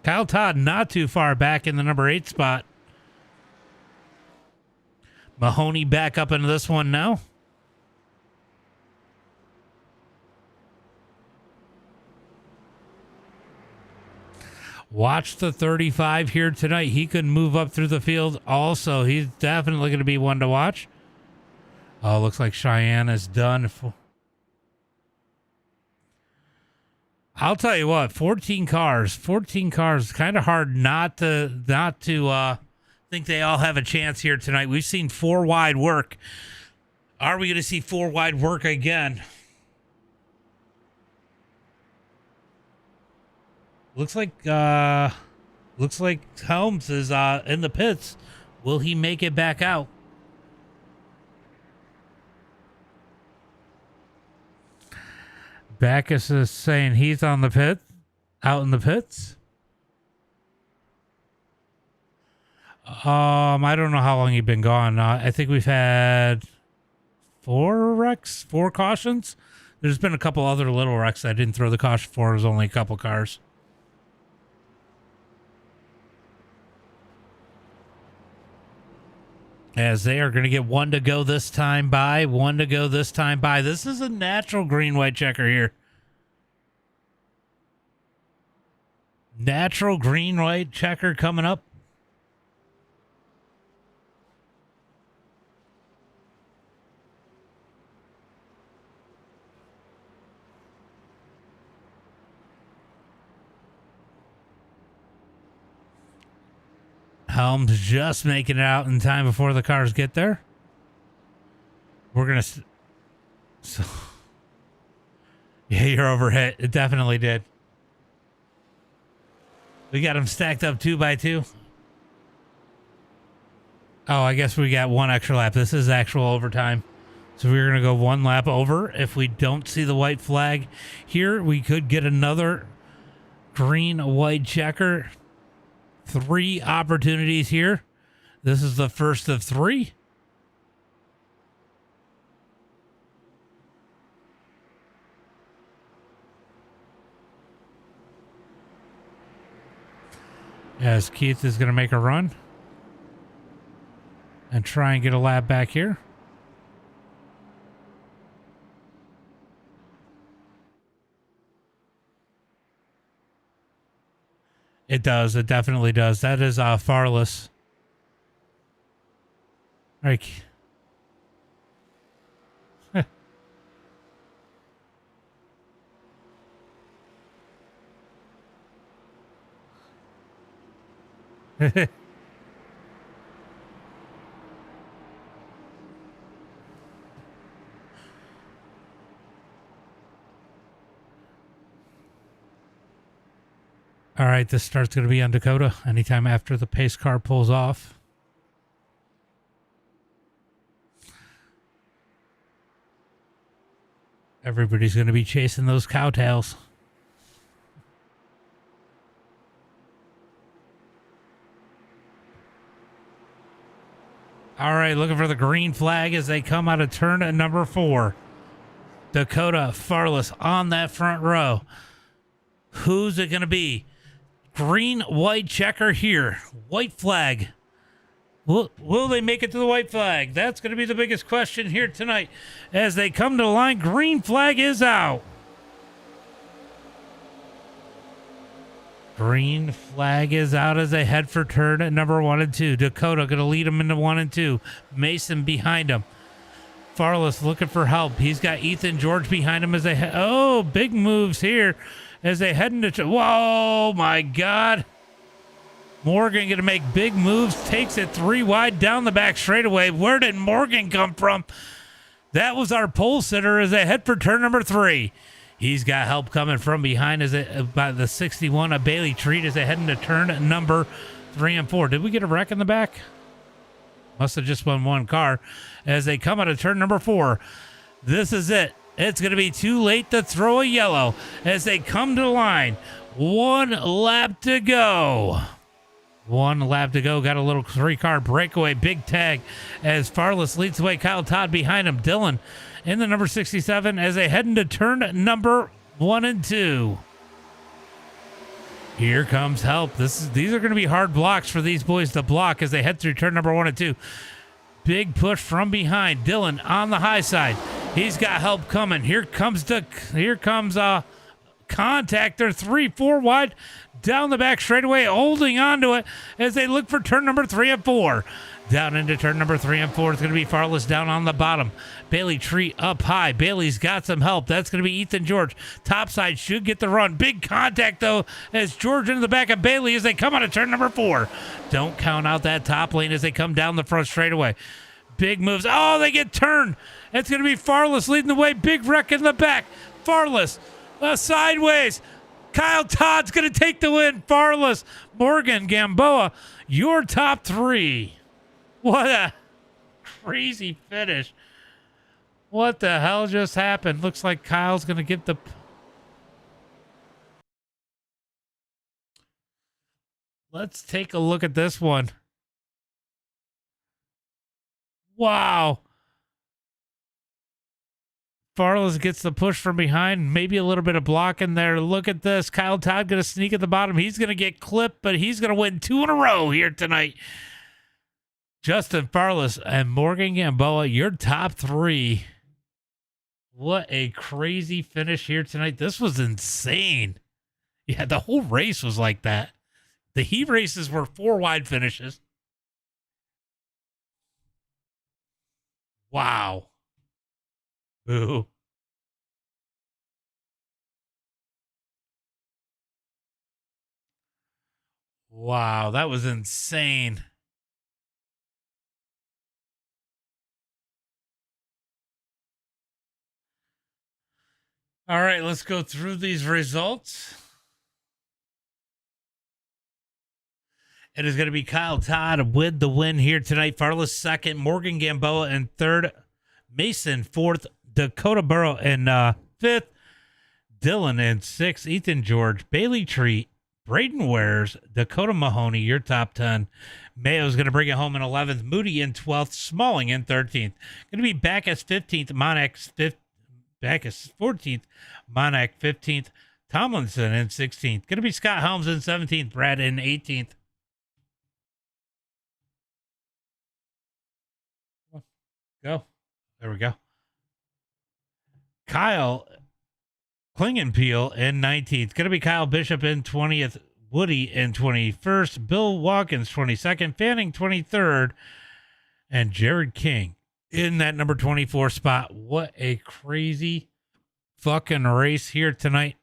Kyle Todd not too far back in the number 8 spot. Mahoney back up into this one now. Watch the 35 here tonight. He could move up through the field also. He's definitely going to be one to watch. Oh, looks like Cheyenne is done. I'll tell you what, 14 cars, kind of hard not to think they all have a chance here tonight. We've seen 4 wide work. Are we going to see 4 wide work again? Looks like Helms is in the pits. Will he make it back out? Backus is saying he's on the pit, out in the pits. I don't know how long he's been gone. I think we've had 4 wrecks, 4 cautions. There's been a couple other little wrecks I didn't throw the caution for. It was only a couple cars. As they are going to get 1 to go this time by. This is a natural green-white checker here. Natural green-white checker coming up. Helm's just making it out in time before the cars get there. We're going to... So, yeah, you're overhit. It definitely did. We got them stacked up 2 by 2. Oh, I guess we got 1 extra lap. This is actual overtime. So we're going to go 1 lap over. If we don't see the white flag here, we could get another green-white checker. 3 opportunities here. This is the first of 3. As Keith is going to make a run and try and get a lap back here. It does. It definitely does. That is Farless. All right. All right, this start's going to be on Dakota anytime after the pace car pulls off. Everybody's going to be chasing those cowtails. All right, looking for the green flag as they come out of turn at number 4. Dakota, Farless on that front row. Who's it going to be? Green, white checker here. White flag. Will they make it to the white flag? That's going to be the biggest question here tonight. As they come to the line, green flag is out. Green flag is out as they head for turn at number 1 and 2. Dakota going to lead them into 1 and 2. Mason behind him. Farless looking for help. He's got Ethan George behind him as they head. Oh, big moves here as they head into. Whoa, my God. Morgan going to make big moves. Takes it 3 wide down the back straightaway. Where did Morgan come from? That was our pole sitter as they head for turn number 3. He's got help coming from behind as by the 61 of Bailey Treat as they head into turn number 3 and 4. Did we get a wreck in the back? Must have just been 1 car as they come out of turn number 4. This is it. It's going to be too late to throw a yellow as they come to the line. 1 lap to go. 1 lap to go. Got a little 3-car breakaway. Big tag as Farless leads the way. Kyle Todd behind him. Dylan in the number 67 as they head into turn number 1 and 2. Here comes help. These are going to be hard blocks for these boys to block as they head through turn number 1 and 2. Big push from behind. Dylan on the high side. He's got help coming. Here comes contact. They're 3-4 wide down the back straightaway, holding on to it as they look for turn number 3 and 4. Down into turn number 3 and 4. It's going to be Farless down on the bottom. Bailey Tree up high. Bailey's got some help. That's going to be Ethan George. Topside should get the run. Big contact, though, as George into the back of Bailey as they come out of turn number 4. Don't count out that top lane as they come down the front straightaway. Big moves. Oh, they get turned. It's going to be Farless leading the way. Big wreck in the back. Farless sideways. Kyle Todd's going to take the win. Farless, Morgan, Gamboa, your top 3. What a crazy finish. What the hell just happened? Looks like Kyle's going to get the... Let's take a look at this one. Wow. Farless gets the push from behind. Maybe a little bit of block in there. Look at this. Kyle Todd going to sneak at the bottom. He's going to get clipped, but he's going to win 2 in a row here tonight. Justin Farless and Morgan Gamboa, your top 3. What a crazy finish here tonight. This was insane. Yeah, the whole race was like that. The heat races were 4 wide finishes. Wow. Boo. Wow, that was insane. All right, let's go through these results. It is going to be Kyle Todd with the win here tonight. Farless second, Morgan Gamboa in third, Mason fourth, Dakota Burrow in fifth, Dylan in sixth, Ethan George, Bailey Treat, Braden Wares, Dakota Mahoney, your top 10. Mayo's going to bring it home in 11th, Moody in 12th, Smalling in 13th. Going to be Backus 15th, Monax 5th, Backus 14th, Monac 15th, Tomlinson in 16th. Going to be Scott Helms in 17th, Brad in 18th. Go. There we go. Kyle Klingenpeel in 19th. Going to be Kyle Bishop in 20th. Woody in 21st. Bill Watkins 22nd. Fanning 23rd. And Jared King in that number 24 spot. What a crazy fucking race here tonight.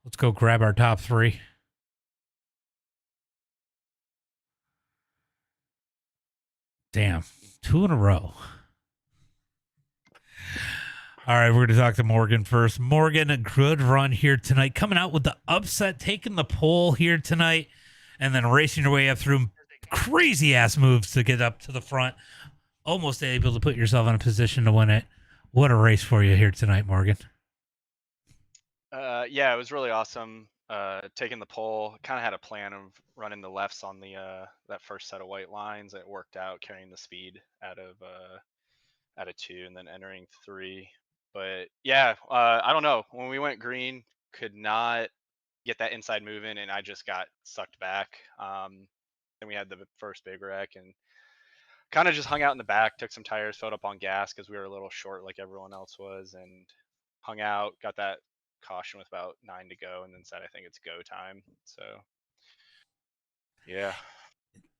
Let's go grab our top 3. Damn, 2 in a row. All right, we're going to talk to Morgan first. Morgan, a good run here tonight. Coming out with the upset, taking the pole here tonight, and then racing your way up through crazy-ass moves to get up to the front. Almost able to put yourself in a position to win it. What a race for you here tonight, Morgan. Yeah, it was really awesome. Taking the pole, kind of had a plan of running the lefts on the that first set of white lines. It worked out, carrying the speed out of 2 and then entering 3. But yeah, I don't know. When we went green, could not get that inside move in, and I just got sucked back. Then we had the first big wreck and kind of just hung out in the back, took some tires, filled up on gas because we were a little short like everyone else was, and hung out, got that caution with about 9 to go, and then said, I think it's go time. So yeah.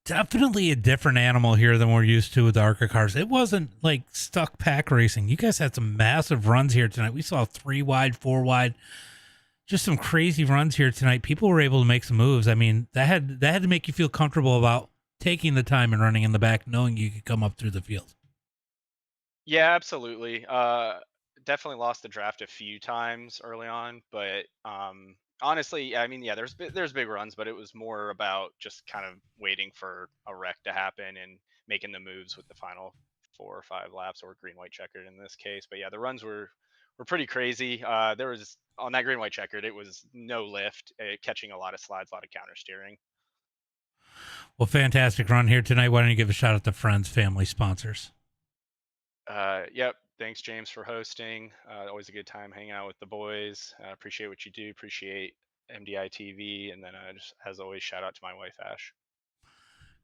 Definitely a different animal here than we're used to with the ARCA cars. It wasn't like stuck pack racing. You guys had some massive runs here tonight. We saw 3 wide, 4 wide, just some crazy runs here tonight. People were able to make some moves. I mean, that had to make you feel comfortable about taking the time and running in the back, knowing you could come up through the field. Yeah, absolutely. Definitely lost the draft a few times early on, but honestly, I mean, yeah, there's big runs, but it was more about just kind of waiting for a wreck to happen and making the moves with the final 4 or 5 laps, or green white checkered in this case. But yeah, the runs were pretty crazy. There was, on that green white checkered, it was no lift, catching a lot of slides, a lot of counter steering. Well, fantastic run here tonight. Why don't you give a shout out to friends, family, sponsors? Yep. Thanks, James, for hosting. Always a good time hanging out with the boys. Appreciate what you do. Appreciate MDiTV. And then just, as always, shout out to my wife, Ash.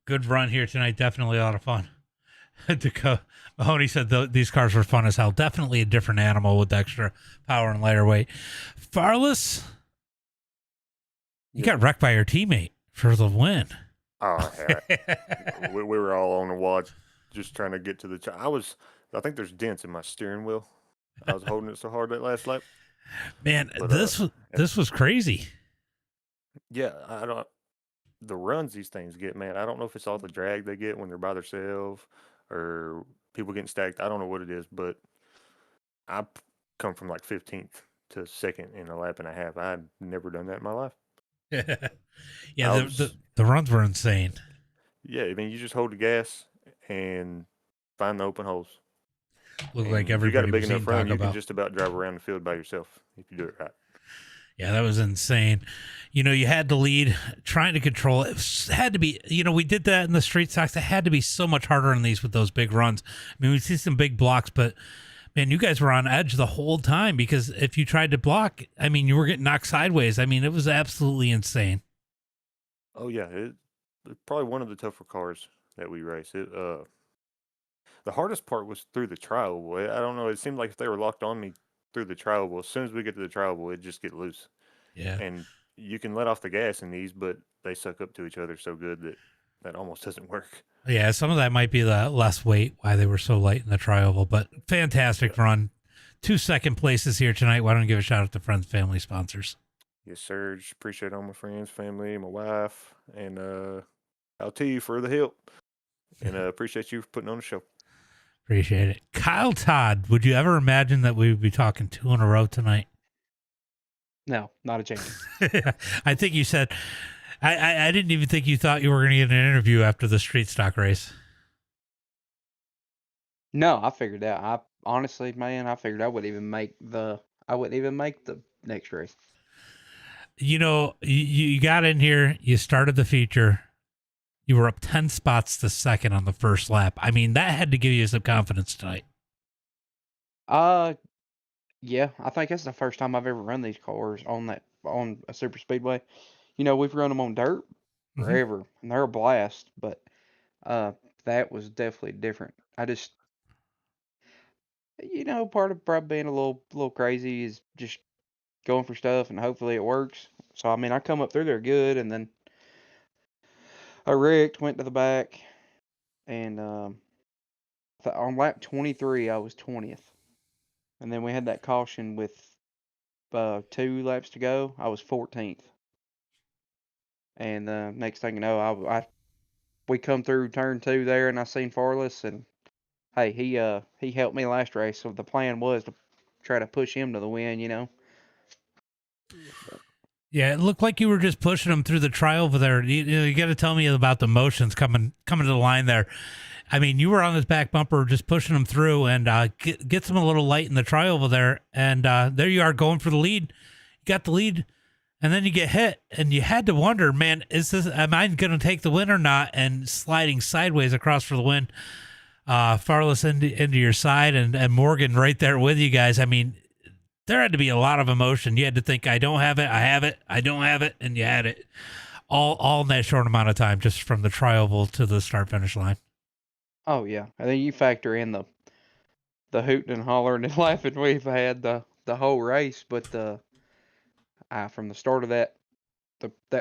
Good run here tonight. Definitely a lot of fun. Mahoney said these cars were fun as hell. Definitely a different animal with extra power and lighter weight. Farless, you got wrecked by your teammate for the win. Oh, yeah. we were all on the watch, just trying to get to the. I think there's dents in my steering wheel. I was holding it so hard that last lap. Man, but, this was crazy. Yeah, the runs these things get, man. I don't know if it's all the drag they get when they're by themselves or people getting stacked. I don't know what it is, but I come from like 15th to 2nd in a lap and a half. I've never done that in my life. Yeah, the runs were insane. Yeah, I mean, you just hold the gas and find the open holes. Look like everybody. You got a big enough run, you can just about drive around the field by yourself if you do it right. Yeah, that was insane. You know, you had to lead, trying to control it. It had to be, we did that in the street stocks. It had to be so much harder on these with those big runs. I mean, we see some big blocks, but man, you guys were on edge the whole time because if you tried to block, I mean, you were getting knocked sideways. I mean, it was absolutely insane. Oh, yeah. It's probably one of the tougher cars that we race. The hardest part was through the trial. I don't know. It seemed like if they were locked on me through the trial, as soon as we get to the trial, it'd just get loose. Yeah. And you can let off the gas in these, but they suck up to each other so good that that almost doesn't work. Yeah, some of that might be the less weight, why they were so light in the tri-oval, but fantastic run. 2 second places here tonight. Why don't you give a shout out to friends, family, sponsors? Yes, sir. Just appreciate all my friends, family, my wife, and I'll tell you for the help. And appreciate you for putting on the show. Appreciate it. Kyle Todd, would you ever imagine that we would be talking 2 in a row tonight? No, not a chance. I think you said, I didn't even think you thought you were going to get an interview after the street stock race. No, I figured out. I honestly, man, I figured I wouldn't even make the next race. You know, you got in here, you started the feature, you were up 10 spots to second on the first lap. I mean, that had to give you some confidence tonight. Yeah, I think that's the first time I've ever run these cars on a super speedway. You know, we've run them on dirt forever, and they're a blast, but that was definitely different. I just, part of probably being a little crazy is just going for stuff, and hopefully it works. So I mean, I come up through there good, and then I wrecked, went to the back, and on lap 23 I was 20th, and then we had that caution with 2 laps to go. I was 14th, and next thing you know, we come through turn 2 there, and I seen Farless, and hey, he helped me last race, so the plan was to try to push him to the win, Yeah, it looked like you were just pushing him through the trial over there. You got to tell me about the motions coming to the line there. I mean, you were on his back bumper, just pushing him through, and gets him a little light in the trial over there. And there you are going for the lead. You got the lead, and then you get hit, and you had to wonder, man, am I going to take the win or not? And sliding sideways across for the win, Farless into your side, and Morgan right there with you guys. I mean, there had to be a lot of emotion. You had to think, I don't have it, I have it, I don't have it, and you had it. All in that short amount of time, just from the tri-oval to the start-finish line. Oh, yeah. And then you factor in the hooting and hollering and laughing we've had the whole race, but from the start of that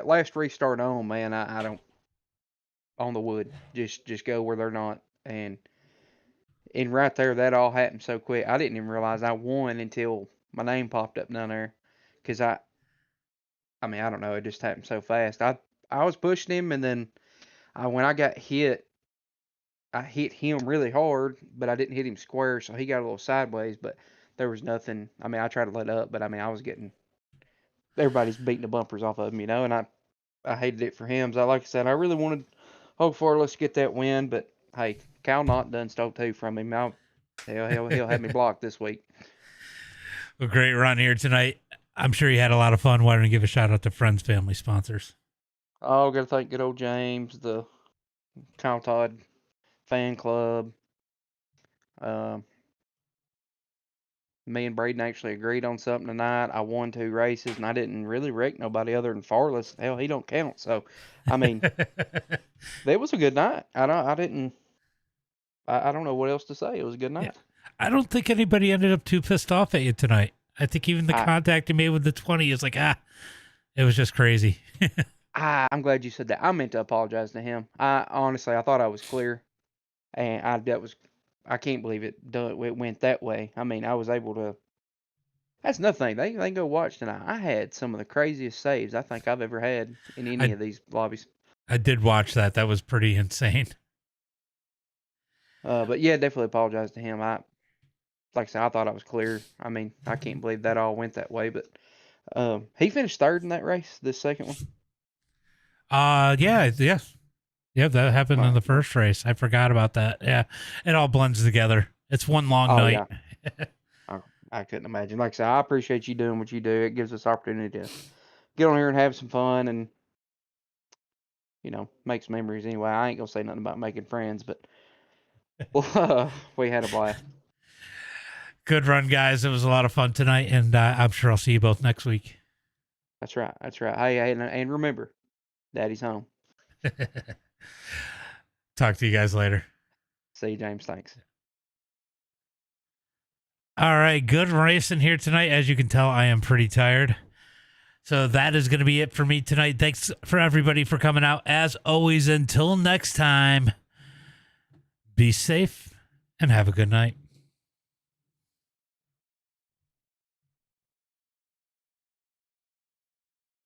last restart on, man, I don't, on the wood, just go where they're not. And right there, that all happened so quick. I didn't even realize I won until my name popped up down there, because I mean, I don't know, it just happened so fast. I was pushing him, and then when I got hit, I hit him really hard, but I didn't hit him square, so he got a little sideways, but there was nothing. I mean, I tried to let up, but I mean, I was getting, everybody's beating the bumpers off of him, and I hated it for him. So like I said, I really wanted Hope Farless to get that win, but hey, Cal Knott done stole 2 from him. He'll have me blocked this week. A great run here tonight. I'm sure you had a lot of fun. Why don't you give a shout out to friends, family, sponsors? Oh, got to thank good old James, the Kyle Todd fan club. Me and Braden actually agreed on something tonight. I won 2 races, and I didn't really wreck nobody other than Farless. Hell, he don't count. So, I mean, it was a good night. I don't know what else to say. It was a good night. Yeah. I don't think anybody ended up too pissed off at you tonight. I think even the contact you made with the 20 is like, it was just crazy. I'm glad you said that. I meant to apologize to him. Honestly, I thought I was clear, and I can't believe it went that way. I mean, I was able to. That's another thing. They can go watch tonight. I had some of the craziest saves I think I've ever had in any of these lobbies. I did watch that. That was pretty insane. But yeah, definitely apologize to him. Like I said, I thought I was clear. I mean, I can't believe that all went that way. But he finished 3rd in that race, this second one. Yeah, that happened in the first race. I forgot about that. Yeah, it all blends together. It's one long night. Yeah. I couldn't imagine. Like I said, I appreciate you doing what you do. It gives us opportunity to get on here and have some fun and, make some memories anyway. I ain't going to say nothing about making friends, but we had a blast. Good run, guys. It was a lot of fun tonight, and I'm sure I'll see you both next week. That's right. Hey, and remember, Daddy's home. Talk to you guys later. See you, James. Thanks. All right, good racing here tonight. As you can tell, I am pretty tired. So that is going to be it for me tonight. Thanks for everybody for coming out. As always, until next time, be safe and have a good night.